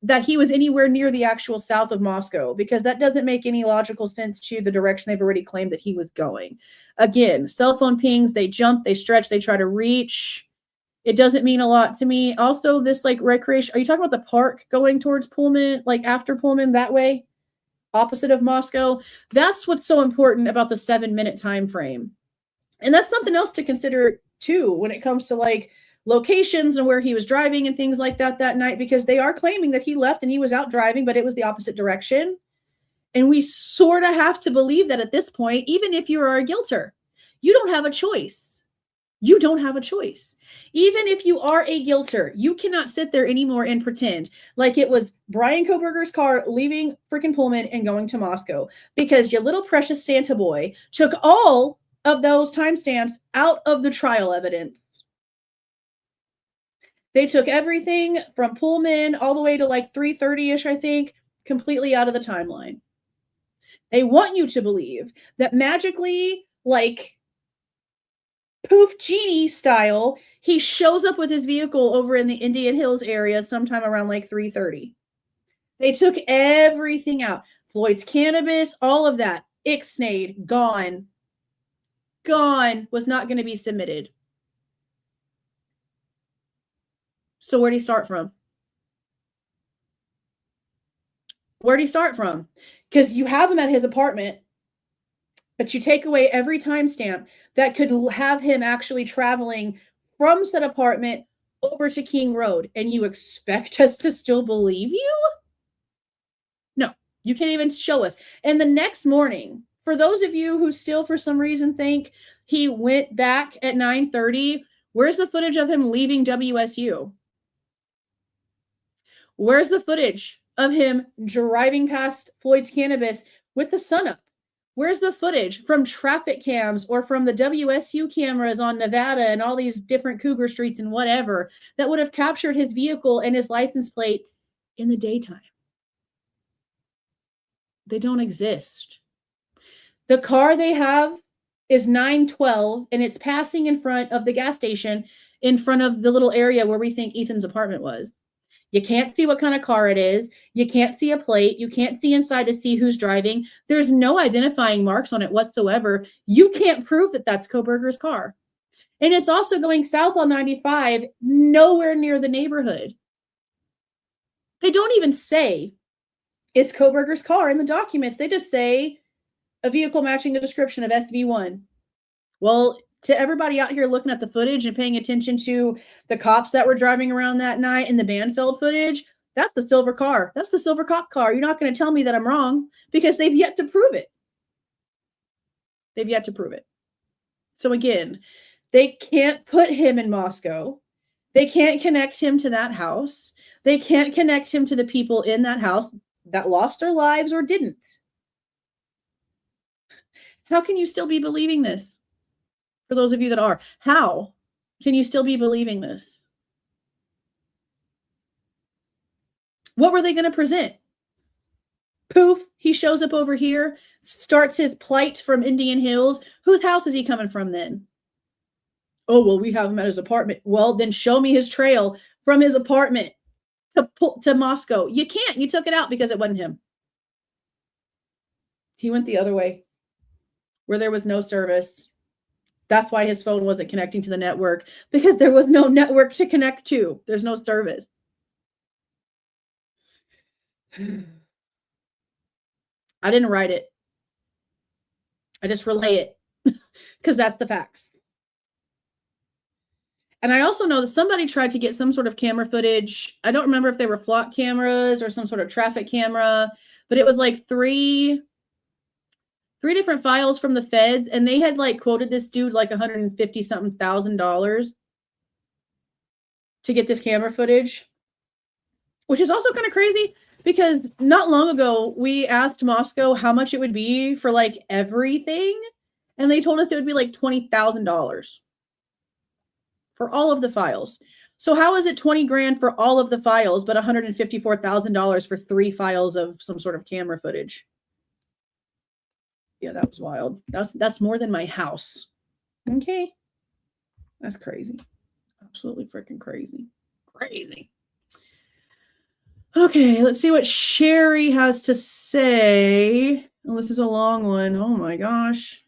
that he was anywhere near the actual south of Moscow, because that doesn't make any logical sense to the direction they've already claimed that he was going. Again, cell phone pings, they jump, they stretch, they try to reach. It doesn't mean a lot to me. Also, this like recreation, are you talking about the park going towards Pullman, like after Pullman that way, opposite of Moscow? That's what's so important about the 7-minute time frame. And that's something else to consider too when it comes to like locations and where he was driving and things like that night, because they are claiming that he left and he was out driving, but it was the opposite direction. And we sort of have to believe that at this point, even if you are a guilter, you don't have a choice. You don't have a choice. Even if you are a guilter, you cannot sit there anymore and pretend like it was Bryan Kohberger's car leaving freaking Pullman and going to Moscow, because your little precious Santa boy took all of those timestamps out of the trial evidence. They took everything from Pullman all the way to like 3:30-ish, I think, completely out of the timeline. They want you to believe that magically, like poof genie style, he shows up with his vehicle over in the Indian Hills area sometime around like 3:30. They took everything out. Floyd's cannabis, all of that. Ixnade, gone. Gone. Was not going to be submitted. So where'd he start from? Where'd he start from? Because you have him at his apartment, but you take away every timestamp that could have him actually traveling from said apartment over to King Road, and you expect us to still believe you? No, you can't even show us. And the next morning, for those of you who still for some reason think he went back at 9:30, where's the footage of him leaving WSU? Where's the footage of him driving past Floyd's Cannabis with the sun up? Where's the footage from traffic cams or from the WSU cameras on Nevada and all these different Cougar streets and whatever that would have captured his vehicle and his license plate in the daytime? They don't exist. The car they have is 912 and it's passing in front of the gas station in front of the little area where we think Ethan's apartment was. You can't see what kind of car it is. You can't see a plate. You can't see inside to see who's driving. There's no identifying marks on it whatsoever. You can't prove that that's Kohberger's car. And it's also going south on 95, nowhere near the neighborhood. They don't even say it's Kohberger's car in the documents. They just say a vehicle matching the description of SV1. Well, to everybody out here looking at the footage and paying attention to the cops that were driving around that night in the Banfield footage, that's the silver car. That's the silver cop car. You're not going to tell me that I'm wrong because they've yet to prove it. They've yet to prove it. So again, they can't put him in Moscow. They can't connect him to that house. They can't connect him to the people in that house that lost their lives or didn't. How can you still be believing this? For those of you that are, how can you still be believing this? What were they going to present? Poof, he shows up over here, starts his plight from Indian Hills. Whose house is he coming from then? Oh, well, we have him at his apartment. Well, then show me his trail from his apartment to Moscow. You can't. You took it out because it wasn't him. He went the other way where there was no service. That's why his phone wasn't connecting to the network, because there was no network to connect to. There's no service. I didn't write it. I just relay it because that's the facts. And I also know that somebody tried to get some sort of camera footage. I don't remember if they were flock cameras or some sort of traffic camera, but it was like three different files from the feds, and they had like quoted this dude like $150,000 to get this camera footage, which is also kind of crazy because not long ago we asked Moscow how much it would be for like everything, and they told us it would be like $20,000 for all of the files. So how is it 20 grand for all of the files, but $154,000 for 3 files of some sort of camera footage? Yeah, that was wild. That's more than my house. Okay. That's crazy. Absolutely freaking crazy. Crazy. Okay, let's see what Sherry has to say. Oh, this is a long one. Oh my gosh.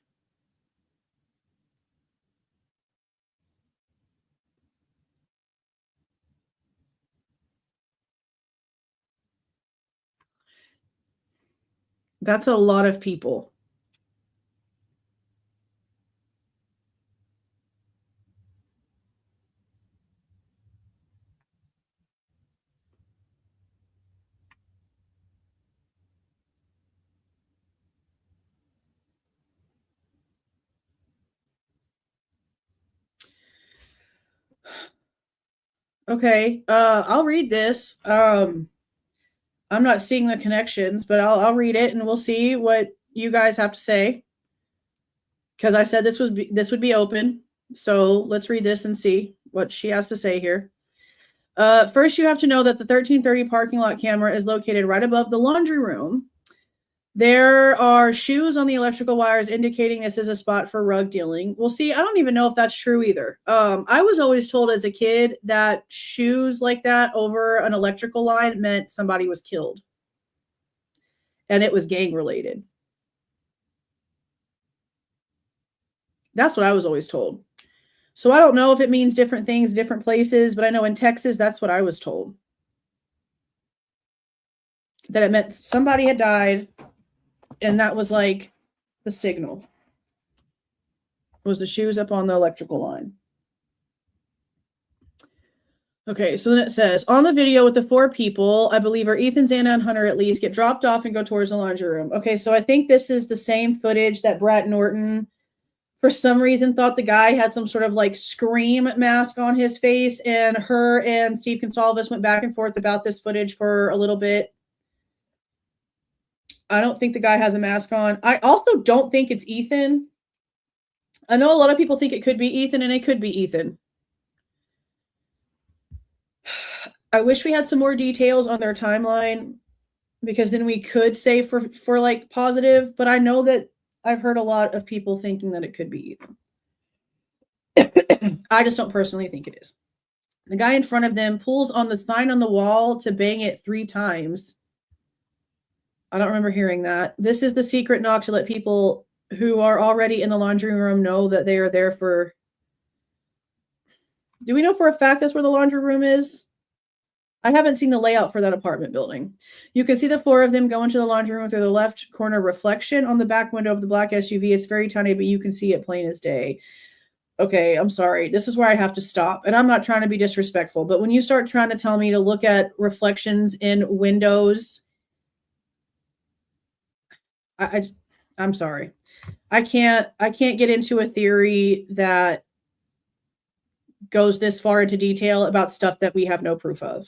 That's a lot of people. Okay, I'll read this. I'm not seeing the connections, but I'll read it and we'll see what you guys have to say. Because I said this would be open. So let's read this and see what she has to say here. First, you have to know that the 1330 parking lot camera is located right above the laundry room. There are shoes on the electrical wires indicating this is a spot for rug dealing. Well, see, I don't even know if that's true either. I was always told as a kid that shoes like that over an electrical line meant somebody was killed. And it was gang related. That's what I was always told. So I don't know if it means different things, different places, but I know in Texas, that's what I was told. That it meant somebody had died, and that was like the signal. It was the shoes up on the electrical line. Okay, so then it says, on the video with the 4 people, I believe are Ethan, Xana, and Hunter at least, get dropped off and go towards the laundry room. Okay, so I think this is the same footage that Brett Norton, for some reason, thought the guy had some sort of like Scream mask on his face, and her and Steve Goncalves went back and forth about this footage for a little bit. I don't think the guy has a mask on. I also don't think it's Ethan. I know a lot of people think it could be Ethan, and it could be Ethan. I wish we had some more details on their timeline, because then we could say for like positive, but I know that I've heard a lot of people thinking that it could be Ethan. I just don't personally think it is. The guy in front of them pulls on the sign on the wall to bang it 3 times. I don't remember hearing that. This is the secret knock to let people who are already in the laundry room know that they are there for... Do we know for a fact that's where the laundry room is? I haven't seen the layout for that apartment building. You can see the 4 of them go into the laundry room through the left corner reflection on the back window of the black SUV. It's very tiny, but you can see it plain as day. Okay, I'm sorry. This is where I have to stop. And I'm not trying to be disrespectful, but when you start trying to tell me to look at reflections in windows, I'm sorry. I can't get into a theory that goes this far into detail about stuff that we have no proof of.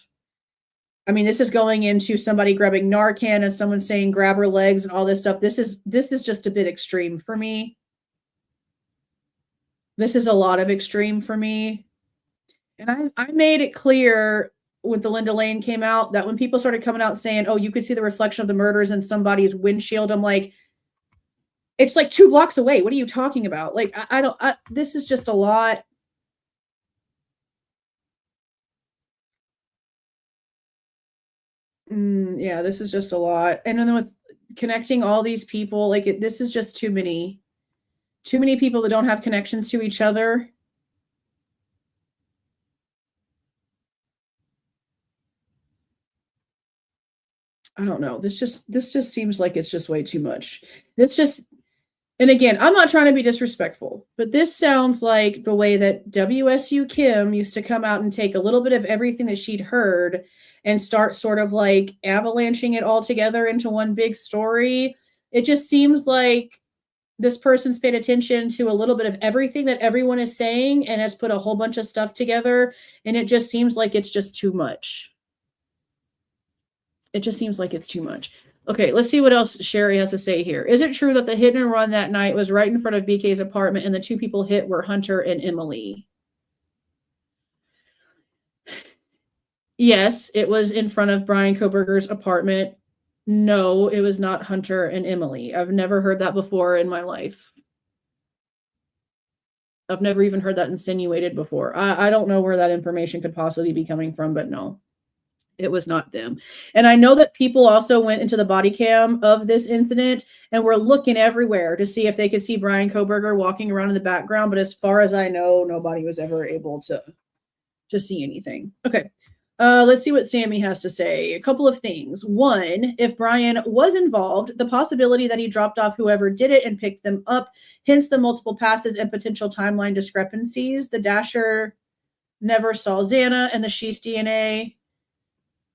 I mean, this is going into somebody grabbing Narcan and someone saying grab her legs and all this stuff. This is just a bit extreme for me. This is a lot of extreme for me. And I made it clear when the Linda Lane came out that when people started coming out saying, oh, you could see the reflection of the murders in somebody's windshield, I'm like, it's like 2 blocks away. What are you talking about? Like, this is just a lot. Yeah, this is just a lot. And then with connecting all these people, like this is just too many people that don't have connections to each other. I don't know. This just seems like it's just way too much. And again, I'm not trying to be disrespectful, but this sounds like the way that WSU Kim used to come out and take a little bit of everything that she'd heard and start sort of like avalanching it all together into one big story. It just seems like this person's paid attention to a little bit of everything that everyone is saying and has put a whole bunch of stuff together. And it just seems like it's just too much. It just seems like it's too much. Okay, let's see what else Sherry has to say here. Is it true that the hit and run that night was right in front of BK's apartment and the 2 people hit were Hunter and Emily? Yes, it was in front of Bryan Kohberger's apartment. No, it was not Hunter and Emily. I've never heard that before in my life. I've never even heard that insinuated before. I don't know where that information could possibly be coming from, but no. It was not them. And I know that people also went into the body cam of this incident and were looking everywhere to see if they could see Bryan Kohberger walking around in the background. But as far as I know, nobody was ever able to see anything. Okay. Let's see what Sammy has to say. A couple of things. One, if Bryan was involved, the possibility that he dropped off whoever did it and picked them up, hence the multiple passes and potential timeline discrepancies. The dasher never saw Xana and the sheath DNA.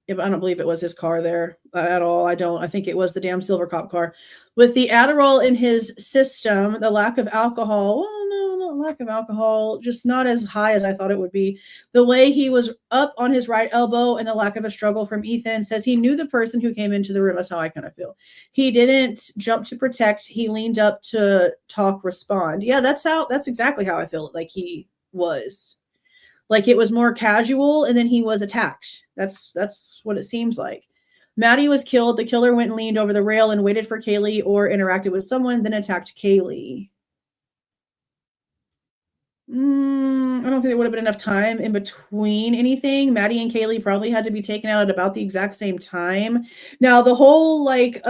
I don't believe it was his car there at all. I think it was the damn silver cop car. With the Adderall in his system, the lack of alcohol, well, no, not lack of alcohol, just not as high as I thought it would be. The way he was up on his right elbow and the lack of a struggle from Ethan says he knew the person who came into the room. That's how I kind of feel. He didn't jump to protect. He leaned up to talk, respond. Yeah, that's exactly how I feel like he was. Like it was more casual and then he was attacked. That's what it seems like. Maddie was killed. The killer went and leaned over the rail and waited for Kaylee or interacted with someone, then attacked Kaylee. I don't think there would have been enough time in between anything. Maddie and Kaylee probably had to be taken out at about the exact same time. Now, the whole like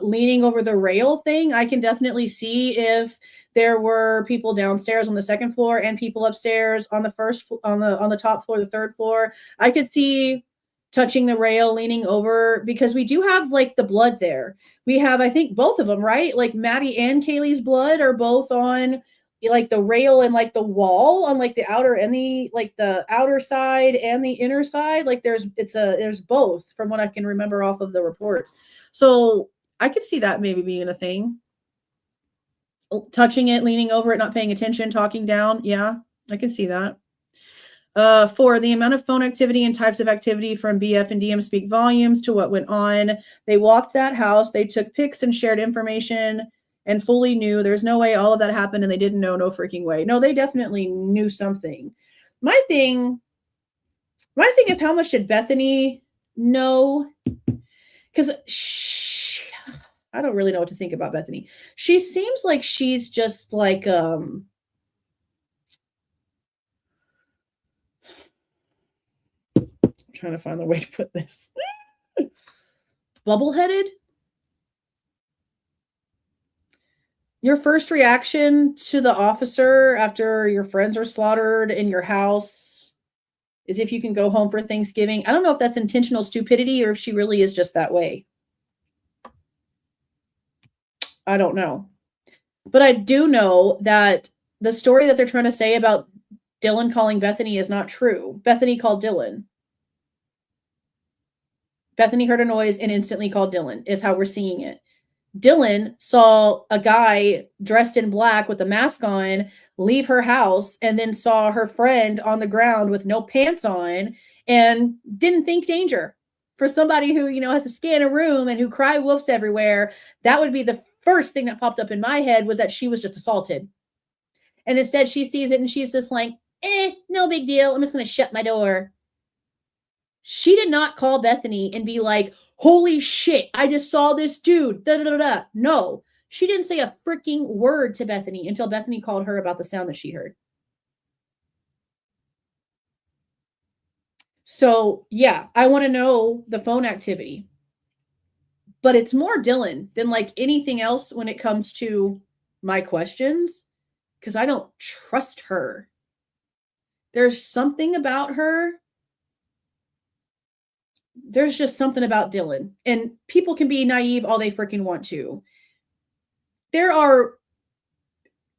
leaning over the rail thing, I can definitely see if there were people downstairs on the 2nd floor and people upstairs on the top floor, the 3rd floor. I could see touching the rail, leaning over, because we do have like the blood there. We have, I think, both of them, right? Like Maddie and Kaylee's blood are both on like the rail and like the wall on like the outer and the outer side and the inner side. Like there's both from what I can remember off of the reports. So I could see that maybe being a thing. Touching it, leaning over it, not paying attention, talking down. Yeah, I can see that. 4, the amount of phone activity and types of activity from BF and DM speak volumes to what went on. They walked that house. They took pics and shared information and fully knew. There's no way all of that happened and they didn't know. No freaking way. No, they definitely knew something. My thing is, how much did Bethany know? Because I don't really know what to think about Bethany. She seems like she's just like trying to find the way to put this. Bubble-headed? Your first reaction to the officer after your friends are slaughtered in your house is if you can go home for Thanksgiving. I don't know if that's intentional stupidity or if she really is just that way. I don't know. But I do know that the story that they're trying to say about Dylan calling Bethany is not true. Bethany called Dylan. Bethany heard a noise and instantly called Dylan, is how we're seeing it. Dylan saw a guy dressed in black with a mask on leave her house and then saw her friend on the ground with no pants on and didn't think danger. For somebody who, has to scan a room and who cry wolves everywhere, that would be the first thing that popped up in my head, was that she was just assaulted. And instead she sees it and she's just like, no big deal. I'm just going to shut my door. She did not call Bethany and be like, holy shit, I just saw this dude. Da, da, da, da. No, she didn't say a freaking word to Bethany until Bethany called her about the sound that she heard. So, yeah, I want to know the phone activity. But it's more Dylan than like anything else when it comes to my questions, because I don't trust her. There's something about her. There's just something about Dylan, and people can be naive all they freaking want to. There are,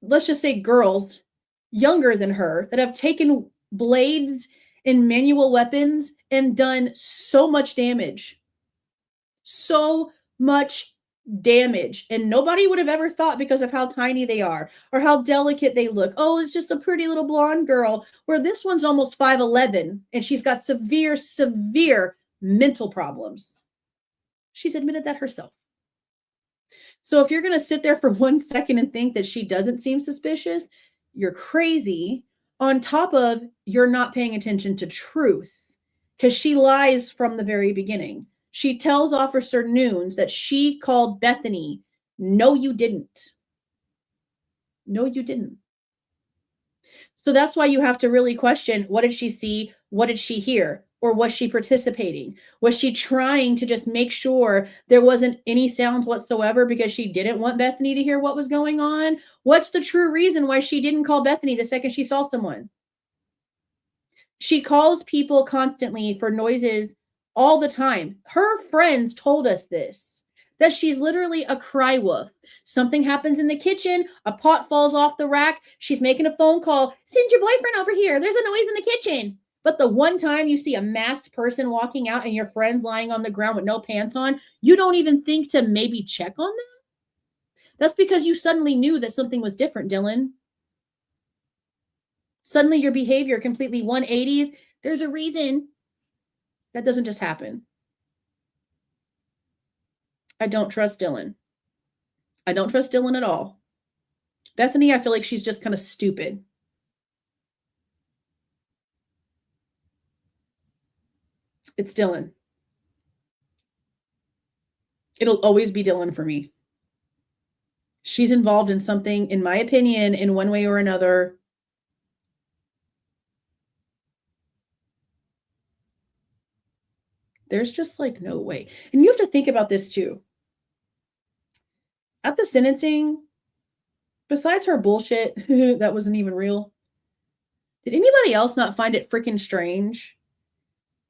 let's just say, girls younger than her that have taken blades and manual weapons and done so much damage. So much damage. And nobody would have ever thought, because of how tiny they are or how delicate they look, oh, it's just a pretty little blonde girl, where this one's almost 5'11" and she's got severe mental problems. She's admitted that herself. So if you're going to sit there for 1 second and think that she doesn't seem suspicious, you're crazy, on top of you're not paying attention to truth, because she lies from the very beginning. She tells Officer Nunes that she called Bethany. No, you didn't. No, you didn't. So that's why you have to really question, what did she see? What did she hear? Or was she participating? Was she trying to just make sure there wasn't any sounds whatsoever because she didn't want Bethany to hear what was going on? What's the true reason why she didn't call Bethany the second she saw someone? She calls people constantly for noises all the time. Her friends told us this, that she's literally a cry wolf. Something happens in the kitchen, a pot falls off the rack, she's making a phone call, send your boyfriend over here, there's a noise in the kitchen. But the one time you see a masked person walking out and your friend's lying on the ground with no pants on, you don't even think to maybe check on them? That's because you suddenly knew that something was different, Dylan. Suddenly your behavior completely 180s. There's a reason. That doesn't just happen. I don't trust Dylan. I don't trust Dylan at all. Bethany, I feel like she's just kind of stupid. It's Dylan. It'll always be Dylan for me. She's involved in something, in my opinion, in one way or another. There's just like no way. And you have to think about this too. At the sentencing, besides her bullshit that wasn't even real, did anybody else not find it freaking strange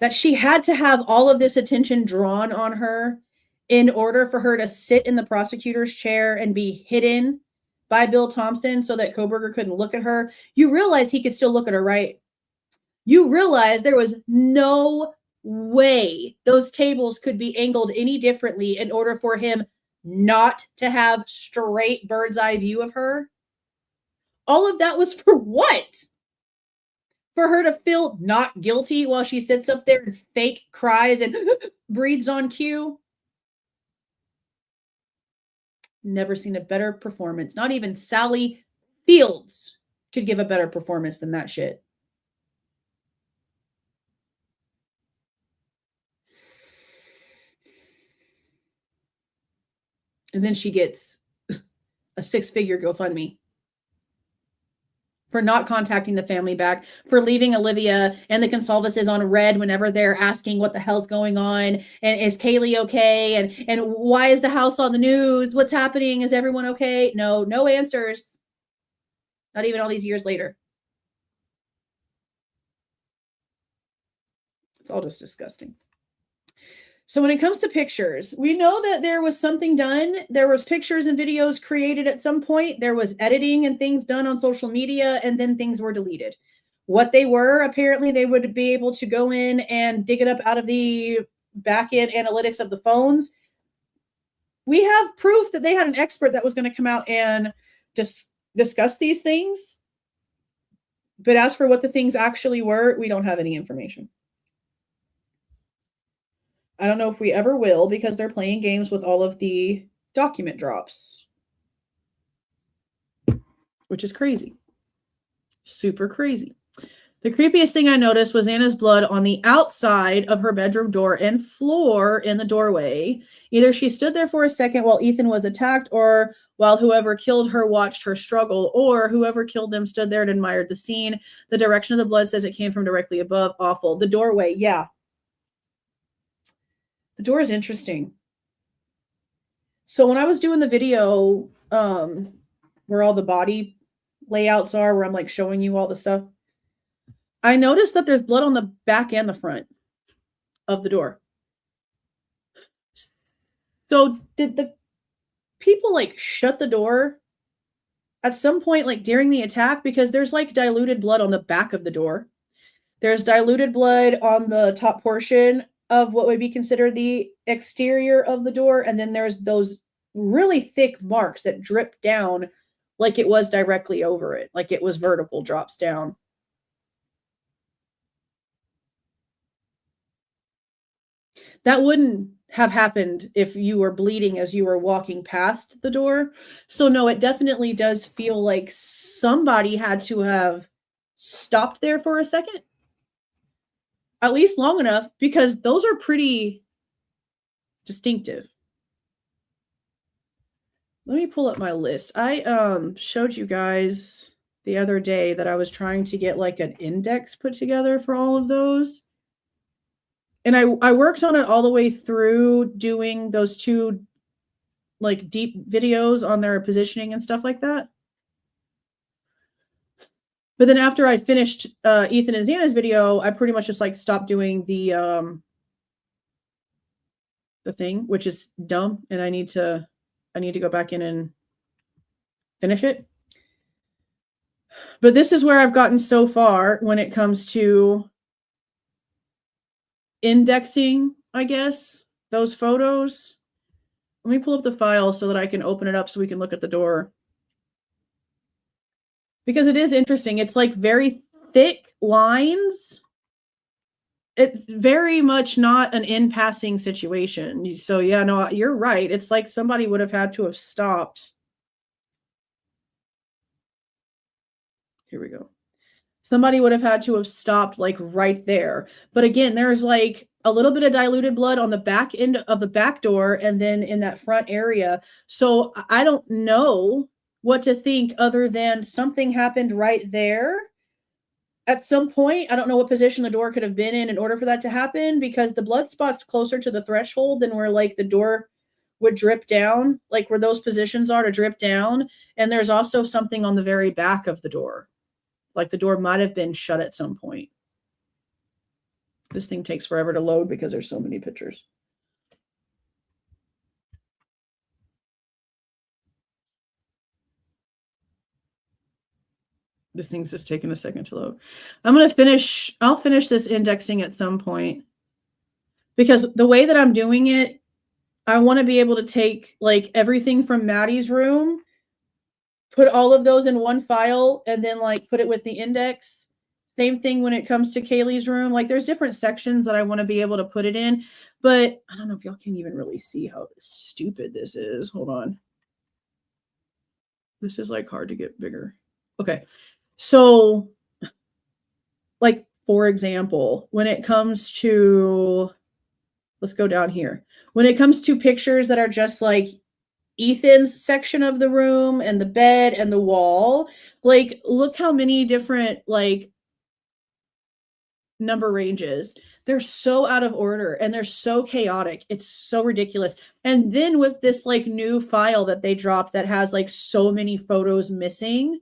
that she had to have all of this attention drawn on her in order for her to sit in the prosecutor's chair and be hidden by Bill Thompson so that Kohberger couldn't look at her. You realized he could still look at her, right? You realized there was no way those tables could be angled any differently in order for him not to have straight bird's eye view of her. All of that was for what? For her to feel not guilty while she sits up there and fake cries and breathes on cue. Never seen a better performance. Not even Sally Fields could give a better performance than that shit. And then she gets a 6-figure GoFundMe for not contacting the family back, for leaving Olivia and the Goncalveses on red whenever they're asking what the hell's going on, and is Kaylee okay, and why is the house on the news, what's happening, is everyone okay? No answers, not even all these years later. It's all just disgusting. So when it comes to pictures, we know that there was something done. There was pictures and videos created at some point. There was editing and things done on social media, and then things were deleted. What they were, apparently they would be able to go in and dig it up out of the back-end analytics of the phones. We have proof that they had an expert that was going to come out and discuss these things. But as for what the things actually were, we don't have any information. I don't know if we ever will, because they're playing games with all of the document drops, which is crazy. Super crazy. The creepiest thing I noticed was Anna's blood on the outside of her bedroom door and floor in the doorway. Either she stood there for a second while Ethan was attacked, or while whoever killed her watched her struggle, or whoever killed them stood there and admired the scene. The direction of the blood says it came from directly above. Awful. The doorway, yeah. The door is interesting. So when I was doing the video where all the body layouts are, where I'm like showing you all the stuff, I noticed that there's blood on the back and the front of the door. So did the people like shut the door at some point, like during the attack? Because there's like diluted blood on the back of the door. There's diluted blood on the top portion of what would be considered the exterior of the door. And then there's those really thick marks that drip down like it was directly over it, like it was vertical, drops down. That wouldn't have happened if you were bleeding as you were walking past the door. So no, it definitely does feel like somebody had to have stopped there for a second. At least long enough, because those are pretty distinctive. Let me pull up my list. I showed you guys the other day that I was trying to get like an index put together for all of those. And I worked on it all the way through doing those 2 like deep videos on their positioning and stuff like that. But then after I finished Ethan and Xana's video, I pretty much just like stopped doing the thing, which is dumb, and I need to go back in and finish it. But this is where I've gotten so far when it comes to indexing, I guess, those photos. Let me pull up the file so that I can open it up so we can look at the door. Because it is interesting. It's like very thick lines. It's very much not an in-passing situation. So yeah, no, you're right. It's like somebody would have had to have stopped. Here we go. Somebody would have had to have stopped like right there. But again, there's like a little bit of diluted blood on the back end of the back door and then in that front area. So I don't know what to think other than something happened right there. At some point, I don't know what position the door could have been in order for that to happen, because the blood spot's closer to the threshold than where like the door would drip down, like where those positions are to drip down. And there's also something on the very back of the door. Like the door might have been shut at some point. This thing takes forever to load because there's so many pictures. This thing's just taking a second to load. I'll finish this indexing at some point, because the way that I'm doing it, I want to be able to take like everything from Maddie's room, put all of those in one file, and then like put it with the index. Same thing when it comes to Kaylee's room. Like there's different sections that I want to be able to put it in, but I don't know if y'all can even really see how stupid this is. Hold on. This is like hard to get bigger. Okay. So like, for example, when it comes to, let's go down here. When it comes to pictures that are just like Ethan's section of the room and the bed and the wall, like look how many different like number ranges. They're so out of order and they're so chaotic. It's so ridiculous. And then with this like new file that they dropped that has like so many photos missing,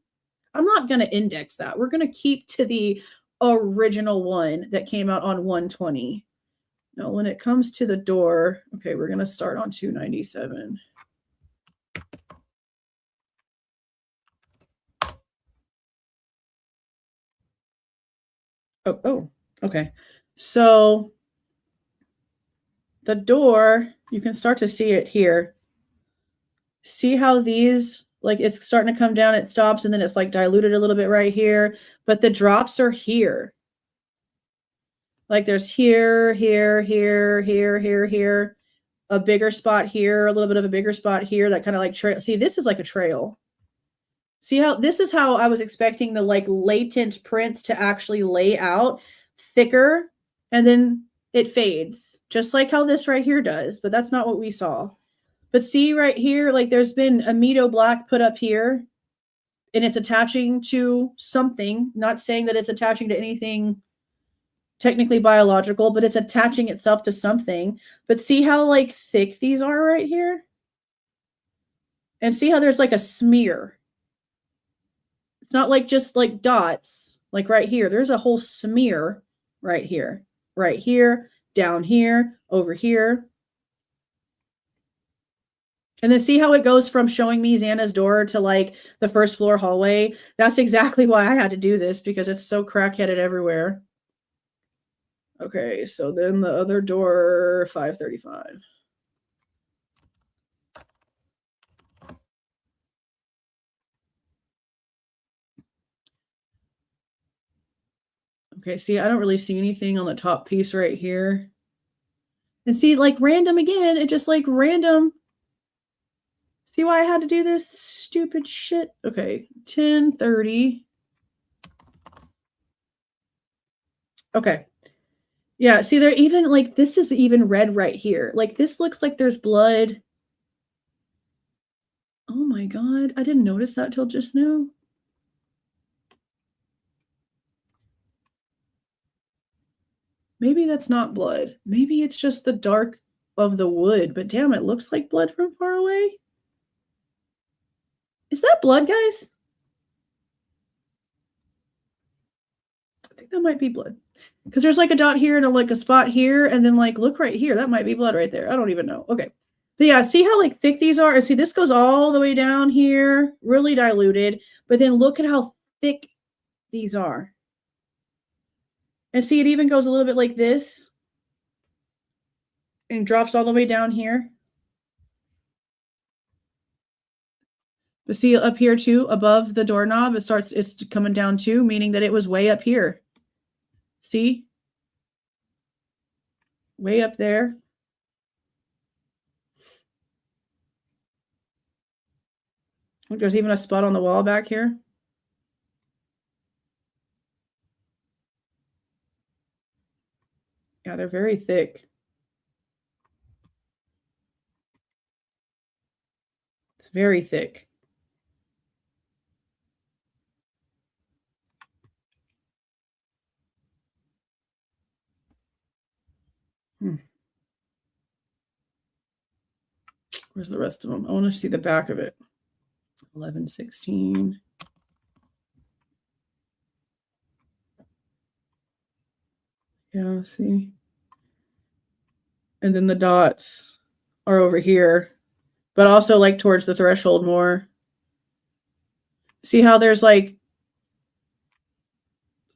I'm not going to index that. We're going to keep to the original one that came out on 120. Now, when it comes to the door, okay, we're going to start on 297. Oh, okay. So the door, you can start to see it here. See how these, like it's starting to come down, it stops, and then it's like diluted a little bit right here, but the drops are here. Like there's here, here, here, here, here, here, a bigger spot here, a little bit of a bigger spot here, that kind of like trail. See, this is like a trail. See how this is how I was expecting the like latent prints to actually lay out thicker, and then it fades, just like how this right here does, but that's not what we saw. But see right here, like there's been Amido black put up here, and it's attaching to something, not saying that it's attaching to anything technically biological, but it's attaching itself to something. But see how like thick these are right here? And see how there's like a smear. It's not like just like dots, like right here. There's a whole smear right here, down here, over here. And then see how it goes from showing me Xana's door to like the first floor hallway? That's exactly why I had to do this, because it's so crackheaded everywhere. Okay, so then the other door, 535. Okay, see, I don't really see anything on the top piece right here. And see, like random again, it just like random. See why I had to do this stupid shit? Okay, 1030. Okay. Yeah, see, they're even like, this is even red right here. Like this looks like there's blood. Oh my God, I didn't notice that till just now. Maybe that's not blood. Maybe it's just the dark of the wood, but damn, it looks like blood from far away. Is that blood, guys? I think that might be blood, because there's like a dot here and like a spot here, and then like look right here, that might be blood right there. I don't even know. Okay, but yeah, see how like thick these are? And see, this goes all the way down here, really diluted, but then look at how thick these are. And see, it even goes a little bit like this and drops all the way down here. But see up here too, above the doorknob, it's coming down too, meaning that it was way up here. See? Way up there. Look, there's even a spot on the wall back here. Yeah, they're very thick. It's very thick. Where's the rest of them? I want to see the back of it. 1116. Yeah, see? And then the dots are over here, but also like towards the threshold more. See how there's like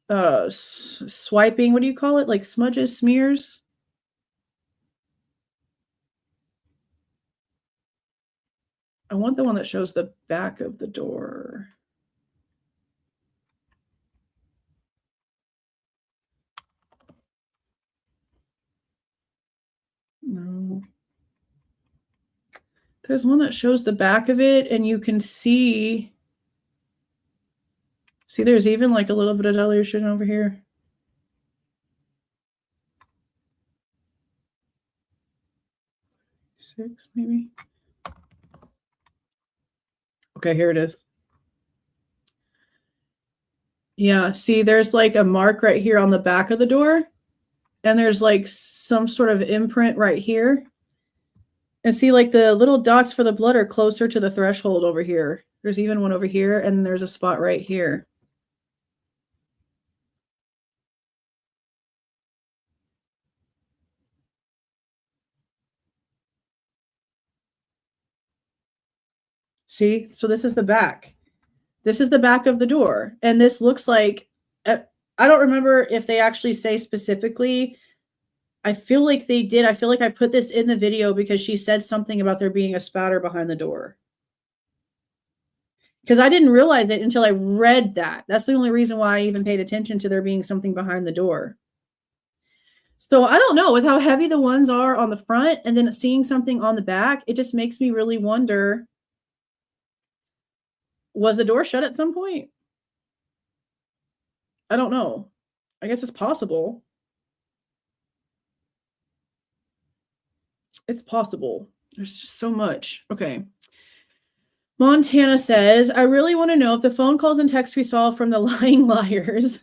swiping, what do you call it? Like smudges, smears? I want the one that shows the back of the door. No. There's one that shows the back of it, and you can see there's even like a little bit of dilution over here. Six, maybe. Okay, here it is. Yeah, see, there's like a mark right here on the back of the door, and there's like some sort of imprint right here. And see, like the little dots for the blood are closer to the threshold over here. There's even one over here, and there's a spot right here. See, so this is the back. This is the back of the door. And this looks like, I don't remember if they actually say specifically. I feel like they did. I feel like I put this in the video because she said something about there being a spatter behind the door. Because I didn't realize it until I read that. That's the only reason why I even paid attention to there being something behind the door. So I don't know, with how heavy the ones are on the front and then seeing something on the back, it just makes me really wonder, was the door shut at some point? I don't know. I guess it's possible. It's possible. There's just so much. Okay. Montana says, I really want to know if the phone calls and texts we saw from the lying liars,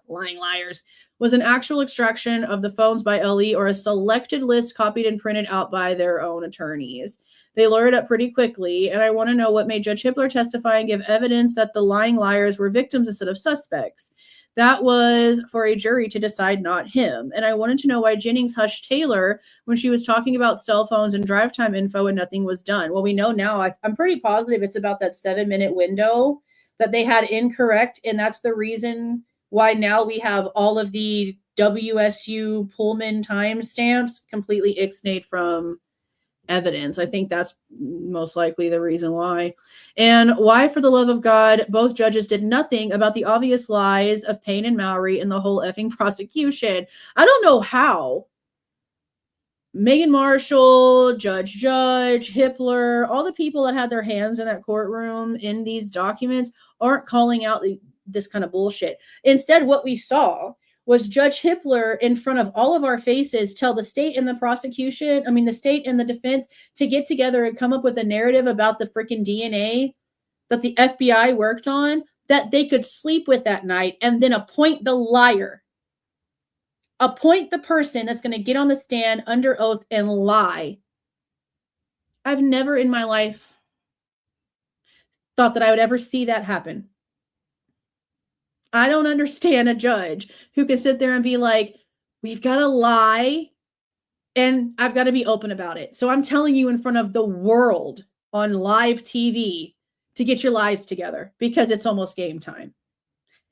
lying liars, was an actual extraction of the phones by LE or a selected list copied and printed out by their own attorneys. They lured up pretty quickly, and I want to know what made Judge Hippler testify and give evidence that the lying liars were victims instead of suspects. That was for a jury to decide, not him. And I wanted to know why Jennings hushed Taylor when she was talking about cell phones and drive time info and nothing was done. Well, we know now, I'm pretty positive it's about that 7-minute window that they had incorrect. And that's the reason why now we have all of the WSU Pullman timestamps completely ixnayed from evidence. I think that's most likely the reason why. And why, for the love of God, both judges did nothing about the obvious lies of Payne and Mowry in the whole effing prosecution. I don't know how. Megan Marshall, Judge Hippler, all the people that had their hands in that courtroom in these documents aren't calling out this kind of bullshit. Instead, what we saw was Judge Hippler in front of all of our faces tell the state and the prosecution, the state and the defense to get together and come up with a narrative about the freaking DNA that the FBI worked on that they could sleep with that night and then appoint the liar. Appoint the person that's going to get on the stand under oath and lie. I've never in my life thought that I would ever see that happen. I don't understand a judge who can sit there and be like, we've got to lie and I've got to be open about it. So I'm telling you in front of the world on live TV to get your lives together because it's almost game time.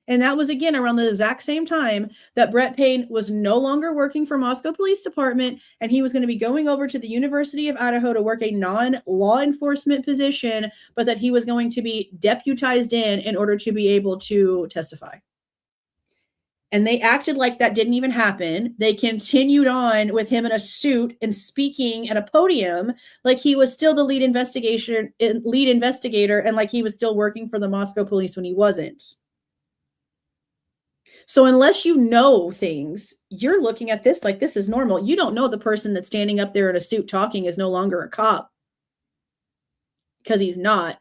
And that was, again, around the exact same time that Brett Payne was no longer working for Moscow Police Department, and he was going to be going over to the University of Idaho to work a non-law enforcement position, but that he was going to be deputized in order to be able to testify. And they acted like that didn't even happen. They continued on with him in a suit and speaking at a podium like he was still the lead investigator and like he was still working for the Moscow police when he wasn't. So unless you know things, you're looking at this like this is normal. You don't know the person that's standing up there in a suit talking is no longer a cop because he's not.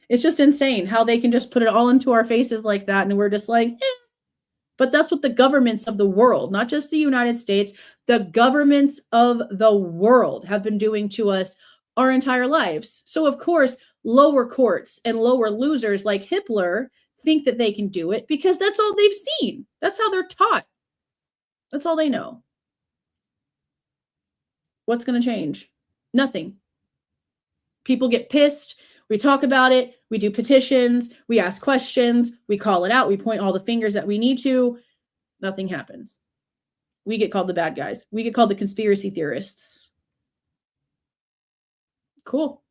It's just insane how they can just put it all into our faces like that. And we're just like, eh. But that's what the governments of the world, not just the United States, the governments of the world have been doing to us our entire lives. So of course, lower courts and lower losers like Hippler think that they can do it because that's all they've seen. That's how they're taught. That's all they know. What's going to change? Nothing. People get pissed We talk about it. We do petitions. We ask questions. We call it out. We point all the fingers that we need to. Nothing happens. We get called the bad guys. We get called the conspiracy theorists. Cool.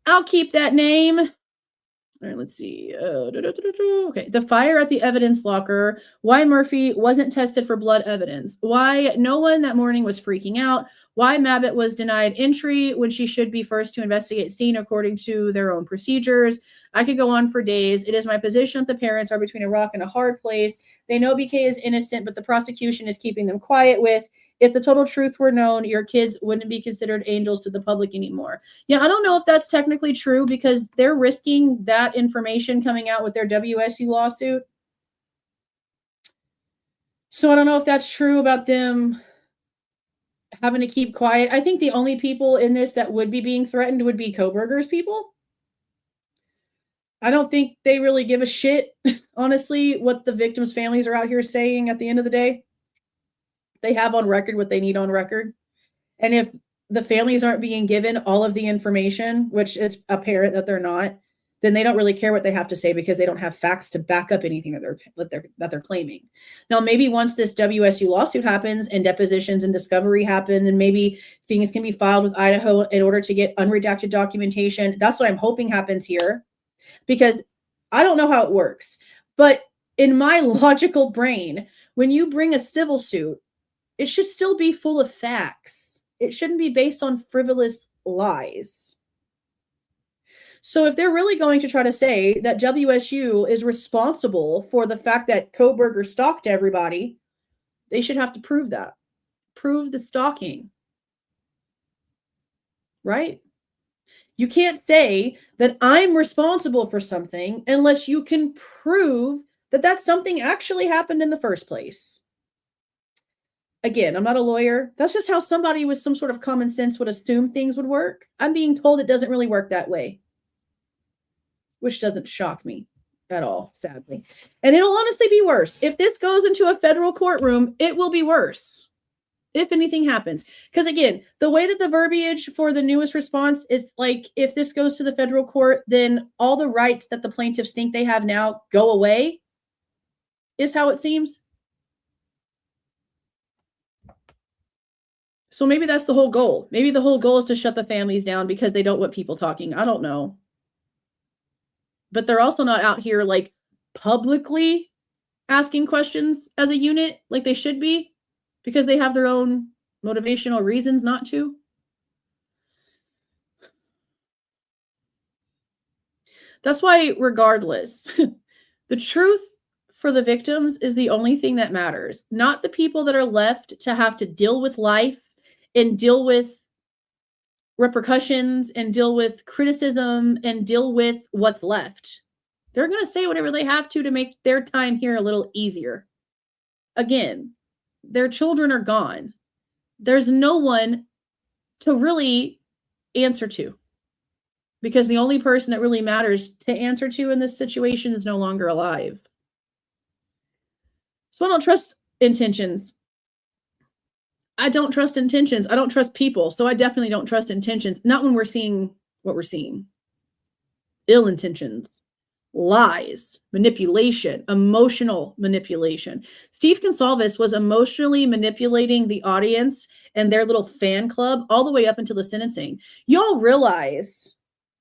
I'll keep that name. All right, let's see. Okay. The fire at the evidence locker. Why Murphy wasn't tested for blood evidence. Why no one that morning was freaking out. Why Mabbitt was denied entry when she should be first to investigate scene according to their own procedures. I could go on for days. It is my position that the parents are between a rock and a hard place. They know BK is innocent, but the prosecution is keeping them quiet with, if the total truth were known, your kids wouldn't be considered angels to the public anymore. Yeah, I don't know if that's technically true because they're risking that information coming out with their WSU lawsuit. So I don't know if that's true about them having to keep quiet. I think the only people in this that would be being threatened would be Kohberger's people. I don't think they really give a shit, honestly, what the victims' families are out here saying at the end of the day. They have on record what they need on record. And if the families aren't being given all of the information, which is apparent that they're not, then they don't really care what they have to say because they don't have facts to back up anything that they're claiming. Now, maybe once this WSU lawsuit happens and depositions and discovery happen, and maybe things can be filed with Idaho in order to get unredacted documentation. That's what I'm hoping happens here, because I don't know how it works. But in my logical brain, when you bring a civil suit, it should still be full of facts. It shouldn't be based on frivolous lies. So if they're really going to try to say that WSU is responsible for the fact that Kohberger stalked everybody, they should have to prove that. Prove the stalking. Right? You can't say that I'm responsible for something unless you can prove that that something actually happened in the first place. Again, I'm not a lawyer. That's just how somebody with some sort of common sense would assume things would work. I'm being told it doesn't really work that way, which doesn't shock me at all, sadly. And it'll honestly be worse. If this goes into a federal courtroom, it will be worse if anything happens. Because again, the way that the verbiage for the newest response is like, if this goes to the federal court, then all the rights that the plaintiffs think they have now go away, is how it seems. So maybe that's the whole goal. Maybe the whole goal is to shut the families down because they don't want people talking. I don't know. But they're also not out here like publicly asking questions as a unit like they should be because they have their own motivational reasons not to. That's why, regardless, the truth for the victims is the only thing that matters, not the people that are left to have to deal with life and deal with repercussions and deal with criticism and deal with what's left. They're going to say whatever they have to make their time here a little easier. Again, their children are gone. There's no one to really answer to because the only person that really matters to answer to in this situation is no longer alive. So I don't trust intentions. I don't trust intentions. I don't trust people. So I definitely don't trust intentions. Not when we're seeing what we're seeing. Ill intentions, lies, manipulation, emotional manipulation. Steve Goncalves was emotionally manipulating the audience and their little fan club all the way up until the sentencing. Y'all realize,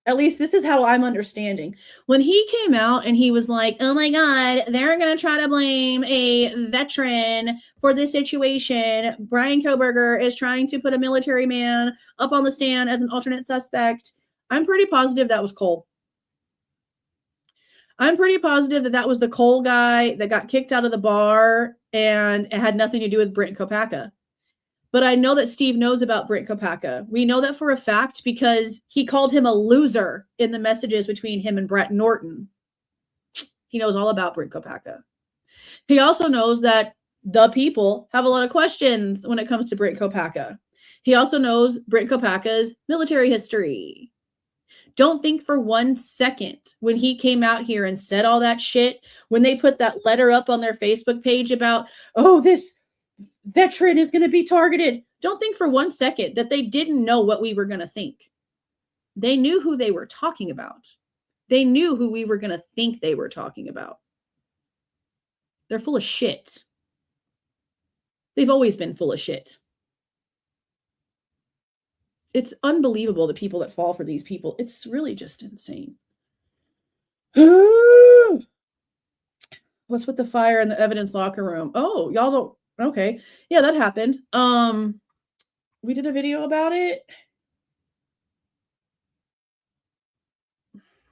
at least this is how I'm understanding, when he came out and he was like, oh my God, they're going to try to blame a veteran for this situation. Bryan Kohberger is trying to put a military man up on the stand as an alternate suspect. I'm pretty positive that was Cole. I'm pretty positive that that was the Cole guy that got kicked out of the bar and it had nothing to do with Brent Kopacka. But I know that Steve knows about Brent Kopacka. We know that for a fact because he called him a loser in the messages between him and Brett Norton. He knows all about Brent Kopacka. He also knows that the people have a lot of questions when it comes to Brent Kopacka. He also knows Brent Kopacka's military history. Don't think for 1 second when he came out here and said all that shit, when they put that letter up on their Facebook page about, oh, this veteran is going to be targeted. Don't think for 1 second that they didn't know what we were going to think. They knew who they were talking about. They knew who we were going to think they were talking about. They're full of shit. They've always been full of shit. It's unbelievable, the people that fall for these people. It's really just insane. What's with the fire in the evidence locker room? Oh, y'all don't. Okay. Yeah, that happened. We did a video about it.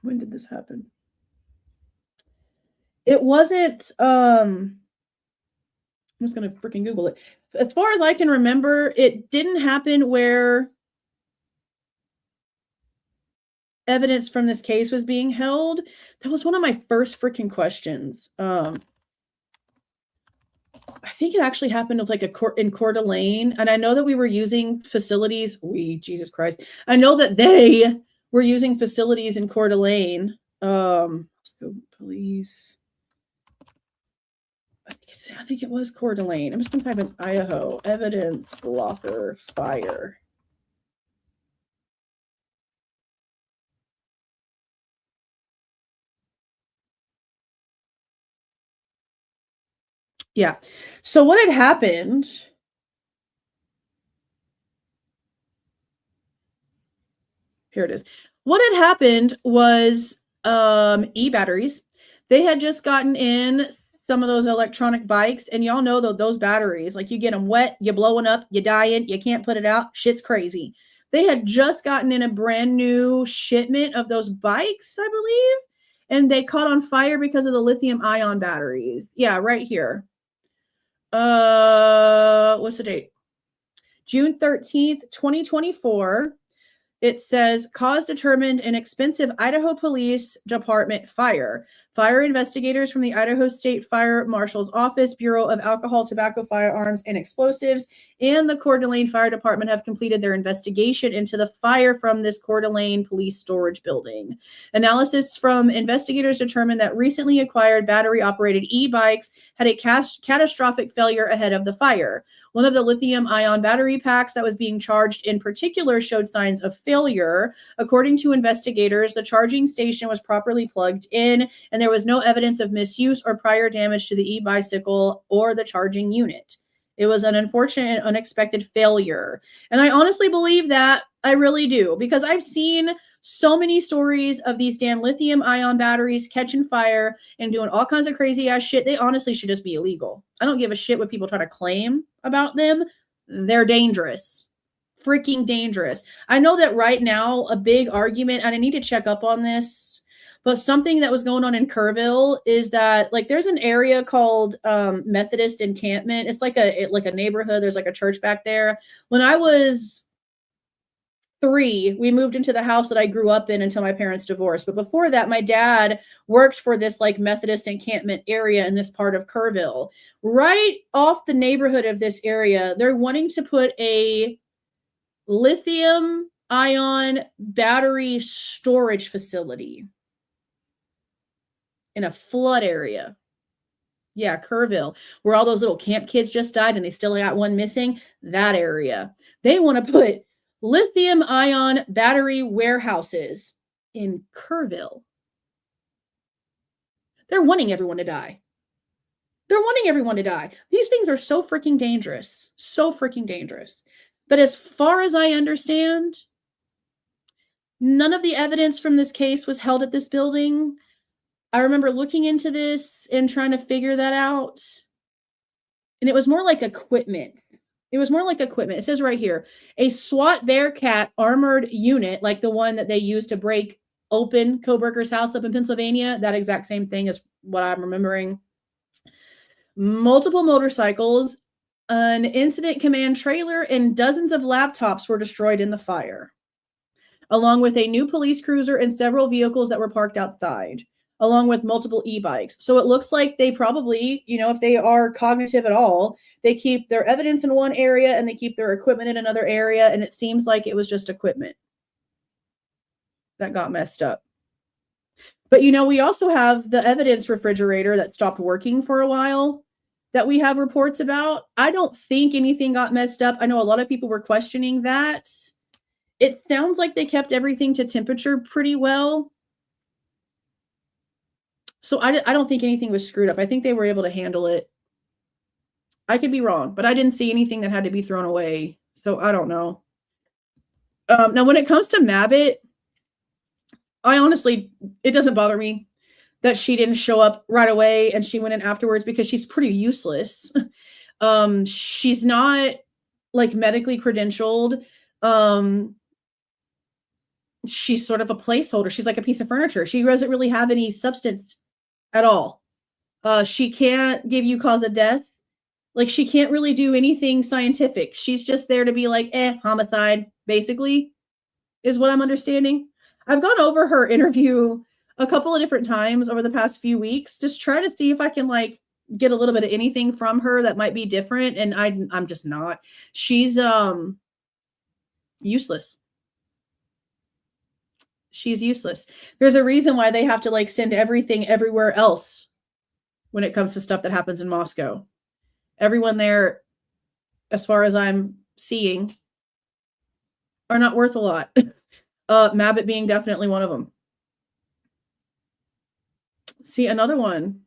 When did this happen? It wasn't, I'm just going to freaking Google it. As far as I can remember, it didn't happen where evidence from this case was being held. That was one of my first freaking questions. I think it actually happened with like a court in Coeur d'Alene. And I know that we were using facilities. Jesus Christ. I know that they were using facilities in Coeur d'Alene. Let's go police. I think it was Coeur d'Alene. I'm just going to type in Idaho evidence locker fire. Yeah. So what had happened? Here it is. What had happened was e-batteries. They had just gotten in some of those electronic bikes, and y'all know those batteries, like you get them wet, you blowing up, you dying, you can't put it out. Shit's crazy. They had just gotten in a brand new shipment of those bikes, I believe, and they caught on fire because of the lithium ion batteries. Yeah, right here. What's the date? June 13th, 2024. It says, cause determined in expensive Idaho Police Department fire. Fire investigators from the Idaho State Fire Marshal's Office, Bureau of Alcohol, Tobacco, Firearms, and Explosives, and the Coeur d'Alene Fire Department have completed their investigation into the fire from this Coeur d'Alene police storage building. Analysis from investigators determined that recently acquired battery-operated e-bikes had a catastrophic failure ahead of the fire. One of the lithium-ion battery packs that was being charged in particular showed signs of failure. According to investigators, the charging station was properly plugged in, and there was no evidence of misuse or prior damage to the e-bicycle or the charging unit. It was an unfortunate and unexpected failure. And I honestly believe that. I really do, because I've seen so many stories of these damn lithium-ion batteries catching fire and doing all kinds of crazy-ass shit. They honestly should just be illegal. I don't give a shit what people try to claim about them. They're dangerous. Freaking dangerous. I know that right now, a big argument, and I need to check up on this, but something that was going on in Kerrville is that, like, there's an area called Methodist Encampment. It's like a neighborhood. There's like a church back there. When I was 3, we moved into the house that I grew up in until my parents divorced. But before that, my dad worked for this like Methodist encampment area in this part of Kerrville. Right off the neighborhood of this area, they're wanting to put a lithium ion battery storage facility in a flood area. Yeah, Kerrville, where all those little camp kids just died and they still got one missing. That area. They want to put lithium ion battery warehouses in Kerrville. They're wanting everyone to die. They're wanting everyone to die. These things are so freaking dangerous. So freaking dangerous. But as far as I understand, none of the evidence from this case was held at this building. I remember looking into this and trying to figure that out. And it was more like equipment. It says right here, a SWAT Bearcat armored unit, like the one that they used to break open Kohberger's house up in Pennsylvania. That exact same thing is what I'm remembering. Multiple motorcycles, an incident command trailer, and dozens of laptops were destroyed in the fire, along with a new police cruiser and several vehicles that were parked outside, along with multiple e-bikes. So it looks like they probably, if they are cognitive at all, they keep their evidence in one area and they keep their equipment in another area. And it seems like it was just equipment that got messed up. But, we also have the evidence refrigerator that stopped working for a while that we have reports about. I don't think anything got messed up. I know a lot of people were questioning that. It sounds like they kept everything to temperature pretty well. So I don't think anything was screwed up. I think they were able to handle it. I could be wrong, but I didn't see anything that had to be thrown away. So I don't know. Now, when it comes to Mabbit, I honestly, it doesn't bother me that she didn't show up right away and she went in afterwards because she's pretty useless. She's not like medically credentialed. She's sort of a placeholder. She's like a piece of furniture. She doesn't really have any substance at all. She can't give you cause of death. Like, she can't really do anything scientific. She's just there to be like, homicide, basically, is what I'm understanding. I've gone over her interview a couple of different times over the past few weeks, just try to see if I can like get a little bit of anything from her that might be different. And I'm just not. She's useless. She's useless. There's a reason why they have to like send everything everywhere else when it comes to stuff that happens in Moscow. Everyone there, as far as I'm seeing, are not worth a lot. Mabbit being definitely one of them. See, another one.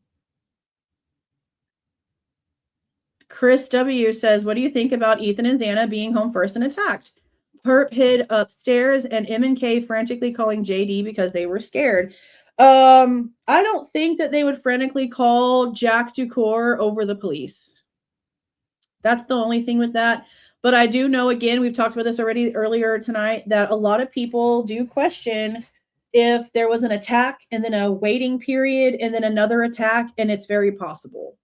Chris W. says, what do you think about Ethan and Xana being home first and attacked? Perp hid upstairs and M and K frantically calling JD because they were scared. I don't think that they would frantically call Jack Ducour over the police. That's the only thing with that. But I do know, again, we've talked about this already earlier tonight, that a lot of people do question if there was an attack and then a waiting period and then another attack, and it's very possible.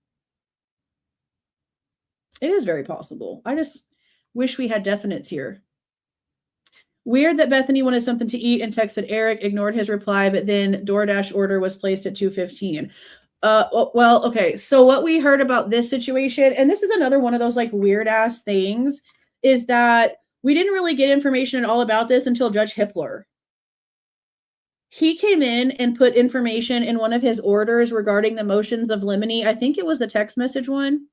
It is very possible. I just wish we had definites here. Weird that Bethany wanted something to eat and texted Eric, ignored his reply, but then DoorDash order was placed at 2:15. Well, okay. So what we heard about this situation, and this is another one of those like weird ass things, is that we didn't really get information at all about this until Judge Hippler. He came in and put information in one of his orders regarding the motions of limine. I think it was the text message one.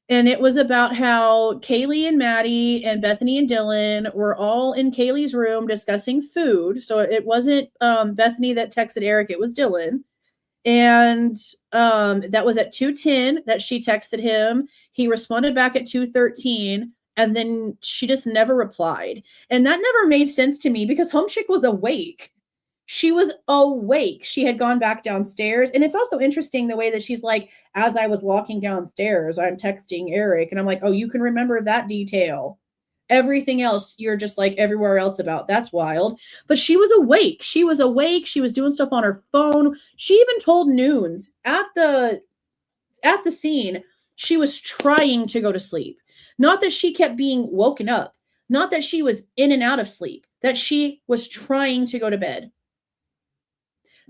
And it was about how Kaylee and Maddie and Bethany and Dylan were all in Kaylee's room discussing food. So it wasn't Bethany that texted Eric, it was Dylan. And that was at 2:10 that she texted him. He responded back at 2:13, and then she just never replied. And that never made sense to me because Home Chick was awake. She was awake. She had gone back downstairs. And it's also interesting the way that she's like, as I was walking downstairs, I'm texting Eric. And I'm like, oh, you can remember that detail. Everything else, you're just like everywhere else about. That's wild. But she was awake. She was awake. She was doing stuff on her phone. She even told Noons at the scene, she was trying to go to sleep. Not that she kept being woken up. Not that she was in and out of sleep. That she was trying to go to bed.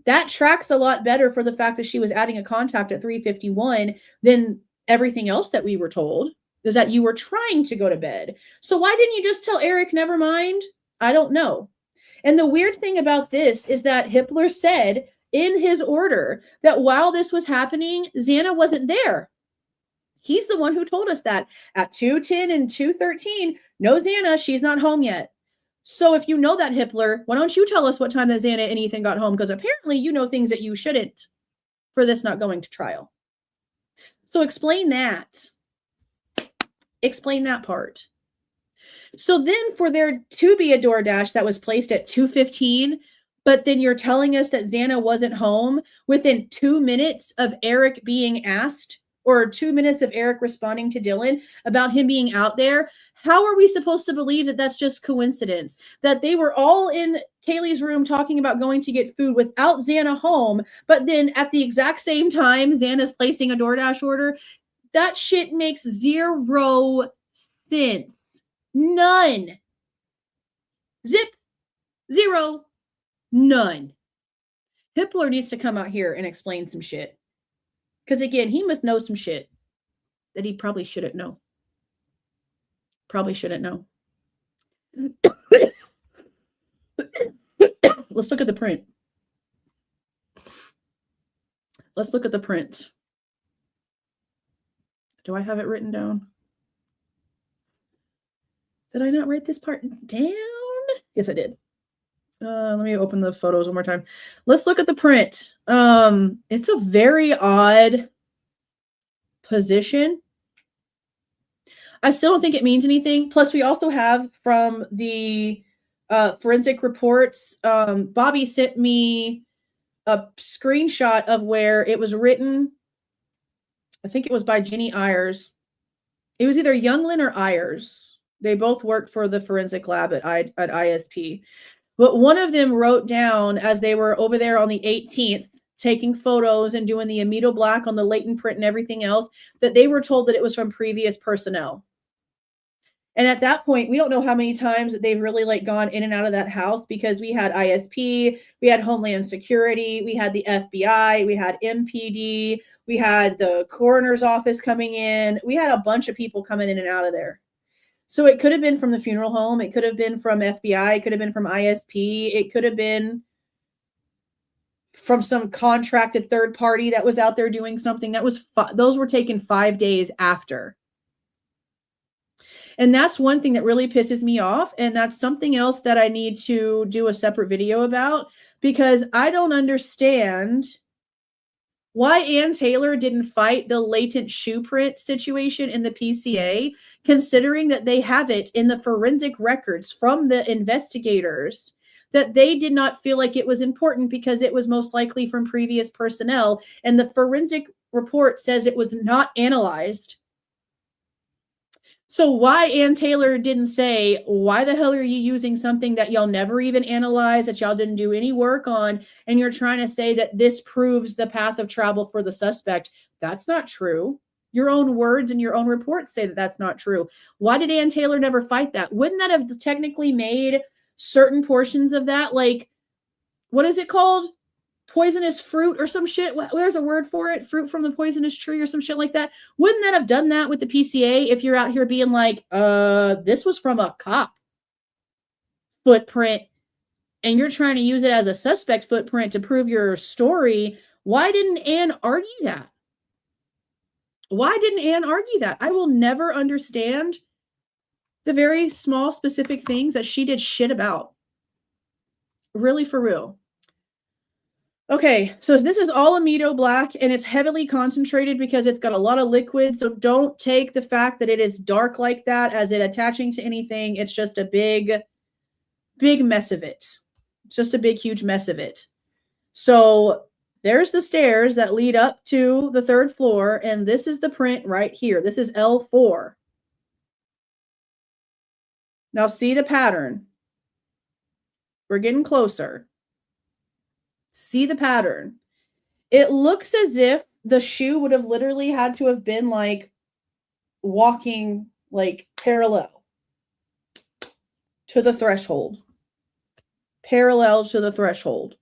That tracks a lot better for the fact that she was adding a contact at 3:51 than everything else that we were told, is that you were trying to go to bed. So why didn't you just tell Eric, never mind? I don't know. And the weird thing about this is that Hippler said in his order that while this was happening, Xana wasn't there. He's the one who told us that at 2:10 and 2:13, no Xana, she's not home yet. So if you know that, Hippler, why don't you tell us what time that Xana and Ethan got home? Because apparently you know things that you shouldn't for this not going to trial. So explain that. Explain that part. So then for there to be a DoorDash that was placed at 2:15, but then you're telling us that Xana wasn't home within 2 minutes of Eric being asked, or 2 minutes of Eric responding to Dylan about him being out there. How are we supposed to believe that that's just coincidence? That they were all in Kaylee's room talking about going to get food without Xana home, but then at the exact same time, Xana's placing a DoorDash order? That shit makes zero sense. None. Zip. Zero. None. Hippler needs to come out here and explain some shit. Because again, he must know some shit that he probably shouldn't know. Probably shouldn't know. Let's look at the print. Let's look at the print. Do I have it written down? Did I not write this part down? Yes, I did. Let me open the photos one more time. Let's look at the print. It's a very odd position. I still don't think it means anything. Plus, we also have from the forensic reports, Bobby sent me a screenshot of where it was written. I think it was by Jenny Ayers. It was either Younglin or Ayers. They both work for the forensic lab at ISP. But one of them wrote down as they were over there on the 18th, taking photos and doing the Amido Black on the latent print and everything else, that they were told that it was from previous personnel. And at that point, we don't know how many times that they've really like gone in and out of that house, because we had ISP, we had Homeland Security, we had the FBI, we had MPD, we had the coroner's office coming in. We had a bunch of people coming in and out of there. So it could have been from the funeral home. It could have been from FBI. It could have been from ISP. It could have been from some contracted third party that was out there doing something. That was those were taken 5 days after. And that's one thing that really pisses me off. And that's something else that I need to do a separate video about, because I don't understand why Ann Taylor didn't fight the latent shoe print situation in the PCA, considering that they have it in the forensic records from the investigators, that they did not feel like it was important because it was most likely from previous personnel. And the forensic report says it was not analyzed. So why Ann Taylor didn't say, why the hell are you using something that y'all never even analyzed, that y'all didn't do any work on, and you're trying to say that this proves the path of travel for the suspect? That's not true. Your own words and your own reports say that that's not true. Why did Ann Taylor never fight that? Wouldn't that have technically made certain portions of that, like, what is it called? Poisonous fruit or some shit. There's a word for it. Fruit from the poisonous tree or some shit like that. Wouldn't that have done that with the PCA if you're out here being like, this was from a cop footprint and you're trying to use it as a suspect footprint to prove your story? Why didn't Ann argue that? Why didn't Ann argue that? I will never understand the very small specific things that she did shit about. Really, for real. Okay, so this is all Amido Black, and it's heavily concentrated because it's got a lot of liquid. So don't take the fact that it is dark like that as it attaching to anything. It's just a big mess of it. It's just a big, huge mess of it. So there's the stairs that lead up to the 3rd floor, and this is the print right here. This is L4. Now see the pattern. We're getting closer. See the pattern. It looks as if the shoe would have literally had to have been like walking like parallel to the threshold. Parallel to the threshold.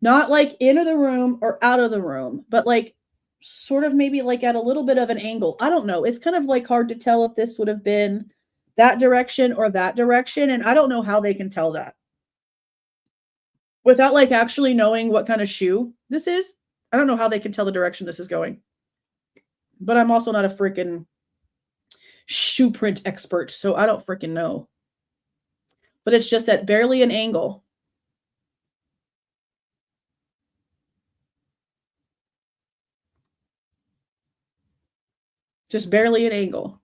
Not like into the room or out of the room, but like sort of maybe like at a little bit of an angle. I don't know. It's kind of like hard to tell if this would have been that direction or that direction. And I don't know how they can tell that without like actually knowing what kind of shoe this is. I don't know how they can tell the direction this is going. But I'm also not a freaking shoe print expert, so I don't freaking know. But it's just at barely an angle. Just barely an angle.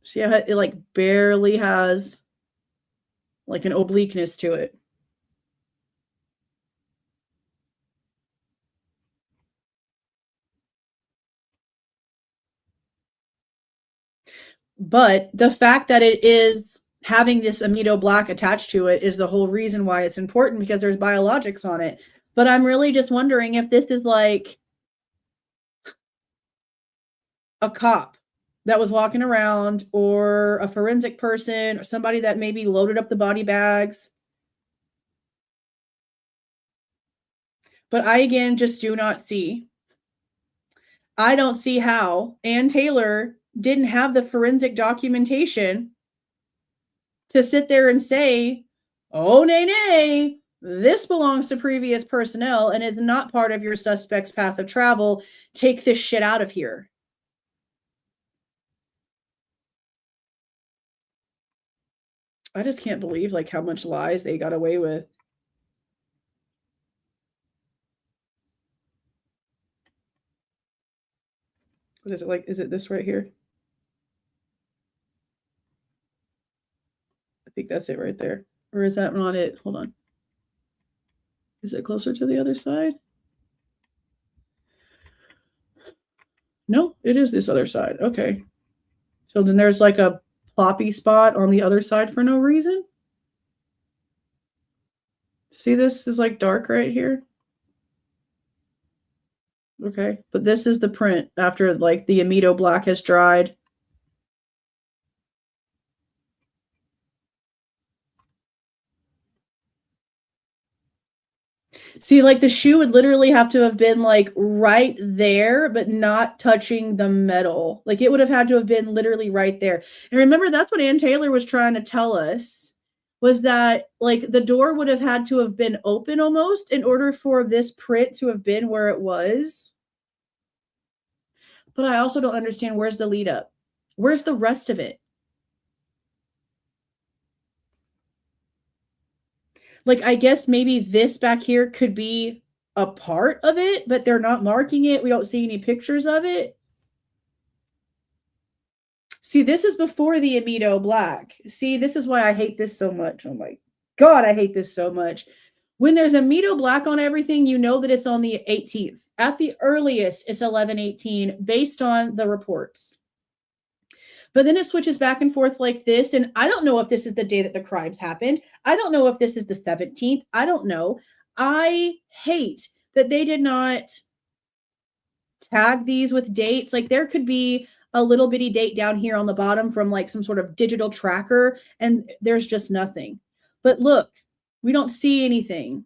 See how it like barely has like an obliqueness to it. But the fact that it is having this Amido Black attached to it is the whole reason why it's important, because there's biologics on it. But I'm really just wondering if this is like a cop that was walking around, or a forensic person, or somebody that maybe loaded up the body bags. But I, again, just do not see. I don't see how Ann Taylor didn't have the forensic documentation to sit there and say, oh, nay, this belongs to previous personnel and is not part of your suspect's path of travel. Take this shit out of here. I just can't believe like how much lies they got away with. What is it like? Is it this right here? I think that's it right there. Or is that not it? Hold on. Is it closer to the other side? No, it is this other side. Okay. So then there's like a ploppy spot on the other side for no reason. See, this is like dark right here. Okay, but this is the print after like the amido black has dried. See, like the shoe would literally have to have been like right there, but not touching the metal. Like it would have had to have been literally right there. And remember, that's what Ann Taylor was trying to tell us, was that like the door would have had to have been open almost in order for this print to have been where it was. But I also don't understand, where's the lead up? Where's the rest of it? Like, I guess maybe this back here could be a part of it, but they're not marking it. We don't see any pictures of it. See, this is before the amido black. See, this is why I hate this so much. Oh my God, I hate this so much. When there's amido black on everything, you know that it's on the 18th. At the earliest, it's 11/18 based on the reports. But then it switches back and forth like this. And I don't know if this is the day that the crimes happened. I don't know if this is the 17th. I don't know. I hate that they did not tag these with dates. Like there could be a little bitty date down here on the bottom from like some sort of digital tracker, and there's just nothing. But look, we don't see anything.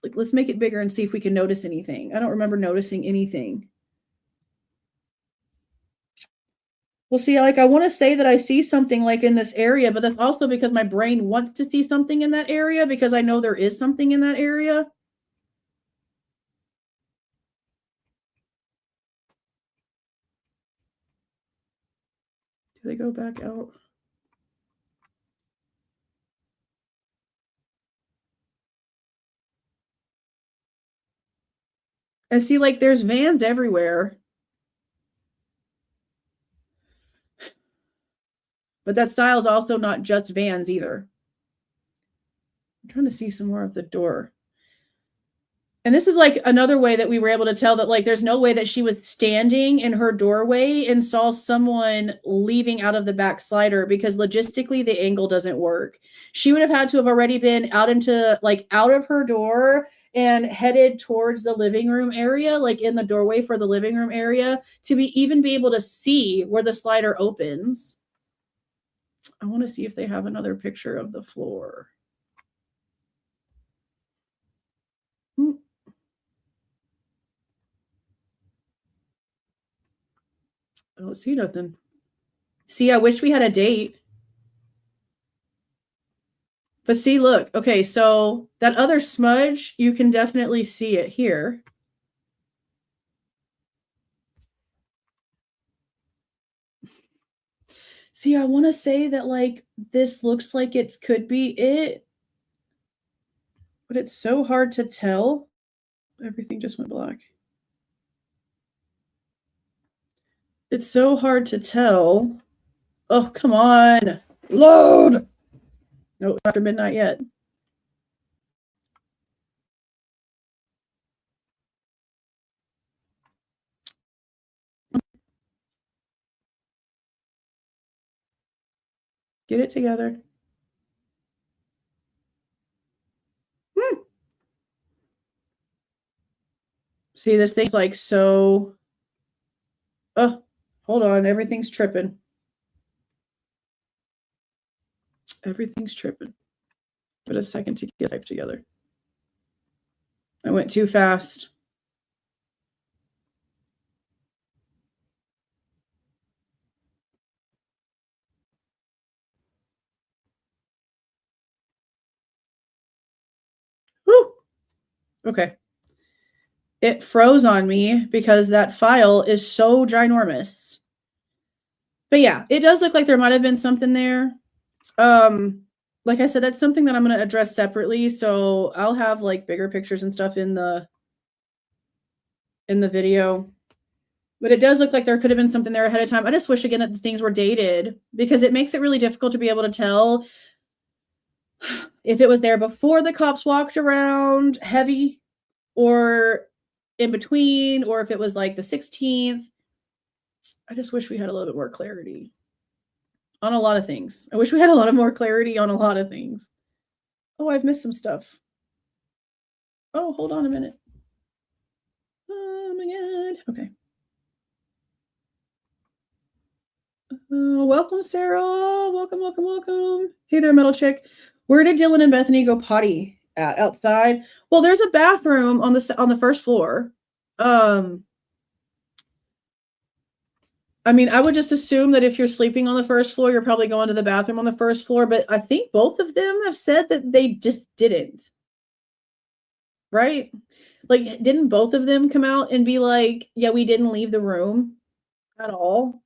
Like, let's make it bigger and see if we can notice anything. I don't remember noticing anything. Well, see, like I want to say that I see something like in this area, but that's also because my brain wants to see something in that area because I know there is something in that area. Do they go back out? I see like there's vans everywhere. But that style is also not just vans either. I'm trying to see some more of the door. And this is like another way that we were able to tell that like there's no way that she was standing in her doorway and saw someone leaving out of the back slider, because logistically the angle doesn't work. She would have had to have already been out into like out of her door and headed towards the living room area, like in the doorway for the living room area, to even be able to see where the slider opens. I want to see if they have another picture of the floor. I don't see nothing. See, I wish we had a date. But see, look. Okay, so that other smudge, you can definitely see it here. See, I want to say that like this looks like it could be it, but it's so hard to tell. Everything just went black. It's so hard to tell. Oh, come on. Load. No, it's after midnight yet. Get it together. See, this thing's like so. Oh, hold on. Everything's tripping. Everything's tripping. Give it a second to get life together. I went too fast. Woo! Okay. It froze on me because that file is so ginormous. But yeah, it does look like there might have been something there. Like I said, that's something that I'm going to address separately. So I'll have like bigger pictures and stuff in the video. But it does look like there could have been something there ahead of time. I just wish again that the things were dated, because it makes it really difficult to be able to tell if it was there before the cops walked around heavy, or in between, or if it was like the 16th. I just wish we had a little bit more clarity on a lot of things. I wish we had a lot more clarity on a lot of things. Oh, I've missed some stuff. Oh, hold on a minute. Oh my God. Okay. Welcome, Sarah. Welcome, welcome, welcome. Hey there, Metal Chick. Where did Dylan and Bethany go potty at? Outside? Well, there's a bathroom on the first floor. I mean, I would just assume that if you're sleeping on the first floor, you're probably going to the bathroom on the first floor, but I think both of them have said that they just didn't. Right? Like, didn't both of them come out and be like, yeah, we didn't leave the room at all?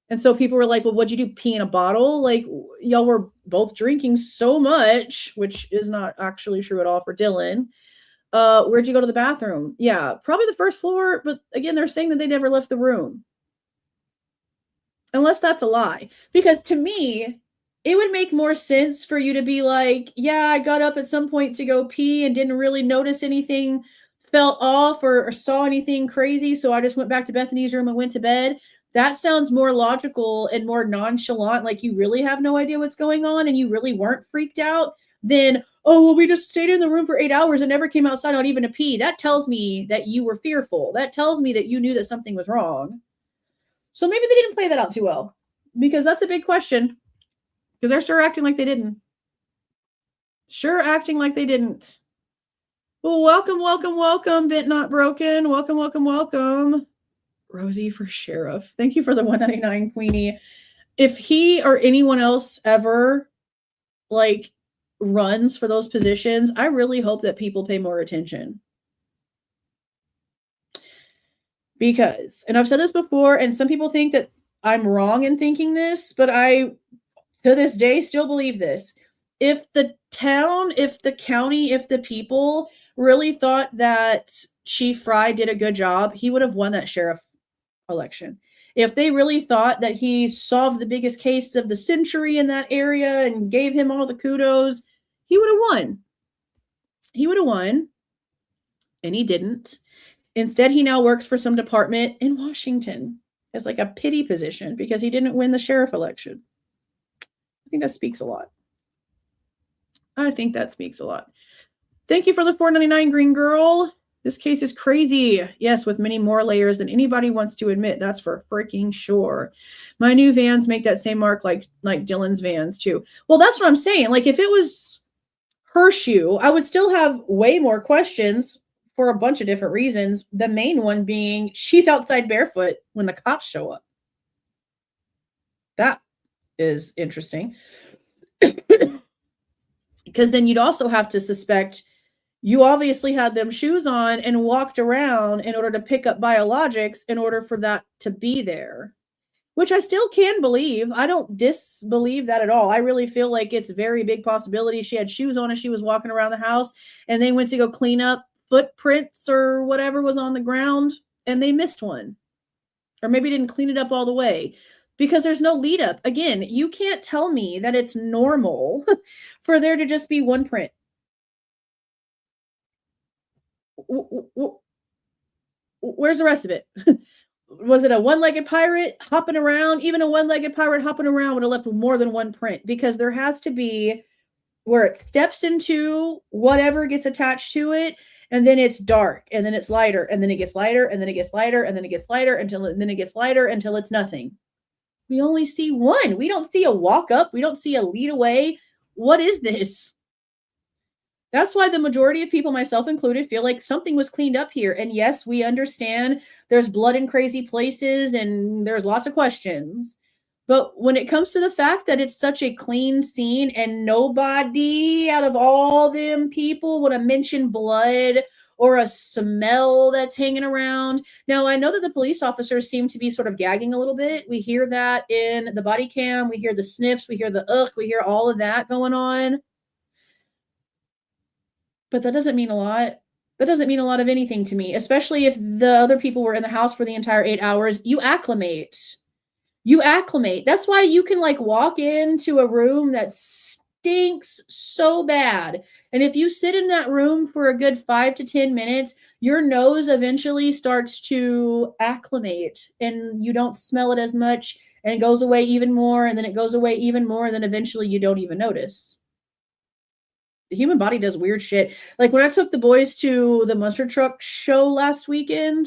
And so people were like, well, what'd you do? Pee in a bottle? Like, y'all were both drinking so much, which is not actually true at all for Dylan. Where'd you go to the bathroom? Yeah, probably the first floor. But again, they're saying that they never left the room. Unless that's a lie. Because to me, it would make more sense for you to be like, yeah, I got up at some point to go pee and didn't really notice anything felt off or saw anything crazy. So I just went back to Bethany's room and went to bed. That sounds more logical and more nonchalant, like you really have no idea what's going on and you really weren't freaked out, than, oh, well, we just stayed in the room for 8 hours and never came outside, not even to pee. That tells me that you were fearful. That tells me that you knew that something was wrong. So maybe they didn't play that out too well, because that's a big question, because they're sure acting like they didn't. Sure acting like they didn't. Well, welcome, welcome, welcome, Bit Not Broken. Welcome, welcome, welcome. Rosie for sheriff. Thank you for the 199, Queenie. If he or anyone else ever like runs for those positions, I really hope that people pay more attention. Because, and I've said this before, and some people think that I'm wrong in thinking this, but I, to this day, still believe this. If the town, if the county, if the people really thought that Chief Fry did a good job, he would have won that sheriff election. If they really thought that he solved the biggest case of the century in that area and gave him all the kudos, he would have won. He would have won. And he didn't. Instead, he now works for some department in Washington as like a pity position because he didn't win the sheriff election. I think that speaks a lot. I think that speaks a lot. Thank you for the $4.99, Green Girl. This case is crazy. Yes, with many more layers than anybody wants to admit. That's for freaking sure. My new vans make that same mark like Dylan's vans too. Well, that's what I'm saying. Like if it was her shoe, I would still have way more questions for a bunch of different reasons. The main one being she's outside barefoot when the cops show up. That is interesting. Because then you'd also have to suspect you obviously had them shoes on and walked around in order to pick up biologics in order for that to be there, which I still can believe. I don't disbelieve that at all. I really feel like it's a very big possibility she had shoes on as she was walking around the house and they went to go clean up footprints or whatever was on the ground and they missed one, or maybe didn't clean it up all the way. Because there's no lead up. Again, you can't tell me that it's normal for there to just be one print. Where's the rest of it? Was it a one-legged pirate hopping around? Even a one-legged pirate hopping around would have left more than one print, because there has to be where it steps into whatever gets attached to it, and then it's dark, and then it's lighter, and then it gets lighter, and then it gets lighter, and then it gets lighter until it's nothing. We only see one. We don't see a walk up. We don't see a lead away. What is this? That's why the majority of people, myself included, feel like something was cleaned up here. And yes, we understand there's blood in crazy places and there's lots of questions. But when it comes to the fact that it's such a clean scene and nobody out of all them people would have mentioned blood or a smell that's hanging around. Now, I know that the police officers seem to be sort of gagging a little bit. We hear that in the body cam. We hear the sniffs. We hear the ugh. We hear all of that going on. But that doesn't mean a lot. That doesn't mean a lot of anything to me, especially if the other people were in the house for the entire 8 hours. You acclimate. You acclimate. That's why you can like walk into a room that stinks so bad. And if you sit in that room for a good 5 to 10 minutes, your nose eventually starts to acclimate and you don't smell it as much and it goes away even more and then it goes away even more and then eventually you don't even notice. The human body does weird shit. Like when I took the boys to the monster truck show last weekend,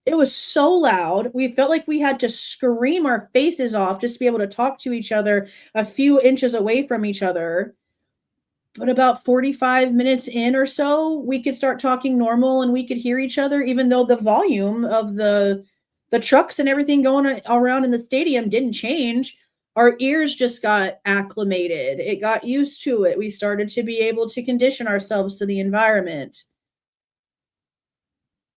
it was so loud. We felt like we had to scream our faces off just to be able to talk to each other a few inches away from each other. But about 45 minutes in or so, we could start talking normal and we could hear each other, even though the volume of the trucks and everything going around in the stadium didn't change. Our ears just got acclimated. It got used to it. We started to be able to condition ourselves to the environment.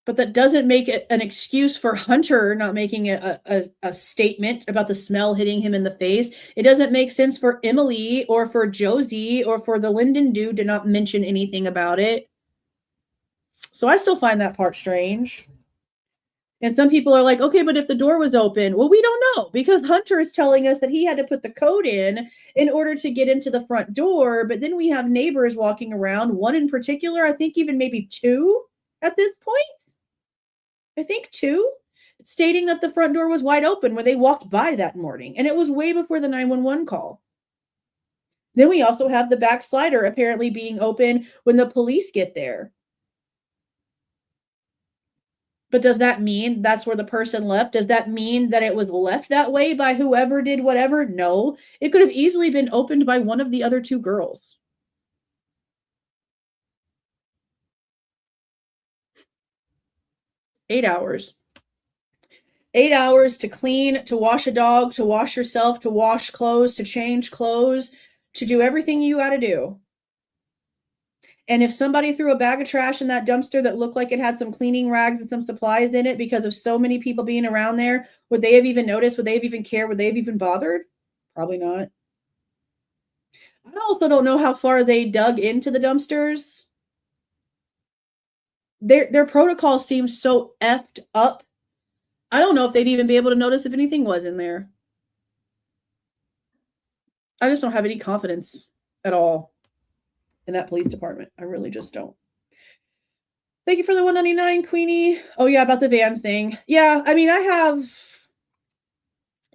But that doesn't make it an excuse for Hunter not making a statement about the smell hitting him in the face. It doesn't make sense for Emily or for Josie or for the Linden dude to not mention anything about it. So I still find that part strange. And some people are like, okay, but if the door was open, well, we don't know because Hunter is telling us that he had to put the code in order to get into the front door. But then we have neighbors walking around, one in particular, I think even maybe two at this point. I think two, stating that the front door was wide open when they walked by that morning. And it was way before the 911 call. Then we also have the back slider apparently being open when the police get there. But does that mean that's where the person left? Does that mean that it was left that way by whoever did whatever? No. It could have easily been opened by one of the other two girls. Eight hours. 8 hours to clean, to wash a dog, to wash yourself, to wash clothes, to change clothes, to do everything you got to do. And if somebody threw a bag of trash in that dumpster that looked like it had some cleaning rags and some supplies in it because of so many people being around there, would they have even noticed? Would they have even cared? Would they have even bothered? Probably not. I also don't know how far they dug into the dumpsters. Their protocol seems so effed up. I don't know if they'd even be able to notice if anything was in there. I just don't have any confidence at all in that police department. I really just don't. Thank you for the 199, Queenie. Oh yeah, about the van thing. Yeah, I mean, I have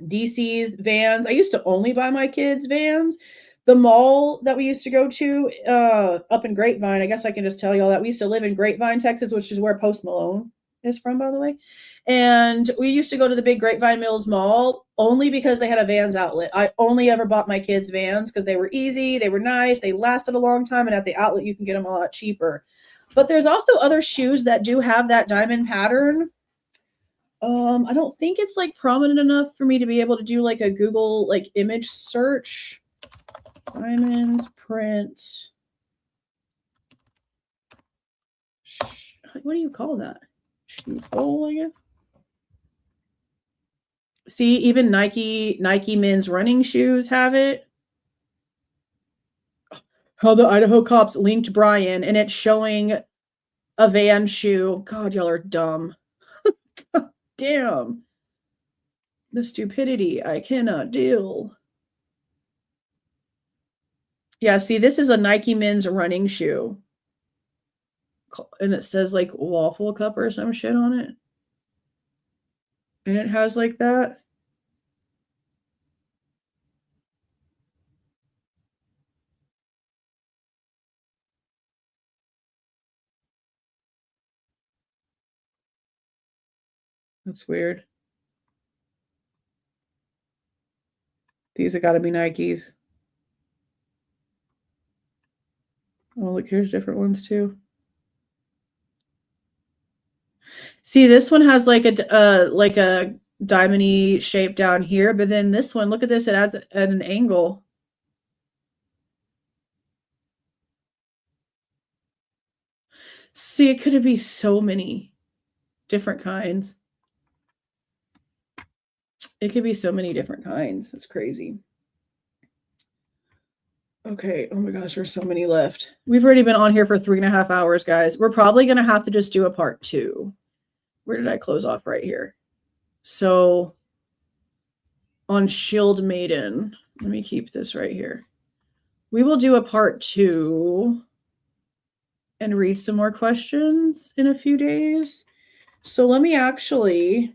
DC's vans. I used to only buy my kids vans. The mall that we used to go to up in Grapevine, I guess I can just tell y'all that we used to live in Grapevine, Texas, which is where Post Malone is from, by the way. And we used to go to the big Grapevine Mills Mall only because they had a Vans outlet. I only ever bought my kids Vans because they were easy, they were nice, they lasted a long time, and at the outlet you can get them a lot cheaper. But there's also other shoes that do have that diamond pattern. I don't think it's like prominent enough for me to be able to do like a Google like image search. Diamond print. What do you call that? Shoe sole, I guess. See, even Nike men's running shoes have it. How the Idaho cops linked Bryan, and it's showing a Van shoe. God, y'all are dumb. God damn. The stupidity I cannot deal. Yeah, see, this is a Nike men's running shoe. And it says like waffle cup or some shit on it. And it has like that. That's weird. These have got to be Nikes. Oh, look, here's different ones too. See, this one has like a diamond-y shape down here, but then this one, look at this, it has at an angle. See, it could be so many different kinds. It could be so many different kinds. It's crazy. Okay. Oh my gosh, there's so many left. We've already been on here for 3.5 hours, guys. We're probably going to have to just do a part 2. Where did I close off? Right here. So on Shield Maiden, let me keep this right here. We will do a part 2 and read some more questions in a few days. So let me actually,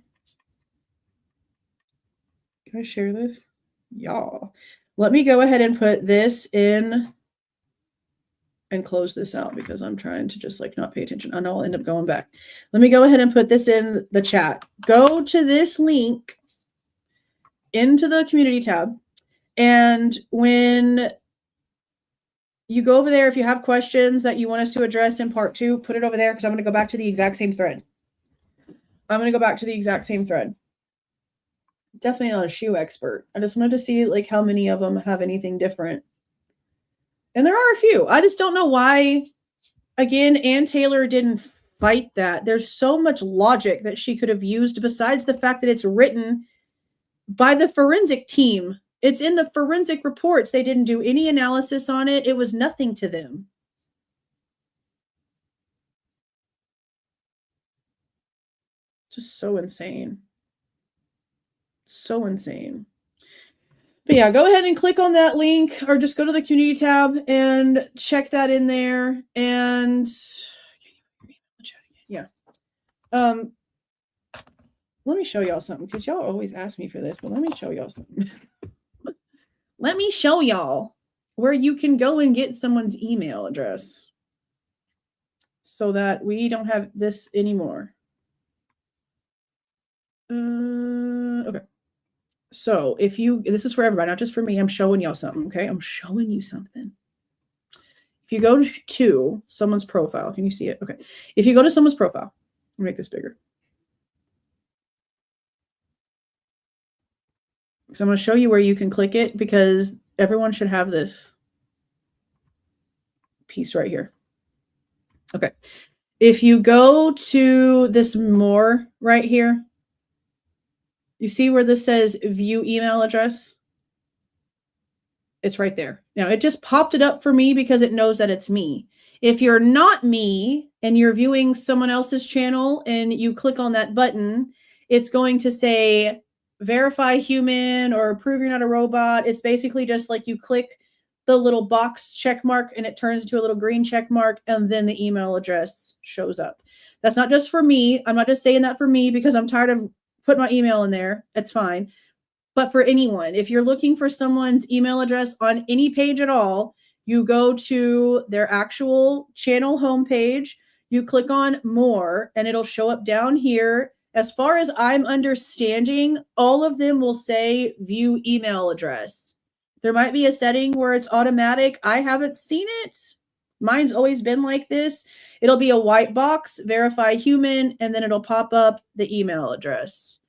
can I share this? Y'all, let me go ahead and put this in and close this out because I'm trying to just like not pay attention. I know I'll end up going back. Let me go ahead and put this in the chat. Go to this link into the community tab. And when you go over there, if you have questions that you want us to address in part 2, put it over there because I'm going to go back to the exact same thread. Definitely not a shoe expert. I just wanted to see like how many of them have anything different. And there are a few. I just don't know why, again, Ann Taylor didn't fight that. There's so much logic that she could have used besides the fact that it's written by the forensic team. It's in the forensic reports. They didn't do any analysis on it. It was nothing to them. Just so insane. So insane. But yeah, go ahead and click on that link or just go to the community tab and check that in there. And yeah. Let me show y'all something because y'all always ask me for this, but let me show y'all something. Let me show y'all where you can go and get someone's email address so that we don't have this anymore. Okay. So if this is for everybody, not just for me, I'm showing y'all something, okay? I'm showing you something. If you go to someone's profile, can you see it? Okay. If you go to someone's profile, I'll make this bigger. So I'm going to show you where you can click it because everyone should have this piece right here. Okay. If you go to this more right here, you see where this says view email address? It's right there. Now it just popped it up for me because it knows that it's me. If you're not me and you're viewing someone else's channel and you click on that button, it's going to say verify human or prove you're not a robot. It's basically just like you click the little box check mark and it turns into a little green check mark and then the email address shows up. That's not just for me. I'm not just saying that for me because I'm tired of putting my email in there. It's fine. But for anyone, if you're looking for someone's email address on any page at all, you go to their actual channel homepage, you click on more, and it'll show up down here. As far as I'm understanding, all of them will say view email address. There might be a setting where it's automatic. I haven't seen it. Mine's always been like this. It'll be a white box, verify human, and then it'll pop up the email address.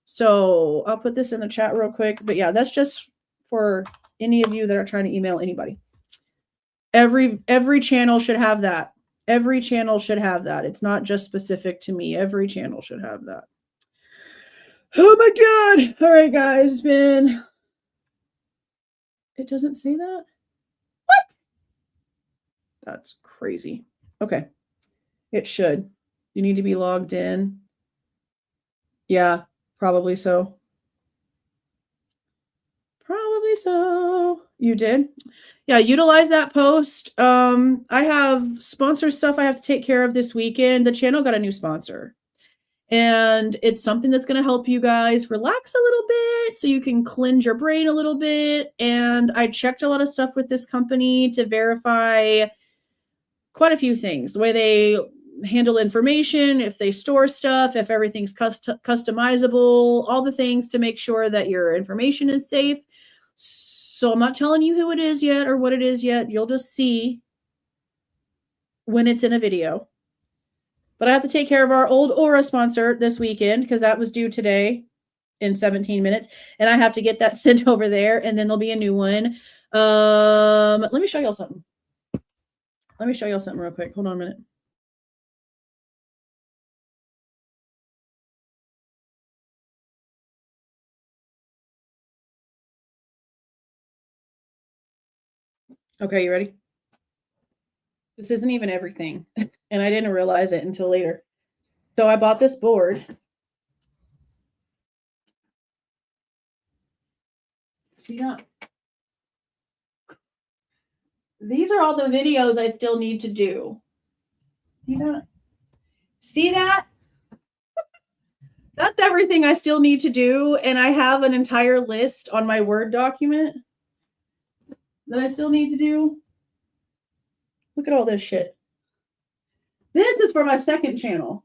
So I'll put this in the chat real quick. But yeah, that's just for any of you that are trying to email anybody. Every channel should have that. Every channel should have that. It's not just specific to me. Every channel should have that. Oh my God. All right, guys. It doesn't say that? What? That's crazy. Okay. It should. You need to be logged in. Yeah, probably so. Probably so. You did? Yeah, utilize that post. I have sponsor stuff I have to take care of this weekend. The channel got a new sponsor. And it's something that's going to help you guys relax a little bit so you can cleanse your brain a little bit. And I checked a lot of stuff with this company to verify quite a few things. The way they handle information, if they store stuff, if everything's customizable, all the things to make sure that your information is safe. So I'm not telling you who it is yet or what it is yet. You'll just see when it's in a video. But I have to take care of our old Aura sponsor this weekend because that was due today in 17 minutes. And I have to get that sent over there and then there'll be a new one. Let me show y'all something. Let me show y'all something real quick. Hold on a minute. Okay, you ready? This isn't even everything, and I didn't realize it until later. So I bought this board. See that? These are all the videos I still need to do. See that? See that? That's everything I still need to do, and I have an entire list on my Word document that I still need to do. Look at all this shit. This is for my second channel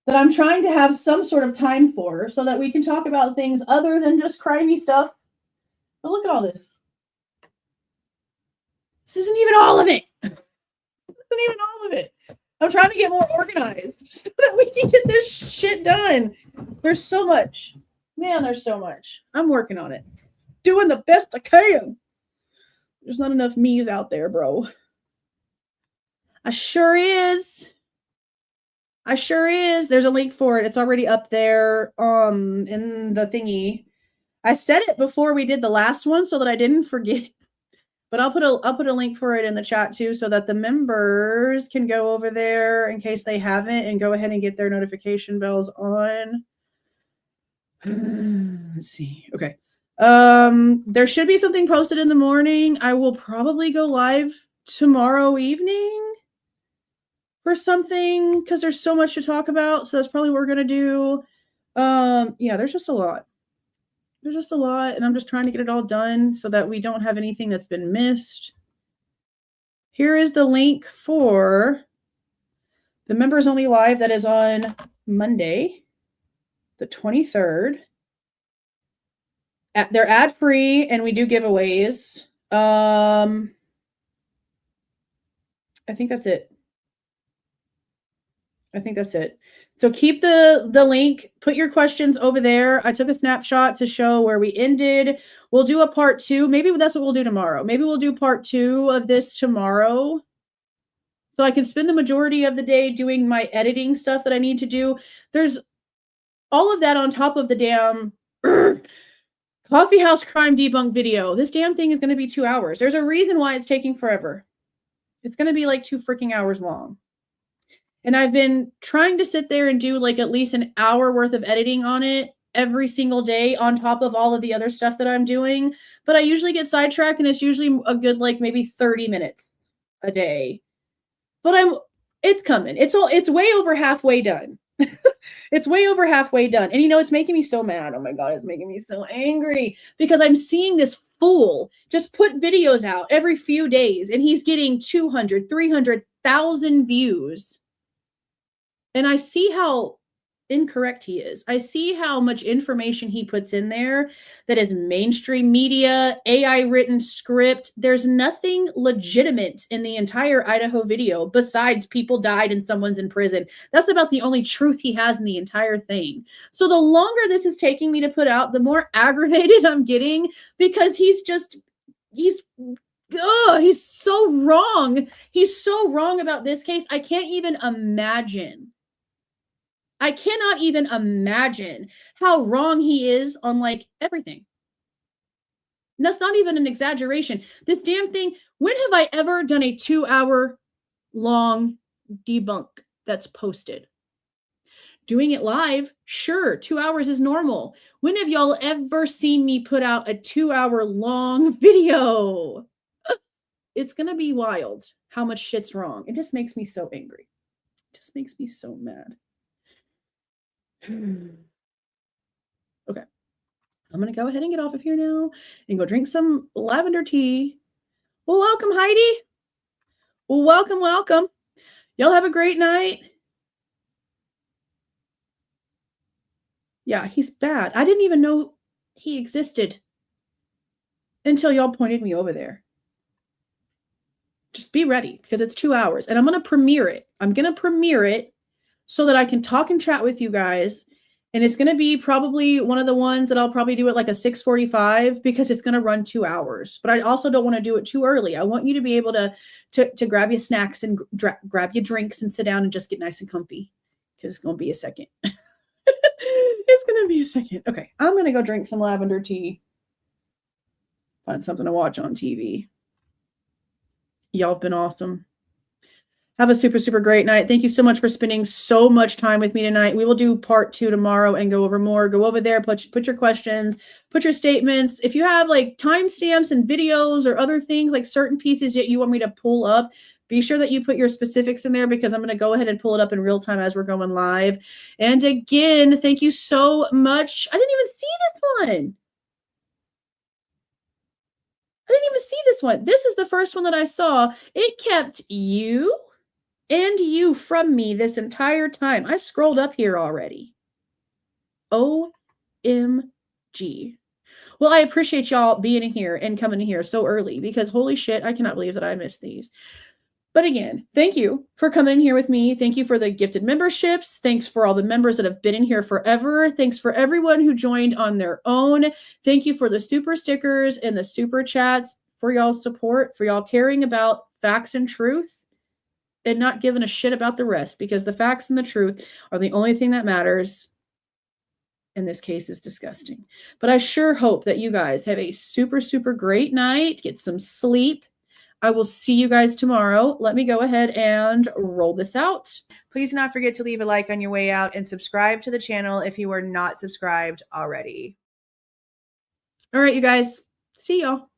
that I'm trying to have some sort of time for so that we can talk about things other than just crimey stuff. But look at all this. This isn't even all of it. This isn't even all of it. I'm trying to get more organized so that we can get this shit done. There's so much. Man, there's so much. I'm working on it. Doing the best I can. There's not enough me's out there, bro. I sure is. I sure is. There's a link for it. It's already up there in the thingy. I said it before we did the last one so that I didn't forget. But I'll put a link for it in the chat too so that the members can go over there in case they haven't and go ahead and get their notification bells on. Let's see. Okay. There should be something posted in the morning. I will probably go live tomorrow evening for something because there's so much to talk about. So that's probably what we're gonna do. Yeah, there's just a lot. There's just a lot, and I'm just trying to get it all done so that we don't have anything that's been missed. Here is the link for the members only live that is on Monday, the 23rd. They're ad free, and we do giveaways. I think that's it. So keep the link, put your questions over there. I took a snapshot to show where we ended. We'll do a part 2. Maybe that's what we'll do tomorrow. Maybe we'll do part 2 of this tomorrow. So I can spend the majority of the day doing my editing stuff that I need to do. There's all of that on top of the damn coffee house crime debunk video. This damn thing is going to be 2 hours. There's a reason why it's taking forever. It's going to be like 2 freaking hours long. And I've been trying to sit there and do like at least an hour worth of editing on it every single day on top of all of the other stuff that I'm doing. But I usually get sidetracked and it's usually a good like maybe 30 minutes a day. But it's coming. It's way over halfway done. It's way over halfway done. And it's making me so mad. Oh my God, it's making me so angry because I'm seeing this fool just put videos out every few days and he's getting 200, 300,000 views. And I see how incorrect he is. I see how much information he puts in there that is mainstream media, AI written script. There's nothing legitimate in the entire Idaho video besides people died and someone's in prison. That's about the only truth he has in the entire thing. So the longer this is taking me to put out, the more aggravated I'm getting because he's so wrong. He's so wrong about this case. I cannot even imagine how wrong he is on like everything. And that's not even an exaggeration. This damn thing, when have I ever done a 2-hour long debunk that's posted? Doing it live, sure, 2 hours is normal. When have y'all ever seen me put out a 2-hour long video? It's going to be wild how much shit's wrong. It just makes me so angry. It just makes me so mad. Okay. I'm going to go ahead and get off of here now and go drink some lavender tea. Well, welcome, Heidi. Well, welcome. Y'all have a great night. Yeah, he's bad. I didn't even know he existed until y'all pointed me over there. Just be ready because it's 2 hours and I'm going to premiere it. I'm going to premiere it so that I can talk and chat with you guys. And it's going to be probably one of the ones that I'll probably do at like a 6:45 because it's going to run 2 hours. But I also don't want to do it too early. I want you to be able to grab your snacks and grab your drinks and sit down and just get nice and comfy because it's going to be a second. It's going to be a second. Okay, I'm going to go drink some lavender tea. Find something to watch on TV. Y'all have been awesome. Have a super, super great night. Thank you so much for spending so much time with me tonight. We will do part 2 tomorrow and go over more. Go over there, put your questions, put your statements. If you have like timestamps and videos or other things, like certain pieces that you want me to pull up, be sure that you put your specifics in there, because I'm going to go ahead and pull it up in real time as we're going live. And again, thank you so much. I didn't even see this one. I didn't even see this one. This is the first one that I saw. It kept you and you from me this entire time. I scrolled up here already. OMG. Well, I appreciate y'all being in here and coming in here so early, because holy shit, I cannot believe that I missed these. But again, thank you for coming in here with me. Thank you for the gifted memberships. Thanks for all the members that have been in here forever. Thanks for everyone who joined on their own. Thank you for the super stickers and the super chats, for y'all's support, for y'all caring about facts and truth and not giving a shit about the rest, because the facts and the truth are the only thing that matters. In this case is disgusting. But I sure hope that you guys have a super, super great night. Get some sleep. I will see you guys tomorrow. Let me go ahead and roll this out. Please do not forget to leave a like on your way out and subscribe to the channel if you are not subscribed already. All right, you guys. See y'all.